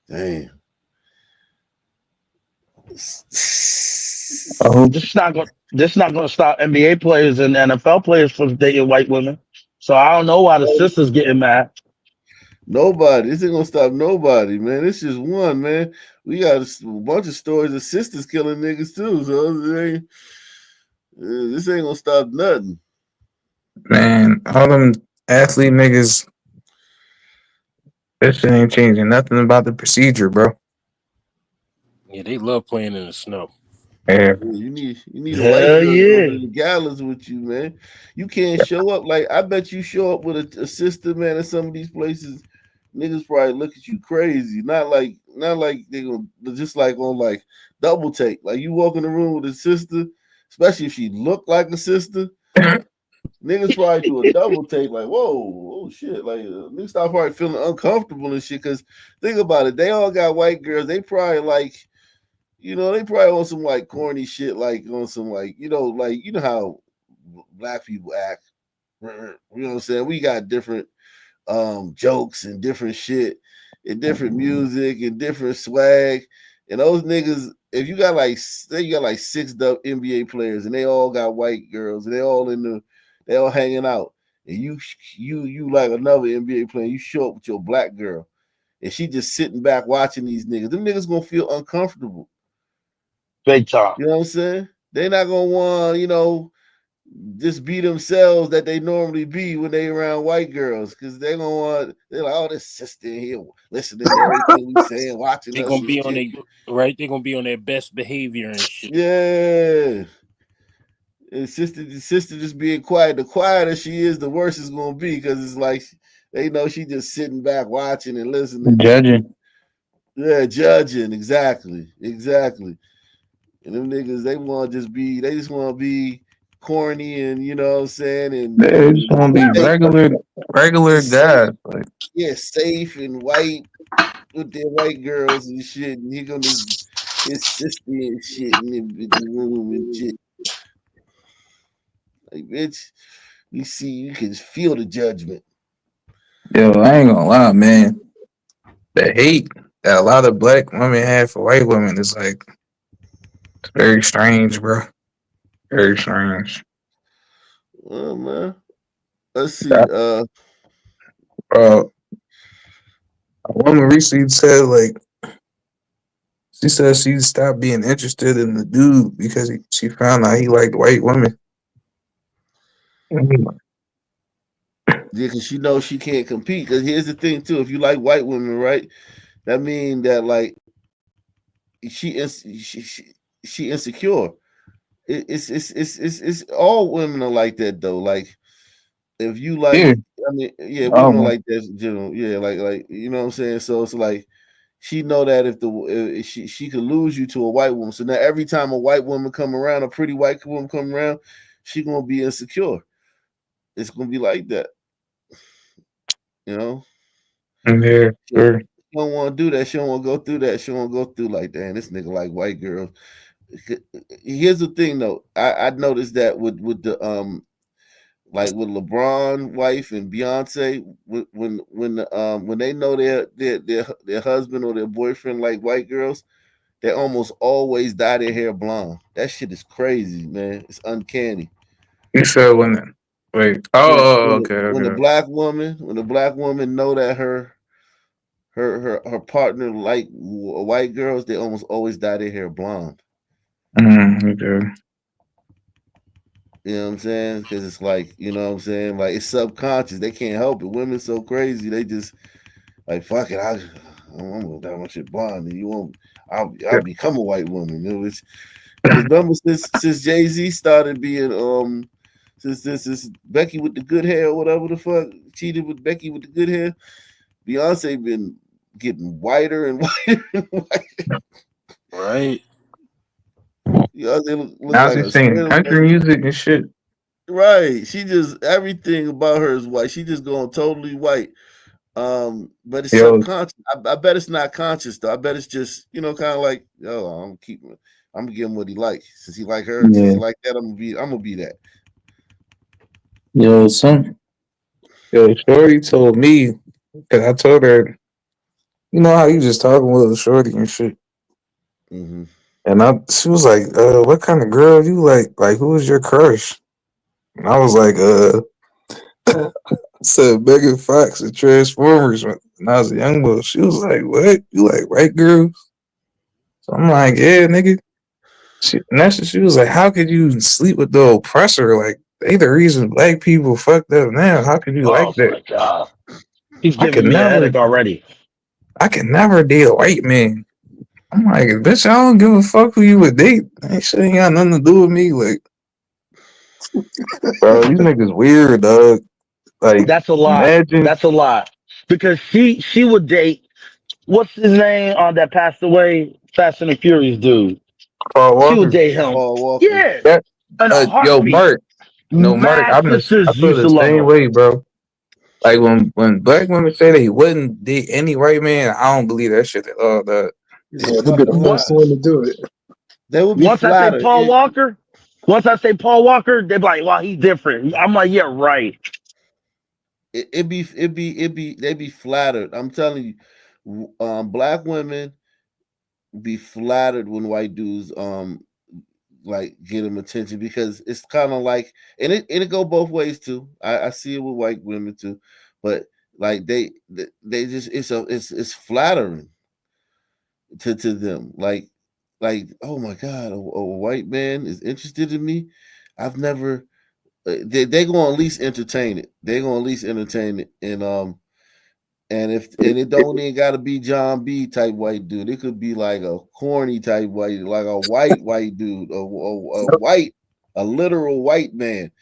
Damn. This not gonna stop NBA players and NFL players from dating white women. So I don't know why the sisters getting mad. Nobody. This ain't gonna stop nobody, man. It's just one, man. We got a bunch of stories of sisters killing niggas too. So this ain't gonna stop nothing. Man, all them athlete niggas, that shit ain't changing nothing about the procedure, bro. Yeah, they love playing in the snow. Yeah. You need a white girl to go to the galas with you, man. You can't show up like I bet you show up with a sister, man, in some of these places. Niggas probably look at you crazy. Not like they gonna just like on like double take. Like you walk in the room with a sister, especially if she look like a sister. Niggas probably do a double take, like, whoa, oh shit. Like niggas start probably feeling uncomfortable and shit. Cause think about it, they all got white girls, they probably like, you know, they probably on some like corny shit, like on some like, you know how black people act. You know what I'm saying? We got different jokes and different shit and different music and different swag. And those niggas, if you got like, say you got like 6 NBA players and they all got white girls and they all hanging out, and you like another NBA player, you show up with your black girl and she just sitting back watching these niggas, them niggas gonna feel uncomfortable. Big time. You know what I'm saying? They not gonna want, you know, just be themselves that they normally be when they around white girls, because they don't want. They're like, oh, this sister in here listening to everything we saying, watching They're us gonna and be on shit. their right. They're gonna be on their best behavior and shit. Yeah. And sister just being quiet. The quieter she is, the worse it's gonna be, because it's like they know she just sitting back watching and listening. Judging. Yeah, judging. Exactly. And them niggas, they just want to be corny and you know what I'm saying, and They just want to be regular guys. Like, yeah, safe and white with their white girls and shit. And he gonna his sister and shit in the room and shit. Like, bitch, you can feel the judgment. yo, I ain't gonna lie, man. The hate that a lot of black women have for white women is like, it's very strange, bro. Very strange. Well, man, let's see. A woman recently said, like, she said she stopped being interested in the dude because she found out he liked white women. Yeah, because she knows she can't compete. Because here's the thing, too. If you like white women, right, that means that, like, she insecure. It's all women are like that, though. Like, if you like, Yeah. I mean, yeah, women are like that in general. Yeah, like you know what I'm saying. So it's like she know that if she could lose you to a white woman. So now every time a white woman come around, a pretty white woman come around, she gonna be insecure. It's gonna be like that, you know. Yeah, sure. She don't want to do that. She don't want to go through that. She don't want to go through like that. And this nigga like white girls. Here's the thing, though. I noticed that with the like with LeBron wife and Beyonce, when they know their husband or their boyfriend like white girls, they almost always dye their hair blonde. That shit is crazy, man. It's uncanny. You said when? Wait. Okay. When the black woman know that her partner like white girls, they almost always dye their hair blonde. Okay. You know what I'm saying? Because it's like, you know what I'm saying? Like, it's subconscious. They can't help it. Women so crazy. They just like, fuck it. I'm gonna dye my shit blonde, and you won't. I'll become a white woman. You know, because remember since Jay-Z started being since Becky with the good hair or whatever the fuck cheated with Becky with the good hair, Beyonce been getting whiter and whiter and whiter. Right. Look Now like she's singing country music and shit. Right. She just everything about her is white. She just going totally white. But it's subconscious. I bet it's not conscious though. I bet it's just, you know, kind of like, I'm gonna give him what he like. Since he like her, since he like that, I'm gonna be that. Shorty told me, because I told her, you know how you just talking with a shorty and shit. Mm-hmm. And she was like, what kind of girl you like? Like, who is your crush? And I was like, I said Megan Fox and Transformers when I was a young boy. She was like, what? You like white girls? So I'm like, yeah, nigga. She was like, how could you sleep with the oppressor? Like, they the reason black people fucked up now. How could you like that? My God. He's I giving could me a never headache already. I could never date a white man. I'm like, bitch, I don't give a fuck who you would date. That shit ain't got nothing to do with me. Like, bro, these niggas weird, dog. Like, That's a lot. imagine. That's a lot. Because she would date what's his name that passed away? Fast and the Furious dude. Paul Walker. She would date him. Paul Walker. Yeah. That, In a heartbeat. yo, Mark. No, Mark, I Mad sisters feel used the to love same him. way, bro. Like, when black women say they wouldn't date any white man, I don't believe that shit at all, dog. Yeah, they'd be the first one to do it. They would be Once flattered. I say Paul Walker, they'd be like, "Well, he's different." I'm like, "Yeah, right." They be flattered. I'm telling you, black women be flattered when white dudes like get them attention, because it's kind of like, and it go both ways too. I see it with white women too, but like they just it's flattering to them. Like, oh my God, a white man is interested in me. I've never they're gonna at least entertain it. They're gonna at least entertain it, and it don't even gotta be John B type white dude. It could be like a corny type white, like a white dude, a literal white man,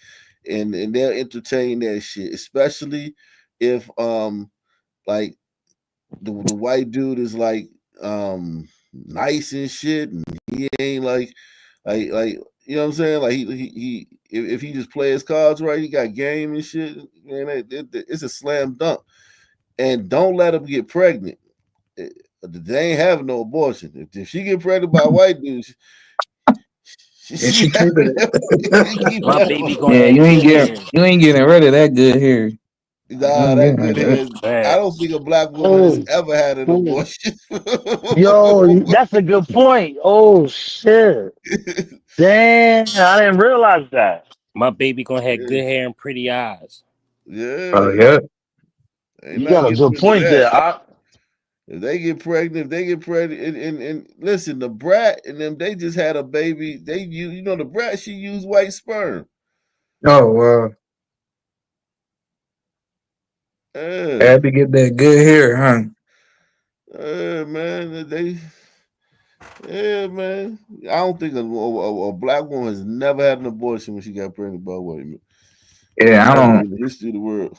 and they'll entertain that shit, especially if like the white dude is like nice and shit, and he ain't like you know what I'm saying? Like he if he just play his cards right, he got game and shit. Man, it's a slam dunk. And don't let them get pregnant. They ain't having no abortion. If she get pregnant by a white dude, she keeping it. My baby gonna Yeah, have you ain't good hair. getting rid of that good hair. Nah, that good is. I don't think a black woman has ever had an abortion. Yo, that's a good point. Oh shit. Damn, I didn't realize that. My baby gonna have good hair and pretty eyes. Yeah. Oh yeah. Ain't You got a nothing good getting point rid of there. that. If they get pregnant, and listen, the brat and them, they just had a baby. They you know the brat, she used white sperm. Oh wow. Had to get that good hair, huh? Man, man. I don't think a black woman has never had an abortion when she got pregnant by a white man. Yeah, I Never don't. in the history of the world.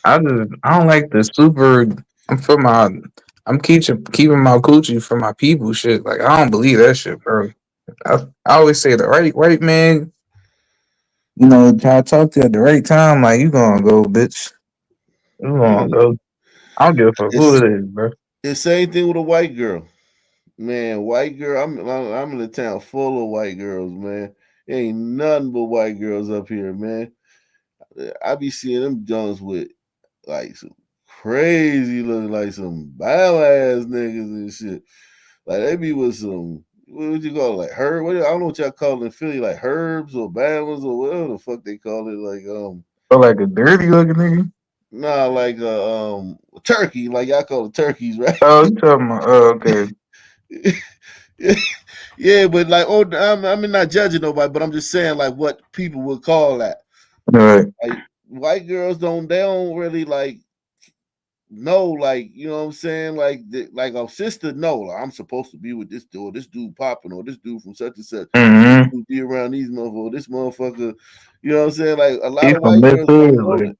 I don't like the super. I'm keeping my coochie for my people. Shit, like I don't believe that shit, bro. I always say the right man. You know, try to talk to you at the right time. Like you gonna go, bitch. You gonna go. I don't give a fuck who it is, bro. The same thing with a white girl. Man, white girl. I'm in a town full of white girls, man. Ain't nothing but white girls up here, man. I be seeing them Jones with like some crazy looking like some bow ass niggas and shit. Like they be with some what would you call it? Like herb? I don't know what y'all call it in Philly, like herbs or bamas or whatever the fuck they call it. Like So like a dirty looking nigga. nah, like turkey, like y'all call it turkeys, right? Oh, you talking about? Oh, okay. Yeah, but like, I'm not judging nobody, but I'm just saying like what people would call that. Right. Like white girls don't really like know, like you know what I'm saying, like like our sister know, like, I'm supposed to be with this dude popping, or this dude from such and such. This dude be around these motherfuckers, this motherfucker. You know what I'm saying? Like a lot He's of from white girls don't know Missouri. that.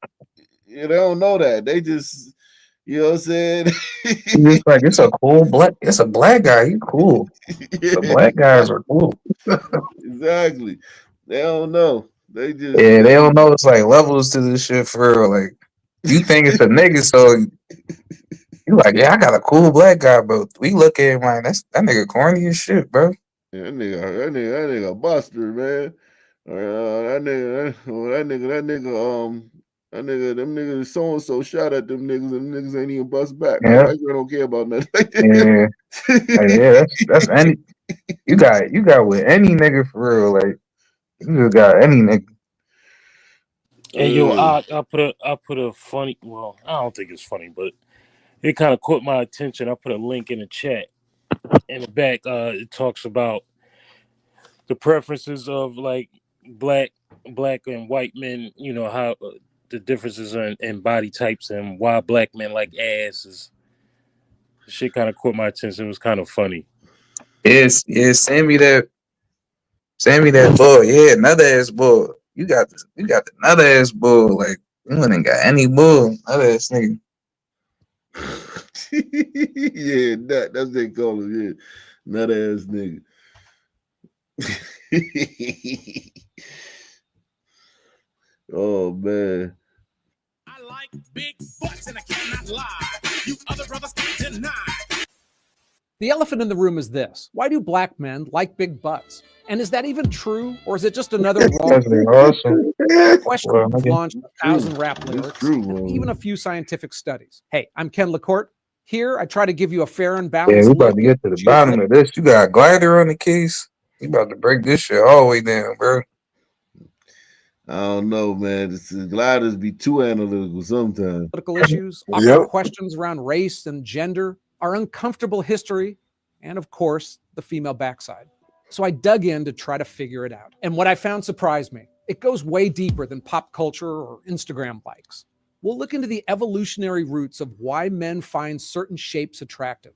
Yeah, they don't know that. They just, you know what I'm saying? He's just like it's a black guy. He's cool. The black guys are cool. Exactly. They don't know. They just Yeah, they don't know it's like levels to this shit for real. Like you think it's a nigga, so you like, yeah, I got a cool black guy, but we look at him like that nigga corny as shit, bro. Yeah, that nigga a buster, man. Them niggas so and so shot at them niggas, and them niggas ain't even bust back. Like Yeah. white girl don't care about nothing like that. Yeah. Like, yeah, that's any you got with any nigga for real. Like you just got any nigga. And yo, I put a funny. Well, I don't think it's funny, but it kind of caught my attention. I put a link in the chat. In the back, it talks about the preferences of like black and white men. You know how the differences in body types and why black men like asses. Shit kind of caught my attention. It was kind of funny. Send me that bull. Yeah, another ass bull. You got the another ass bull. Like you ain't got any bull. Another ass nigga. Yeah, that's what they call him. Yeah, nut ass nigga. Oh man. I like big butts and I cannot lie. You other brothers can't deny. The elephant in the room is this. Why do black men like big butts? And is that even true? Or is it just another wrong Awesome. question Well, that's okay. launched 1,000 rap lyrics and even a few scientific studies? Hey, I'm Ken LaCourte. Here, I try to give you a fair and Yeah, balanced we look about to get to the bottom of this. You got a glider on the case. You about to break this shit all the way down, bro. I don't know, man. The gliders be too analytical sometimes. political issues, awkward questions around race and gender, our uncomfortable history, and of course, the female backside. So I dug in to try to figure it out. And what I found surprised me. It goes way deeper than pop culture or Instagram likes. We'll look into the evolutionary roots of why men find certain shapes attractive,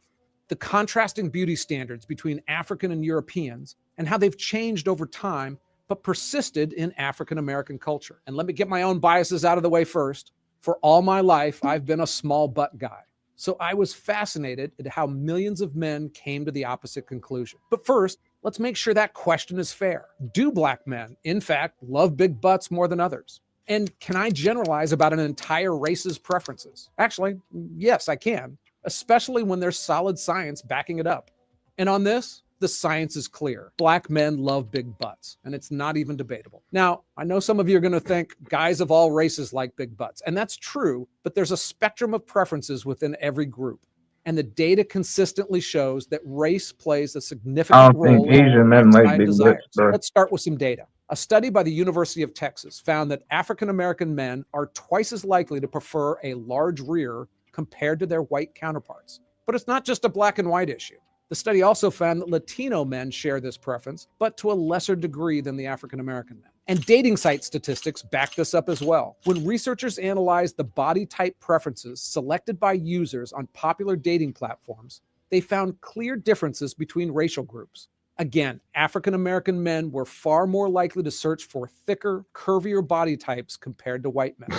the contrasting beauty standards between African and Europeans, and how they've changed over time but persisted in African American culture. And let me get my own biases out of the way first. For all my life, I've been a small butt guy. So I was fascinated at how millions of men came to the opposite conclusion. But first, let's make sure that question is fair. Do black men, in fact, love big butts more than others? And can I generalize about an entire race's preferences? Actually, yes, I can, especially when there's solid science backing it up. And on this, the science is clear. Black men love big butts, and it's not even debatable. Now, I know some of you are going to think guys of all races like big butts, and that's true, but there's a spectrum of preferences within every group. And the data consistently shows that race plays a I significant don't think role in Asian men like lifestyle big desires. butts, bro. Let's start with some data. A study by the University of Texas found that African American men are twice as likely to prefer a large rear compared to their white counterparts. But it's not just a black and white issue. The study also found that Latino men share this preference, but to a lesser degree than the African American men. And dating site statistics back this up as well. When researchers analyzed the body type preferences selected by users on popular dating platforms, they found clear differences between racial groups. Again, African American men were far more likely to search for thicker, curvier body types compared to white men.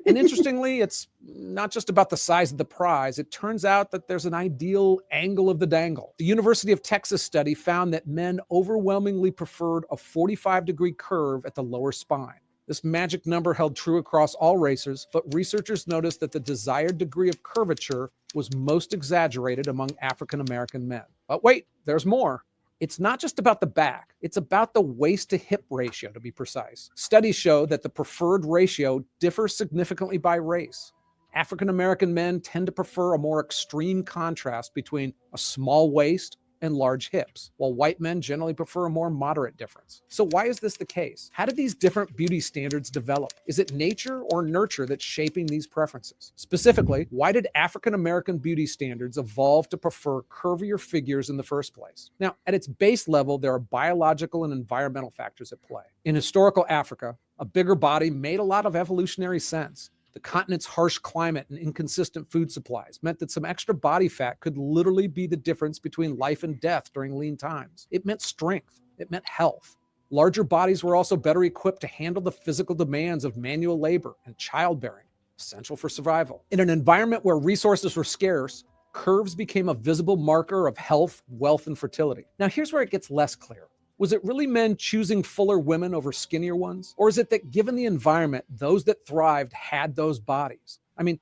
And interestingly, it's not just about the size of the prize. It turns out that there's an ideal angle of the dangle. The University of Texas study found that men overwhelmingly preferred a 45-degree curve at the lower spine. This magic number held true across all races, but researchers noticed that the desired degree of curvature was most exaggerated among African American men. But wait, there's more. It's not just about the back, it's about the waist to hip ratio, to be precise. Studies show that the preferred ratio differs significantly by race. African American men tend to prefer a more extreme contrast between a small waist and large hips, while white men generally prefer a more moderate difference. So why is this the case? How did these different beauty standards develop? Is it nature or nurture that's shaping these preferences? Specifically, why did African American beauty standards evolve to prefer curvier figures in the first place? Now, at its base level, there are biological and environmental factors at play. In historical Africa, a bigger body made a lot of evolutionary sense. The continent's harsh climate and inconsistent food supplies meant that some extra body fat could literally be the difference between life and death during lean times. It meant strength. It meant health. Larger bodies were also better equipped to handle the physical demands of manual labor and childbearing, essential for survival. In an environment where resources were scarce, curves became a visible marker of health, wealth, and fertility. Now, here's where it gets less clear. Was it really men choosing fuller women over skinnier ones? Or is it that given the environment, those that thrived had those bodies? I mean,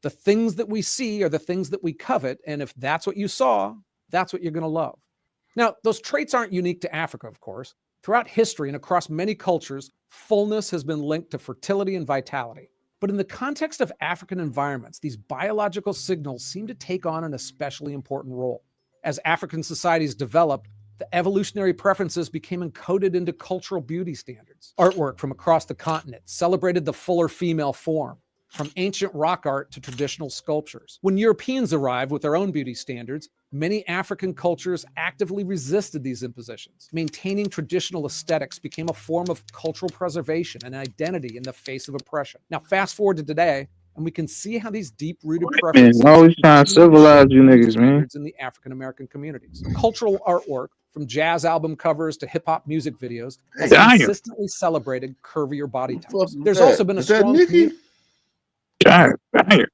the things that we see are the things that we covet. And if that's what you saw, that's what you're going to love. Now, those traits aren't unique to Africa, of course. Throughout history and across many cultures, fullness has been linked to fertility and vitality. But in the context of African environments, these biological signals seem to take on an especially important role. As African societies developed, the evolutionary preferences became encoded into cultural beauty standards. Artwork from across the continent celebrated the fuller female form, from ancient rock art to traditional sculptures. When Europeans arrived with their own beauty standards, many African cultures actively resisted these impositions. Maintaining traditional aesthetics became a form of cultural preservation and identity in the face of oppression. Now, fast forward to today, and we can see how these deep-rooted preferences Man, always trying to civilize you niggas, man. in the African American communities. Cultural artwork, from jazz album covers to hip-hop music videos, has Damn. consistently celebrated curvier body types. What's There's that? also been a Is that strong Nicki? community. God damn.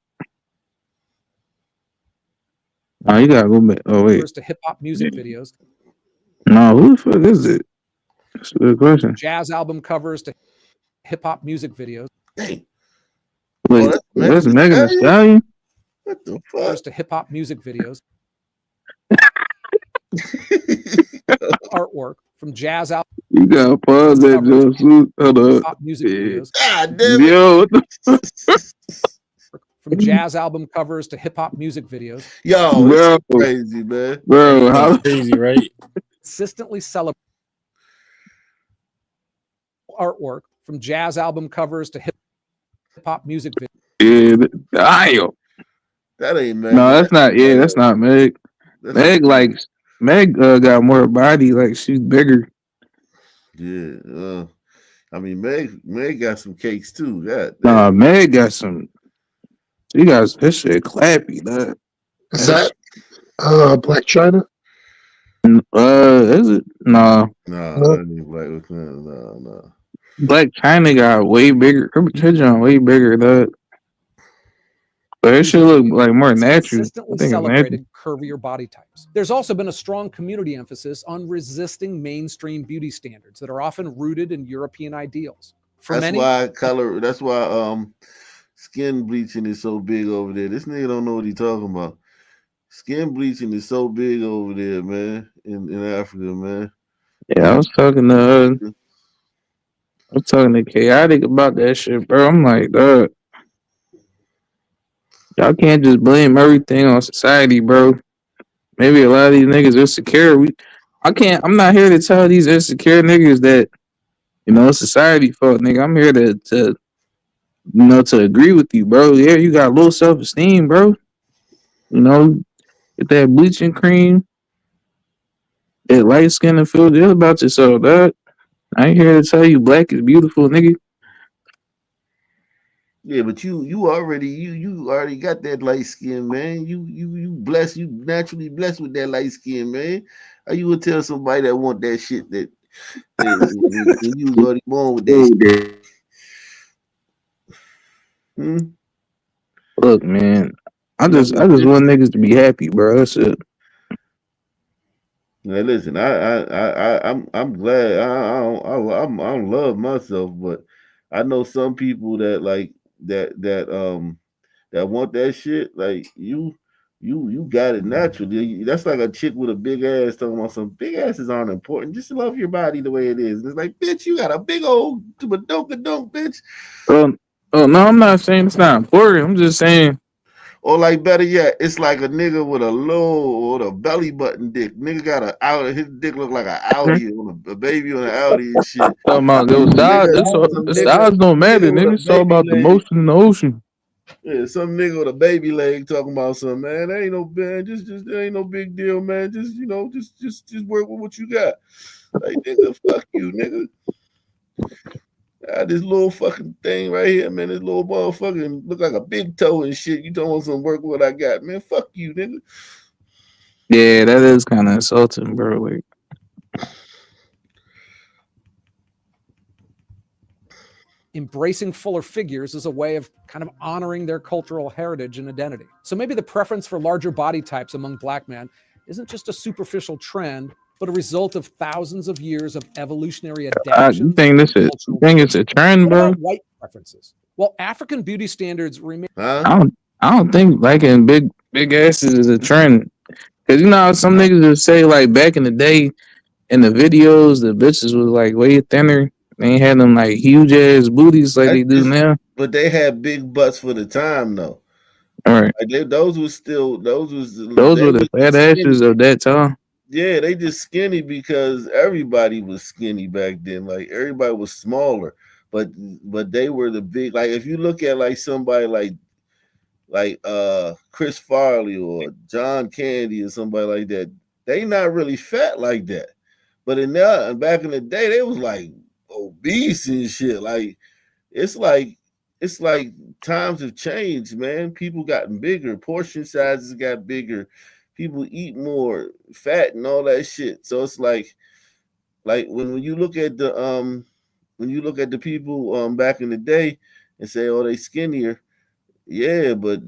Oh, you gotta go back. Oh, wait. To hip-hop music videos, No, who the fuck is it? That's a good question. jazz album covers to hip-hop music videos, Wait, that's that's Megan Megan Thee Thee Stallion? What the covers fuck? to hip-hop music videos, artwork from jazz album You gotta pause that, Joe. Hold up. hip-hop music Yeah. videos, God damn it. Yo, what the from jazz album covers to hip-hop music videos, Yo, this is Bro. crazy, man. Bro, how Crazy, right? consistently celebrate artwork from jazz album covers to hip-hop music videos. yeah, damn. That ain't Meg. No, that's not. Yeah, that's not Meg. That's Meg, like Meg, got more body. Like she's bigger. yeah. I mean, Meg got some cakes too. God damn. Nah, Meg got some. She got this shit clappy. Is that Black China? Is it? Nah. Nah, No. that ain't Black with no. Black China got way bigger. Her joint way bigger. But it should look like more It's natural. I consistently think it's natural. celebrated curvier body types. There's also been a strong community emphasis on resisting mainstream beauty standards that are often rooted in European ideals. For That's many, why skin bleaching is so big over there. This nigga don't know what he talking about. Skin bleaching is so big over there, man, in Africa, man. Yeah, I was talking to Chaotic about that shit, bro. I'm like, dog, y'all can't just blame everything on society, bro. Maybe a lot of these niggas are insecure. I'm not here to tell these insecure niggas that, it's society fault, nigga. I'm here to agree with you, bro. Yeah, you got low self-esteem, bro. Get that bleaching cream, that light skin, and feel good about yourself, dog. I ain't here to tell you black is beautiful, nigga. Yeah, but you already got that light skin, man. You blessed, you naturally blessed with that light skin, man. How you would tell somebody that want that shit that you was already born with that shit? Look, man, I just want niggas to be happy, bro. That's it. Now listen, I'm glad. I don't love myself, but I know some people that like that want that shit. Like you got it naturally. That's like a chick with a big ass talking about some big asses aren't important. Just love your body the way it is. It's like, bitch, you got a big old badonka-donk, bitch. Oh no, I'm not saying it's not important. I'm just saying. Or like better yet, it's like a nigga with a low or a belly button dick. Nigga got a out. His dick look like an Audi, on a baby on an Audi and shit. Talking about the size don't matter, nigga. It's all about the motion in the ocean. Yeah, some nigga with a baby leg talking about something, man. That ain't no man, just there ain't no big deal, man. Just just work with what you got. Like nigga, fuck you, nigga. This little fucking thing right here, man. This little motherfucking look like a big toe and shit. You don't want some work with what I got, man. Fuck you, nigga. Yeah, that is kind of insulting, bro. Like, embracing fuller figures is a way of kind of honoring their cultural heritage and identity. So maybe the preference for larger body types among black men isn't just a superficial trend, but a result of thousands of years of evolutionary adaptation. You think it's a trend, bro? White preferences. Well, African beauty standards remain. I don't think liking big asses is a trend. Cause how some niggas would say like back in the day, in the videos, the bitches was like way thinner. They ain't had them like huge ass booties like they do now. But they had big butts for the time, though. All right, like those were the fat asses of that time. Yeah, they just skinny because everybody was skinny back then. Like everybody was smaller, but they were the big. Like if you look at like somebody like Chris Farley or John Candy or somebody like that, they not really fat like that. But back in the day, they was like obese and shit. Like it's like times have changed, man. People gotten bigger, portion sizes got bigger. People eat more fat and all that shit. So it's like when you look at the people back in the day and say, oh, they skinnier. Yeah, but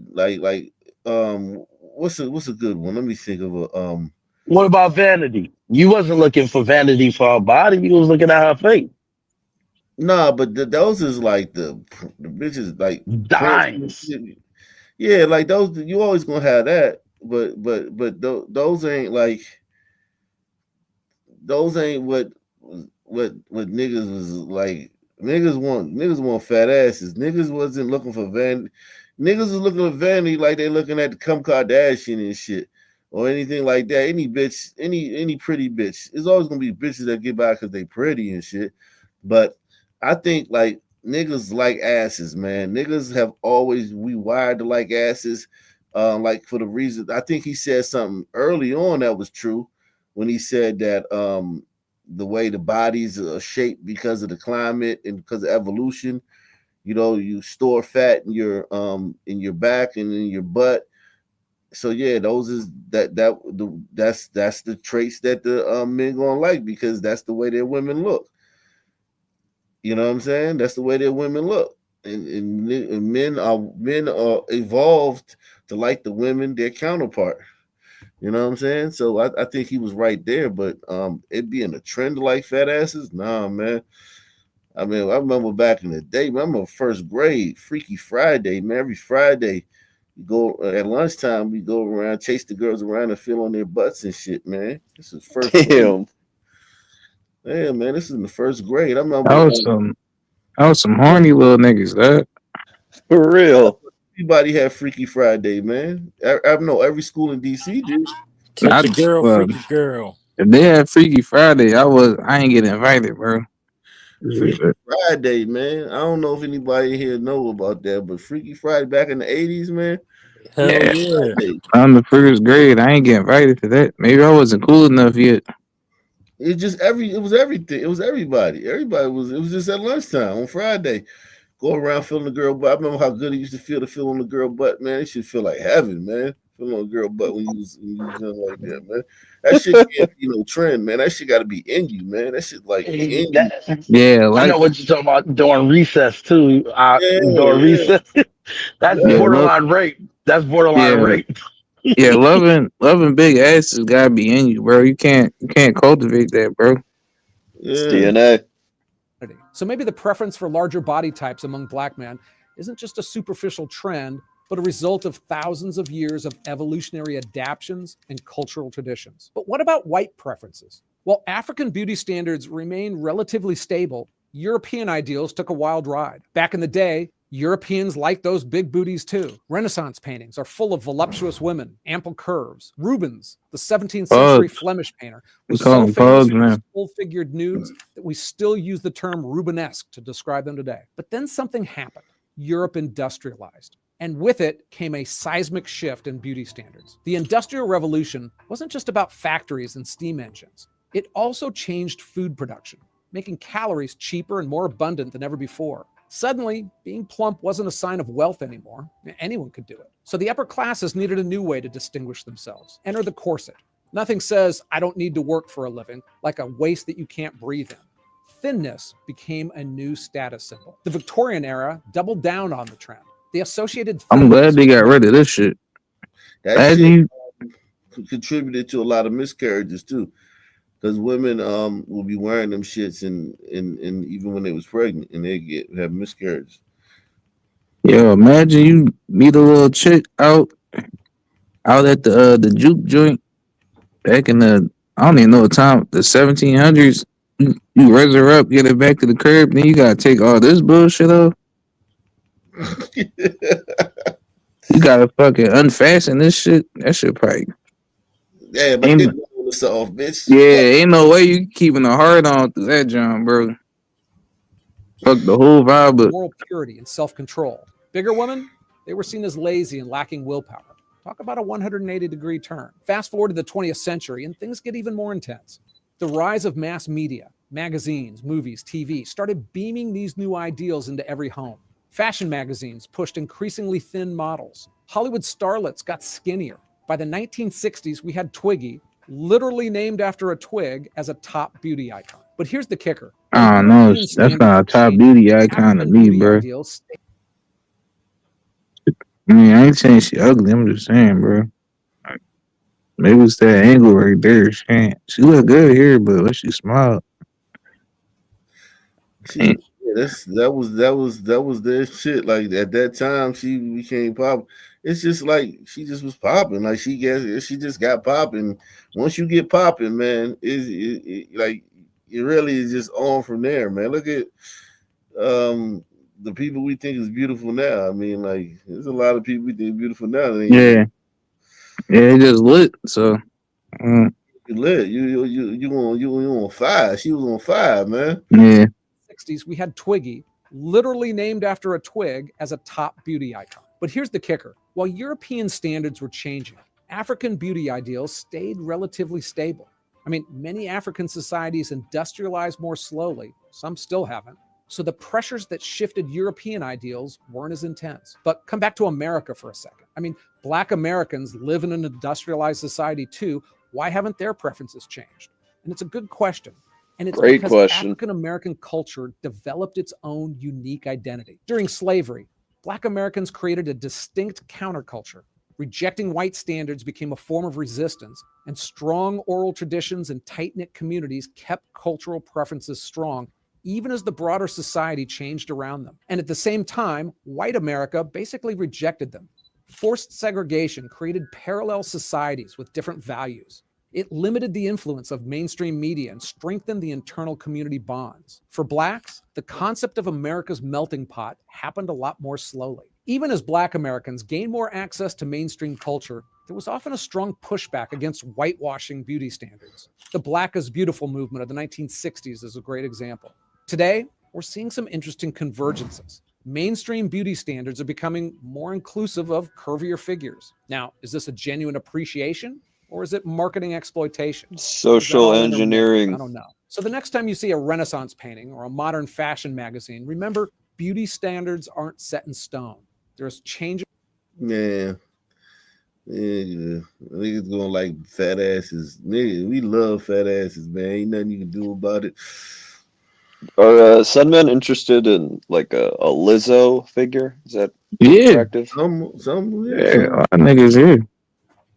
what's a good one? Let me think of a What about vanity? You wasn't looking for vanity for her body. You was looking at her face. Nah, but those is like the bitches like dimes. Yeah, like those. You always gonna have that, but those ain't like those ain't what niggas was like. Niggas want fat asses. Niggas wasn't looking for vanity. Niggas was looking for vanity like they looking at the Kim Kardashian and shit or anything like that. Any bitch, any pretty bitch. It's always gonna be bitches that get by because they pretty and shit. But I think like niggas like asses, man. Niggas have always we wired to like asses. Like for the reason I think he said something early on that was true when he said that the way the bodies are shaped because of the climate and because of evolution. You know, you store fat in your back and in your butt. So yeah, that's the traits that the men gonna like because that's the way their women look. You know what I'm saying? That's the way their women look. And men are evolved to like the women their counterpart. You know what I'm saying? So I think he was right there, but it being a trend to like fat asses, nah, man. I mean, I remember back in the day, man, I remember first grade, Freaky Friday, man. Every Friday, you go at lunchtime, we go around, chase the girls around and feel on their butts and shit, man. This is first grade. Yeah, man, this is in the first grade. I remember That was some horny little niggas, that. For real. everybody had Freaky Friday, man. I know every school in DC did. Catch a girl, freaky girl. If they had Freaky Friday, I ain't get invited, bro. Freaky Friday, man. I don't know if anybody here know about that, but Freaky Friday back in the 80s, man. Hell yeah. I'm the first grade. I ain't get invited to that. Maybe I wasn't cool enough yet. It was everything. It was everybody. It was just at lunchtime on Friday. Go around feeling the girl butt. I remember how good it used to feel on the girl butt, man. It should feel like heaven, man. Feeling on a girl butt when you was young like that, man. That shit can't be no trend, man. That shit gotta be in you, man. That shit like in you. Yeah, I know what you're talking about during recess too. During recess, that's Yeah, borderline rape. That's borderline rape. Yeah, loving big asses gotta be in you, bro. You can't cultivate that, bro. It's DNA. So maybe the preference for larger body types among black men isn't just a superficial trend, but a result of thousands of years of evolutionary adaptations and cultural traditions. But what about white preferences? While African beauty standards remain relatively stable, European ideals took a wild ride. Back in the day, Europeans liked those big booties too. Renaissance paintings are full of voluptuous women, ample curves. Rubens, the 17th century Flemish painter, was so famous for his full-figured nudes that we still use the term Rubenesque to describe them today. But then something happened. Europe industrialized. And with it came a seismic shift in beauty standards. The Industrial Revolution wasn't just about factories and steam engines. It also changed food production, making calories cheaper and more abundant than ever before. Suddenly, being plump wasn't a sign of wealth anymore. Anyone could do it. So the upper classes needed a new way to distinguish themselves. Enter the corset. Nothing says, I don't need to work for a living, like a waist that you can't breathe in. Thinness became a new status symbol. The Victorian era doubled down on the trend. The associated I'm glad they got rid of this shit. That shit contributed to a lot of miscarriages too. Because women will be wearing them shits and even when they was pregnant and they have miscarriages. Yo, imagine you meet a little chick out at the juke joint back in the I don't even know what time, the 1700s. You raise her up, get it back to the curb, then you gotta take all this bullshit off. You gotta fucking unfasten this shit. That shit probably. Yeah, but they blowing us off, bitch. Yeah, ain't no way you keeping a hard on through that, John, bro. Fuck the whole vibe up. Moral purity and self-control. Bigger women, they were seen as lazy and lacking willpower. Talk about a 180-degree turn. Fast forward to the 20th century, and things get even more intense. The rise of mass media, magazines, movies, TV, started beaming these new ideals into every home. Fashion magazines pushed increasingly thin models. Hollywood starlets got skinnier. By the 1960s, we had Twiggy, literally named after a twig, as a top beauty icon. But here's the kicker. I don't know. That's not a top beauty icon to me, bro. I mean, I ain't saying she ugly. I'm just saying, bro. Like, maybe it's that angle right there. She look good here, but when she smiled. That was their shit. Like at that time, she became pop. It's just like she just was popping. Like she just got popping. Once you get popping, man, it really is just on from there, man. Look at the people we think is beautiful now. I mean, like there's a lot of people we think beautiful now. Yeah, it just lit. So you lit. You on fire. She was on fire, man. Yeah. 60s, we had Twiggy, literally named after a twig, as a top beauty icon. But here's the kicker. While European standards were changing, African beauty ideals stayed relatively stable. I mean, many African societies industrialized more slowly, some still haven't. So the pressures that shifted European ideals weren't as intense. But come back to America for a second. I mean, Black Americans live in an industrialized society too. Why haven't their preferences changed? And it's a good question. And it's Great because question. African American culture developed its own unique identity. During slavery, Black Americans created a distinct counterculture. Rejecting white standards became a form of resistance, and strong oral traditions and tight-knit communities kept cultural preferences strong, even as the broader society changed around them. And at the same time, white America basically rejected them. Forced segregation created parallel societies with different values. It limited the influence of mainstream media and strengthened the internal community bonds. For Blacks, the concept of America's melting pot happened a lot more slowly. Even as Black Americans gained more access to mainstream culture, there was often a strong pushback against whitewashing beauty standards. The Black is Beautiful movement of the 1960s is a great example. Today, we're seeing some interesting convergences. Mainstream beauty standards are becoming more inclusive of curvier figures. Now, is this a genuine appreciation or is it marketing exploitation? Social Is that all intermixed? engineering. I don't know. So the next time you see a Renaissance painting or a modern fashion magazine, remember beauty standards aren't set in stone. There's change. Yeah. Yeah, niggas gonna like fat asses. Nigga, we love fat asses, man. Ain't nothing you can do about it. Are some men interested in like a Lizzo figure? Is that Yeah. attractive? Some Yeah, all niggas here.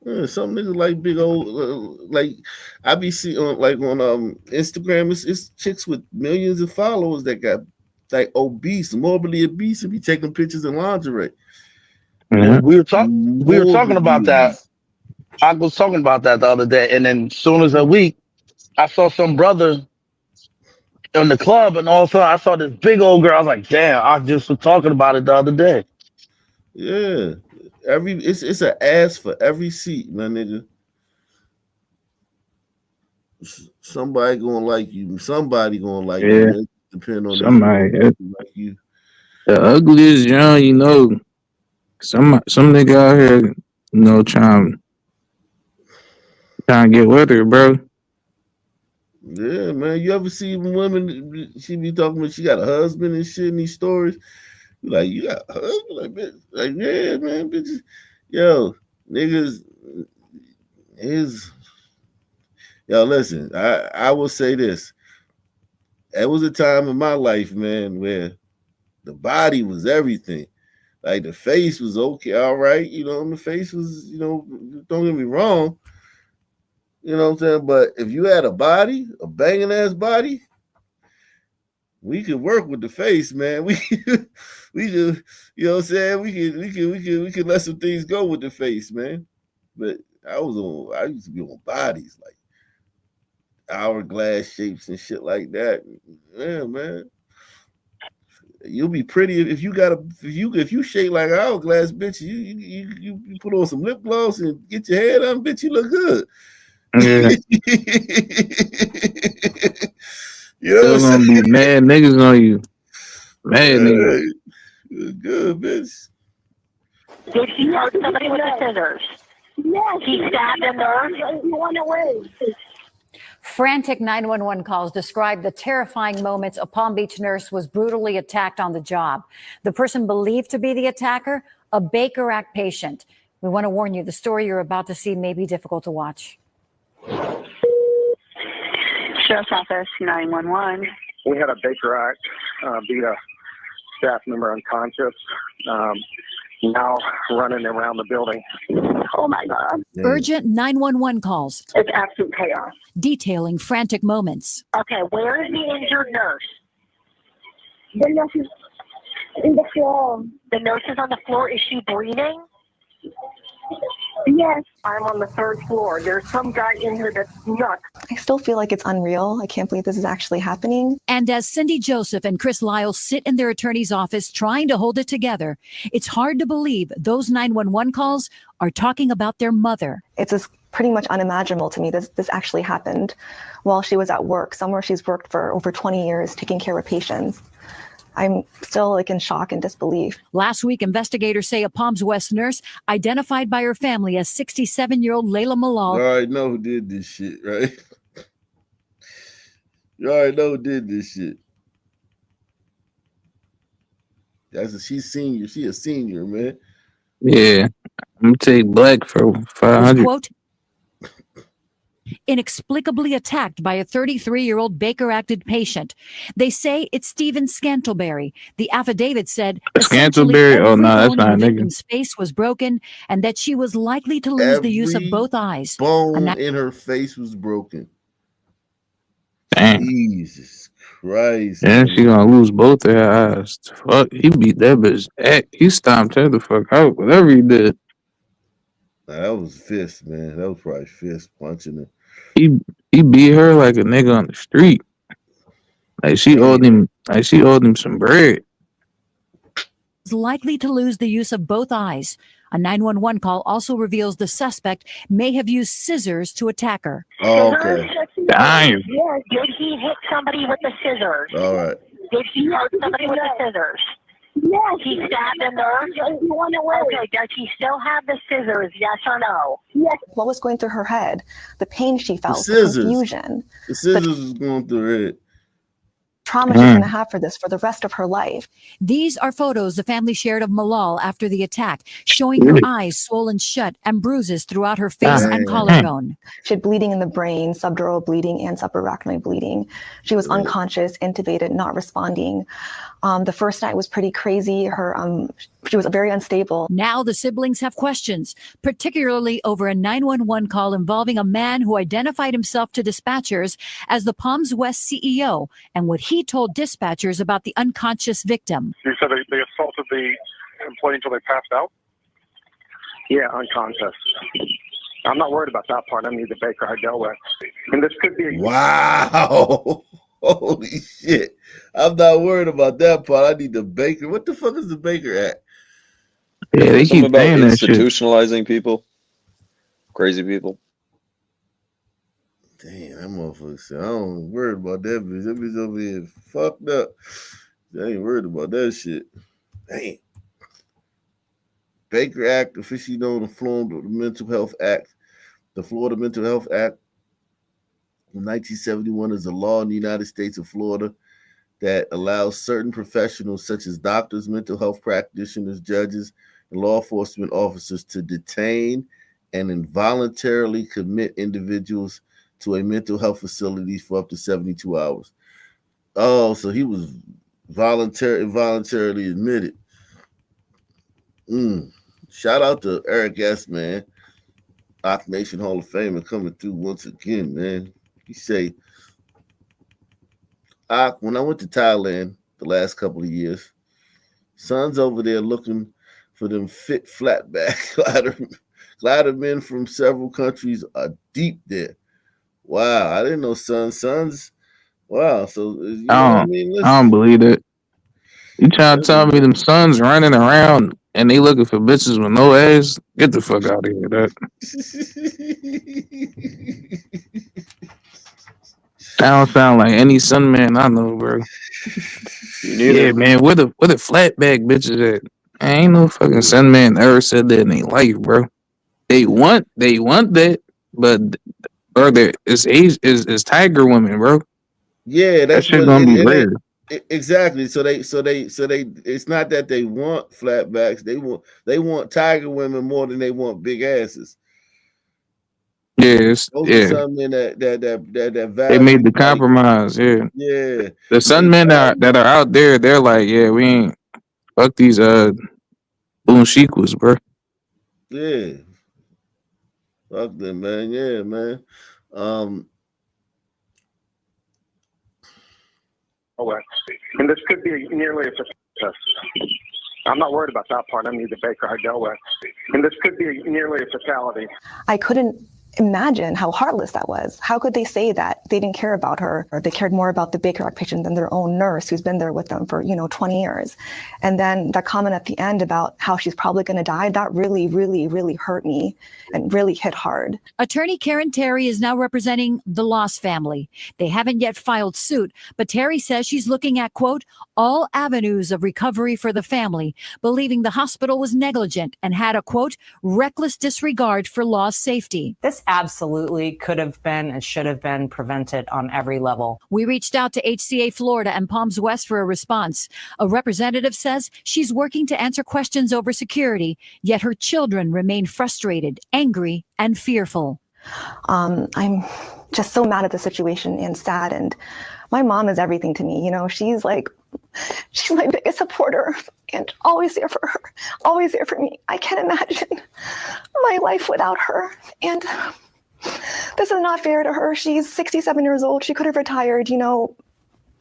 Yeah, some niggas like big old like I be seeing on Instagram. It's chicks with millions of followers that got like obese, morbidly obese, and be taking pictures in lingerie. We were talking about that. I was talking about that the other day, and then as soon as a week, I saw some brother in the club, and all of a sudden I saw this big old girl. I was like, damn, I just was talking about it the other day. Yeah, it's an ass for every seat, my nigga. Somebody gonna like you. Somebody gonna like Yeah. you. Depending on Somebody, if they like you. The ugliest John, you know. Some nigga out here, you know, trying to get with her, bro. Yeah, man. You ever see women? She be talking about she got a husband and shit in these stories. You like, you got a husband? Like, bitch, like, yeah, man, bitches. Yo, niggas yo, listen, I will say this. There was a time in my life, man, where the body was everything. Like the face was okay, all right, you know, and the face was, you know, don't get me wrong. You know what I'm saying? But if you had a body, a banging ass body, we could work with the face, man. We could, you know what I'm saying? We could let some things go with the face, man. But I used to be on bodies like hourglass shapes and shit like that. Yeah, man. You'll be pretty if you shape like an hourglass, bitch. You put on some lip gloss and get your hair done, bitch. You look good. Yeah. You know There's what I'm gonna saying? be mad niggas on you. Mad niggas. Good, bitch. Did he hurt somebody with the scissors? Yes. He stabbed a nurse? He went away. Frantic 911 calls describe the terrifying moments a Palm Beach nurse was brutally attacked on the job. The person believed to be the attacker, a Baker Act patient. We want to warn you, the story you're about to see may be difficult to watch. Sheriff's Office 911. We had a Baker Act beat a staff member unconscious. Now running around the building. Oh my God. Urgent 911 calls. It's absolute chaos. Detailing frantic moments. Okay, where is the injured nurse? The nurse is in the floor. The nurse is on the floor. Is she breathing? Yes. I'm on the third floor. There's some guy in here that's nuts. I still feel like it's unreal. I can't believe this is actually happening. And as Cindy Joseph and Chris Lyle sit in their attorney's office trying to hold it together, it's hard to believe those 911 calls are talking about their mother. It's just pretty much unimaginable to me that this actually happened while she was at work, somewhere she's worked for over 20 years taking care of patients. I'm still in shock and disbelief. Last week, investigators say a Palms West nurse identified by her family as 67-year-old Layla Malal. I already know who did this shit, right? You already know who did this shit. She's senior. She a senior, man. Yeah, I'm gonna take Black for Was, 500. quote, inexplicably attacked by a 33-year-old Baker-acted patient. They say it's Stephen Scantleberry. The affidavit said essentially Scantleberry? every Oh no, that's bone not in a the nigga. victim's face was broken and that she was likely to lose the use of Every both eyes. bone in her face was broken. Damn. Jesus Christ. And man. she gonna lose both of her eyes. Fuck, he beat that bitch. He stomped her the fuck out. Whatever he did, Nah, that was fist, man. That was probably fist punching her. he beat her like a nigga on the street. Like she owed him. Like she owed him some bread. Is likely to lose the use of both eyes. A 911 call also reveals the suspect may have used scissors to attack her. Oh, okay. Damn. Yes, did he hit somebody with the scissors? All right. Did he hurt somebody with the scissors? Yes. He stabbed a nurse? Okay, does he still have the scissors, yes or no? Yes. What was going through her head? The pain she The felt, the scissors. confusion, The scissors was going through her head. trauma she's going to have for this for the rest of her life. These are photos the family shared of Malal after the attack, showing her eyes swollen shut and bruises throughout her face and collarbone. She had bleeding in the brain, subdural bleeding, and subarachnoid bleeding. She was unconscious, intubated, not responding. The first night was pretty crazy. She was very unstable. Now the siblings have questions, particularly over a 911 call involving a man who identified himself to dispatchers as the Palms West CEO and what he told dispatchers about the unconscious victim. You said they assaulted the employee until they passed out? Yeah, unconscious. I'm not worried about that part. I need the Baker I dealt with. And this could be Wow. Holy shit. I'm not worried about that part. I need the Baker. What the fuck is the Baker Act? Yeah, they Something keep about saying that shit. institutionalizing people. Crazy people. Damn, that motherfucker said, I don't worried about that bitch. That bitch over here fucked up. I ain't worried about that shit. Damn. Baker Act, officially known as the Florida Mental Health Act. The Florida Mental Health Act of 1971 is a law in the United States of Florida that allows certain professionals such as doctors, mental health practitioners, judges, and law enforcement officers to detain and involuntarily commit individuals to a mental health facility for up to 72 hours. Oh, so he was involuntarily admitted. Shout out to Eric S., man. Ock Nation Hall of Famer coming through once again, man. He say, when I went to Thailand the last couple of years, sons over there looking for them fit flatback glider men from several countries are deep there. Wow, I didn't know sons. Wow, so you know what I mean? Listen. I don't believe it. You trying to tell me them sons running around and they looking for bitches with no ass? Get the fuck out of here, that don't sound like any son man I know, bro. Yeah, man, where the flatback bitches at? Ain't no fucking son man ever said that in their life, bro. They want that, but bro, it's tiger women, bro. Yeah, that's that shit what gonna be rare. Exactly. So they it's not that they want flatbacks, they want tiger women more than they want big asses. Yes, Those yeah. are some men that They made the compromise, yeah. Yeah. The sun men that are out there, they're like, yeah, we ain't fuck these boon shikwas, bro. Yeah. Fuck them, man. Yeah, man. And this could be nearly a success. I'm not worried about that part. I need the Baker I dealt with. And this could be nearly a fatality. I couldn't imagine how heartless that was. How could they say that they didn't care about her, or they cared more about the Baker Act patient than their own nurse who's been there with them for 20 years? And then that comment at the end about how she's probably going to die, that really, really, really hurt me and really hit hard. Attorney Karen Terry is now representing the Loss family. They haven't yet filed suit, but Terry says she's looking at, quote, all avenues of recovery for the family, believing the hospital was negligent and had a, quote, reckless disregard for Loss safety. This absolutely could have been and should have been prevented on every level. We reached out to HCA Florida and Palms West for a response. A representative says she's working to answer questions over security, yet her children remain frustrated, angry, and fearful. I'm just so mad at the situation and sad. And my mom is everything to me. You know, she's my biggest supporter and always there for her, always there for me. I can't imagine my life without her. And this is not fair to her. She's 67 years old. She could have retired, you know,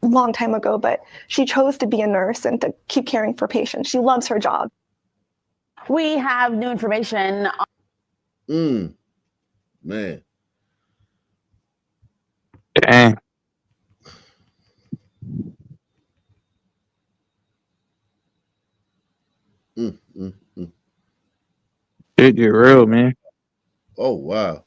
a long time ago, but she chose to be a nurse and to keep caring for patients. She loves her job. We have new information. Man. Dang. Shit get real, man. Oh, wow.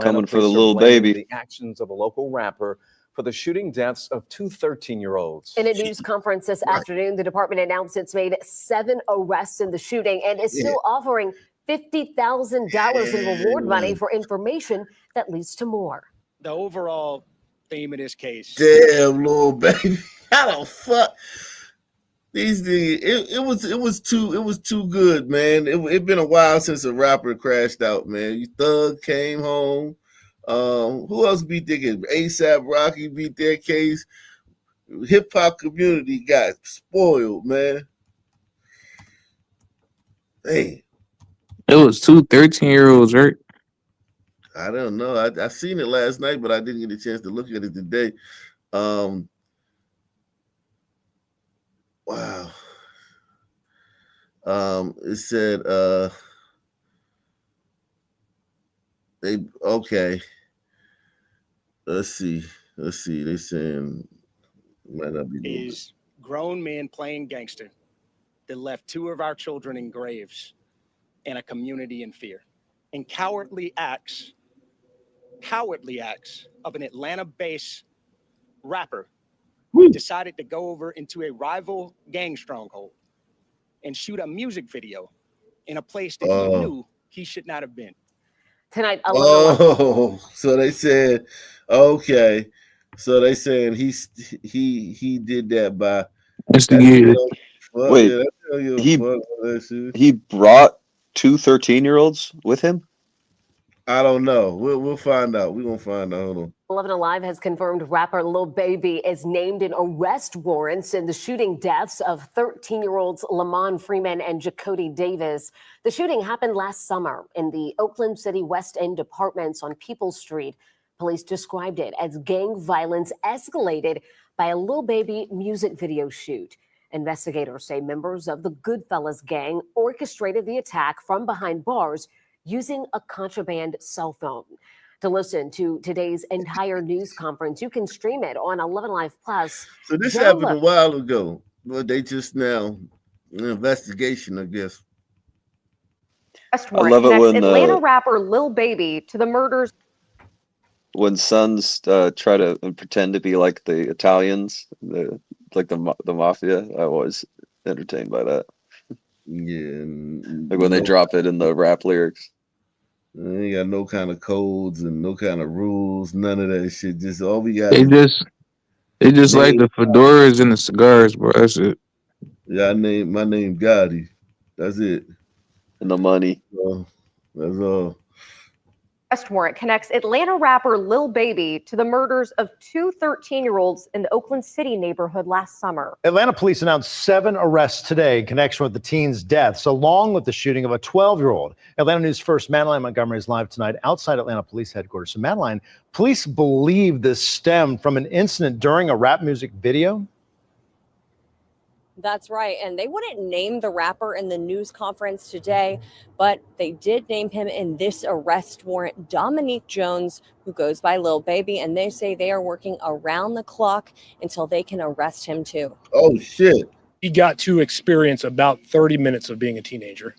Coming for the little baby. The actions of a local rapper for the shooting deaths of two 13-year-olds. In a news conference this afternoon, the department announced it's made 7 arrests in the shooting and is still offering $50,000 in reward money for information that leads to more. The overall theme of this case. Damn, little baby. How the fuck? These niggas, it was too good, man. It been a while since a rapper crashed out, man. Thug came home. Who else beat their case? ASAP Rocky beat their case. Hip hop community got spoiled, man. Hey. It was two 13-year-olds, right? I don't know. I seen it last night, but I didn't get a chance to look at it today. Wow. It said okay. Let's see. They saying might not be These grown men playing gangster that left 2 of our children in graves and a community in fear. And cowardly acts of an Atlanta-based rapper decided to go over into a rival gang stronghold and shoot a music video in a place that he knew he should not have been. Tonight, so they said, okay. So they saying he did that by instigated. Wait, he brought 2 13-year-olds with him? I don't know. We'll find out. We're gonna find out. Hold on. 11 Alive has confirmed rapper Lil Baby is named in arrest warrants in the shooting deaths of 13-year-olds Lamont Freeman and Jacody Davis. The shooting happened last summer in the Oakland City West End apartments on Peoples Street. Police described it as gang violence escalated by a Lil Baby music video shoot. Investigators say members of the Goodfellas gang orchestrated the attack from behind bars using a contraband cell phone. To listen to today's entire news conference, you can stream it on 11 Live Plus. So this happened a while ago, but they just now an investigation, I guess. I love it when Atlanta rapper Lil Baby to the murders. When sons try to pretend to be like the Italians, the mafia. I was entertained by that. Yeah, like when they drop it in the rap lyrics. They ain't got no kind of codes and no kind of rules, none of that shit. Just all we got. They just like the fedoras and the cigars, bro. That's it. Yeah, my name Gotti. That's it. And the money. That's all. Arrest warrant connects Atlanta rapper Lil Baby to the murders of 2 13-year-olds in the Oakland City neighborhood last summer. Atlanta police announced 7 arrests today in connection with the teen's deaths, along with the shooting of a 12-year-old. Atlanta News First Madeline Montgomery is live tonight outside Atlanta Police Headquarters. So Madeline, police believe this stemmed from an incident during a rap music video? That's right. And they wouldn't name the rapper in the news conference today, but they did name him in this arrest warrant, Dominique Jones, who goes by Lil Baby. And they say they are working around the clock until they can arrest him, too. Oh, shit. He got to experience about 30 minutes of being a teenager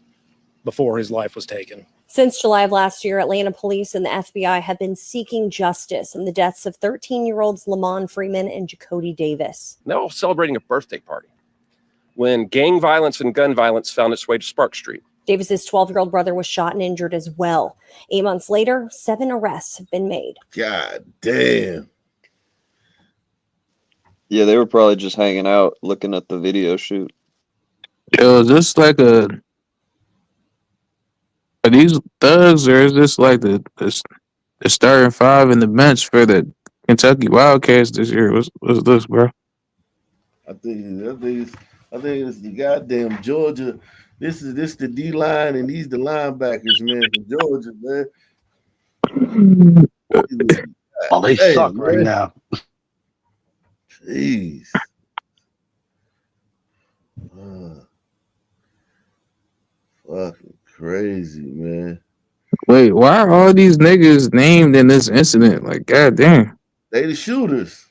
before his life was taken. Since July of last year, Atlanta police and the FBI have been seeking justice in the deaths of 13-year-olds Lamont Freeman and Jacody Davis. They're all celebrating a birthday party when gang violence and gun violence found its way to Spark Street. Davis's 12-year-old brother was shot and injured as well. 8 months later, 7 arrests have been made. God damn. Yeah, they were probably just hanging out looking at the video shoot. Yo, is this like are these thugs, or is this like the starting five in the bench for the Kentucky Wildcats this year? What's this, bro? I think it's the goddamn Georgia. This the D line, and these the linebackers, man, from Georgia, man. Oh, they Hey, suck man. right now. Jeez. Fucking crazy, man. Wait, why are all these niggas named in this incident? Like, goddamn, They the shooters.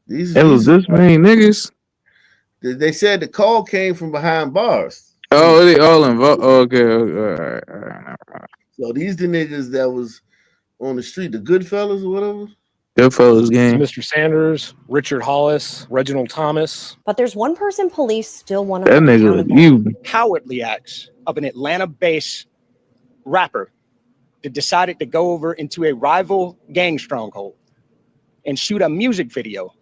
it was this many niggas. They said the call came from behind bars. Oh, they all involved. Okay, all right. So these the niggas that was on the street, the Goodfellas or whatever. Goodfellas game. Mr. Sanders, Richard Hollis, Reginald Thomas. But there's one person police still want to That nigga, you. Cowardly acts of an Atlanta-based rapper that decided to go over into a rival gang stronghold and shoot a music video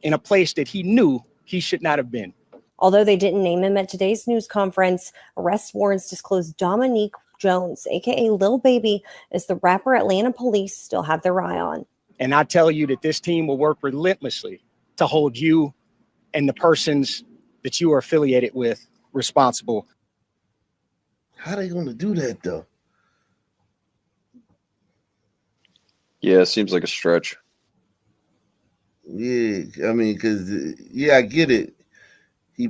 in a place that he knew he should not have been. Although they didn't name him at today's news conference, arrest warrants disclosed Dominique Jones, aka Lil Baby, is the rapper Atlanta police still have their eye on. And I tell you that this team will work relentlessly to hold you and the persons that you are affiliated with responsible. How they gonna do that though? Yeah, it seems like a stretch. Yeah, I mean, cause yeah, I get it. He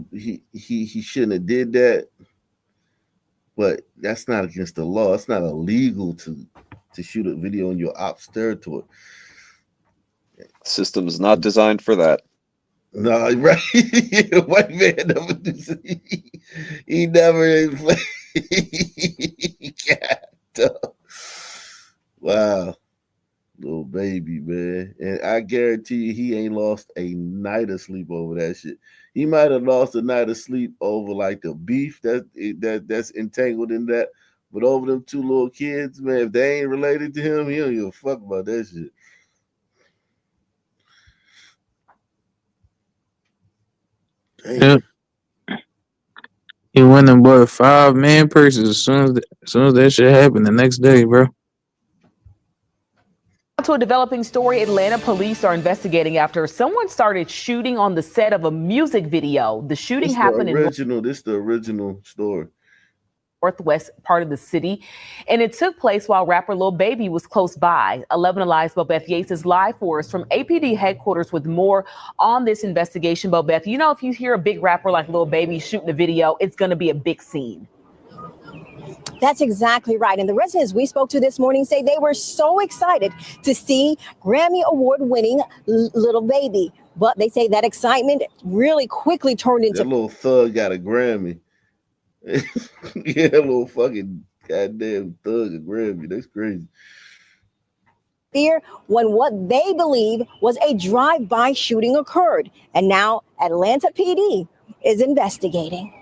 shouldn't have did that, but that's not against the law. It's not illegal to shoot a video in your ops territory. System is not designed for that. No, right? White man never do. He never play. Wow, Lil Baby, man, and I guarantee you, he ain't lost a night of sleep over that shit. He might have lost a night of sleep over like the beef that's entangled in that, but over them two little kids, man, if they ain't related to him, he don't give a fuck about that shit. Yep. He went and bought 5-man purses as soon as that shit happened the next day, bro. To a developing story, Atlanta police are investigating after someone started shooting on the set of a music video. The shooting happened in This is the original story. Northwest part of the city, and it took place while rapper Lil Baby was close by. 11 Alive's Bobeth Yates is live for us from APD headquarters with more on this investigation. Bobeth, you know, if you hear a big rapper like Lil Baby shooting a video, it's going to be a big scene. That's exactly right. And the residents we spoke to this morning say they were so excited to see Grammy Award-winning Lil Baby. But they say that excitement really quickly turned into... That little thug got a Grammy. Yeah, little fucking goddamn thug a Grammy. That's crazy. Fear when what they believe was a drive-by shooting occurred. And now Atlanta PD is investigating.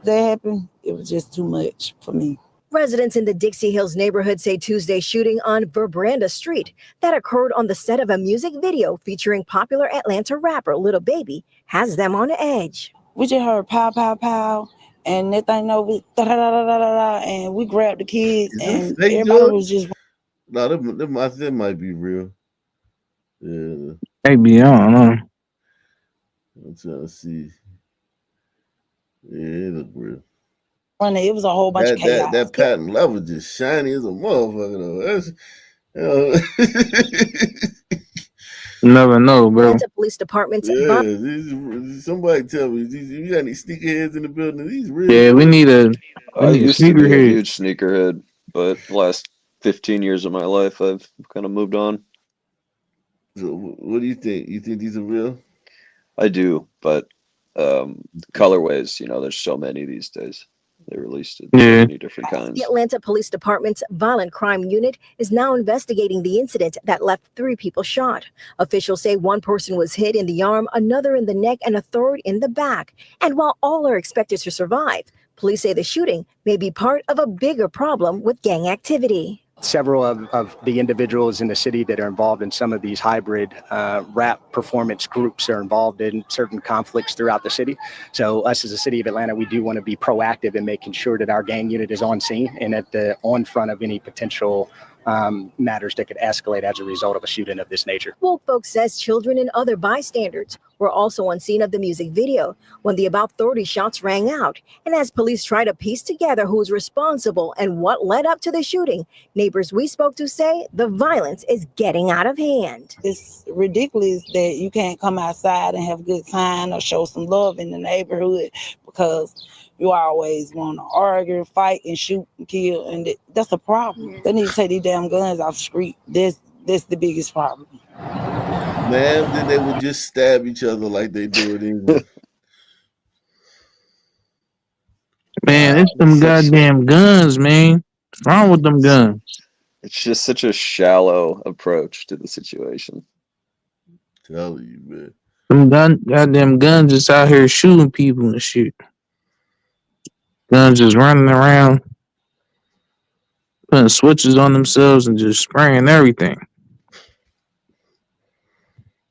That happened. It was just too much for me. Residents in the Dixie Hills neighborhood say Tuesday's shooting on Verbranda Street that occurred on the set of a music video featuring popular Atlanta rapper Lil Baby has them on edge. We just heard pow, pow, pow, and that thing over, da da da da da da, and we grabbed the kids, and everybody was just. No, that might be real. Yeah. Maybe, I don't know. I'm trying to see. Yeah, it look real. It was a whole bunch of chaos. That patent level just shiny as a motherfucker, though. You never know, bro. Atlanta Police Department's Somebody tell me, you got any sneakerheads in the building? These real. Yeah, we need a I used to be a sneakerhead. huge sneakerhead, but the last 15 years of my life, I've kind of moved on. So what do you think? You think these are real? I do, but colorways, you know, there's so many these days. They released it. So many different kinds. The Atlanta Police Department's violent crime unit is now investigating the incident that left 3 people shot. Officials say one person was hit in the arm, another in the neck, and a third in the back. And while all are expected to survive, Police say the shooting may be part of a bigger problem with gang activity. Several of the individuals in the city that are involved in some of these hybrid rap performance groups are involved in certain conflicts throughout the city. So us as a city of Atlanta, we do want to be proactive in making sure that our gang unit is on scene and at the on front of any potential matters that could escalate as a result of a shooting of this nature. Woke Folks says children and other bystanders were also on scene of the music video when the about 30 shots rang out. And as police try to piece together who's responsible and what led up to the shooting, neighbors we spoke to say the violence is getting out of hand. It's ridiculous that you can't come outside and have a good time or show some love in the neighborhood because you always want to argue, fight, and shoot and kill, and that's a problem. They need to take these damn guns off the street. That's the biggest problem. Man, then they would just stab each other like they do in England. Man, it's them goddamn guns, man. What's wrong with them guns? It's just such a shallow approach to the situation. Tell you, man. Them goddamn guns just out here shooting people and shit. Guns just running around, putting switches on themselves and just spraying everything.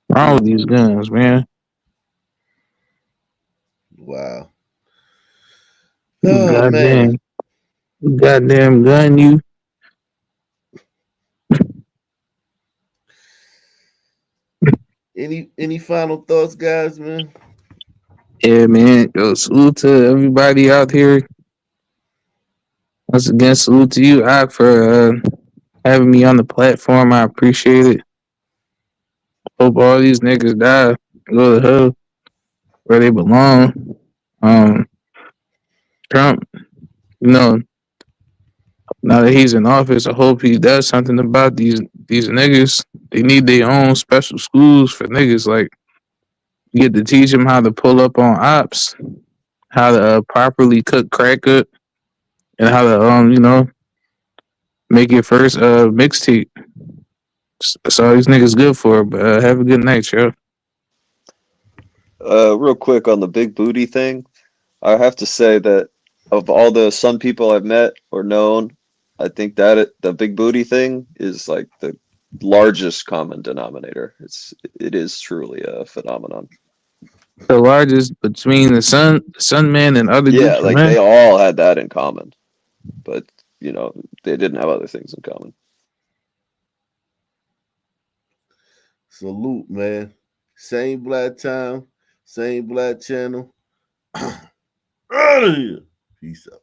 What's wrong with these guns, man? Wow. Oh, man. Goddamn gun, you. Any final thoughts, guys, man? Yeah, man. Yo, salute to everybody out here. Once again, salute to you, Ak, for having me on the platform. I appreciate it. Hope all these niggas die, go to hell where they belong. Trump, you know, now that he's in office, I hope he does something about these niggas. They need their own special schools for niggas. Like, you get to teach them how to pull up on ops, how to properly cook crack up, and how to you know, make your first mixtape. That's all these niggas good for. But have a good night, yo. Real quick on the big booty thing, I have to say that of all the Sun people I've met or known, I think that the big booty thing is like the largest common denominator. It is truly a phenomenon. The largest between the Sun Man and other groups of like men. they all had that in common, but you know they didn't have other things in common. Salute, man. Same black time, same black channel. Out of here. Peace out.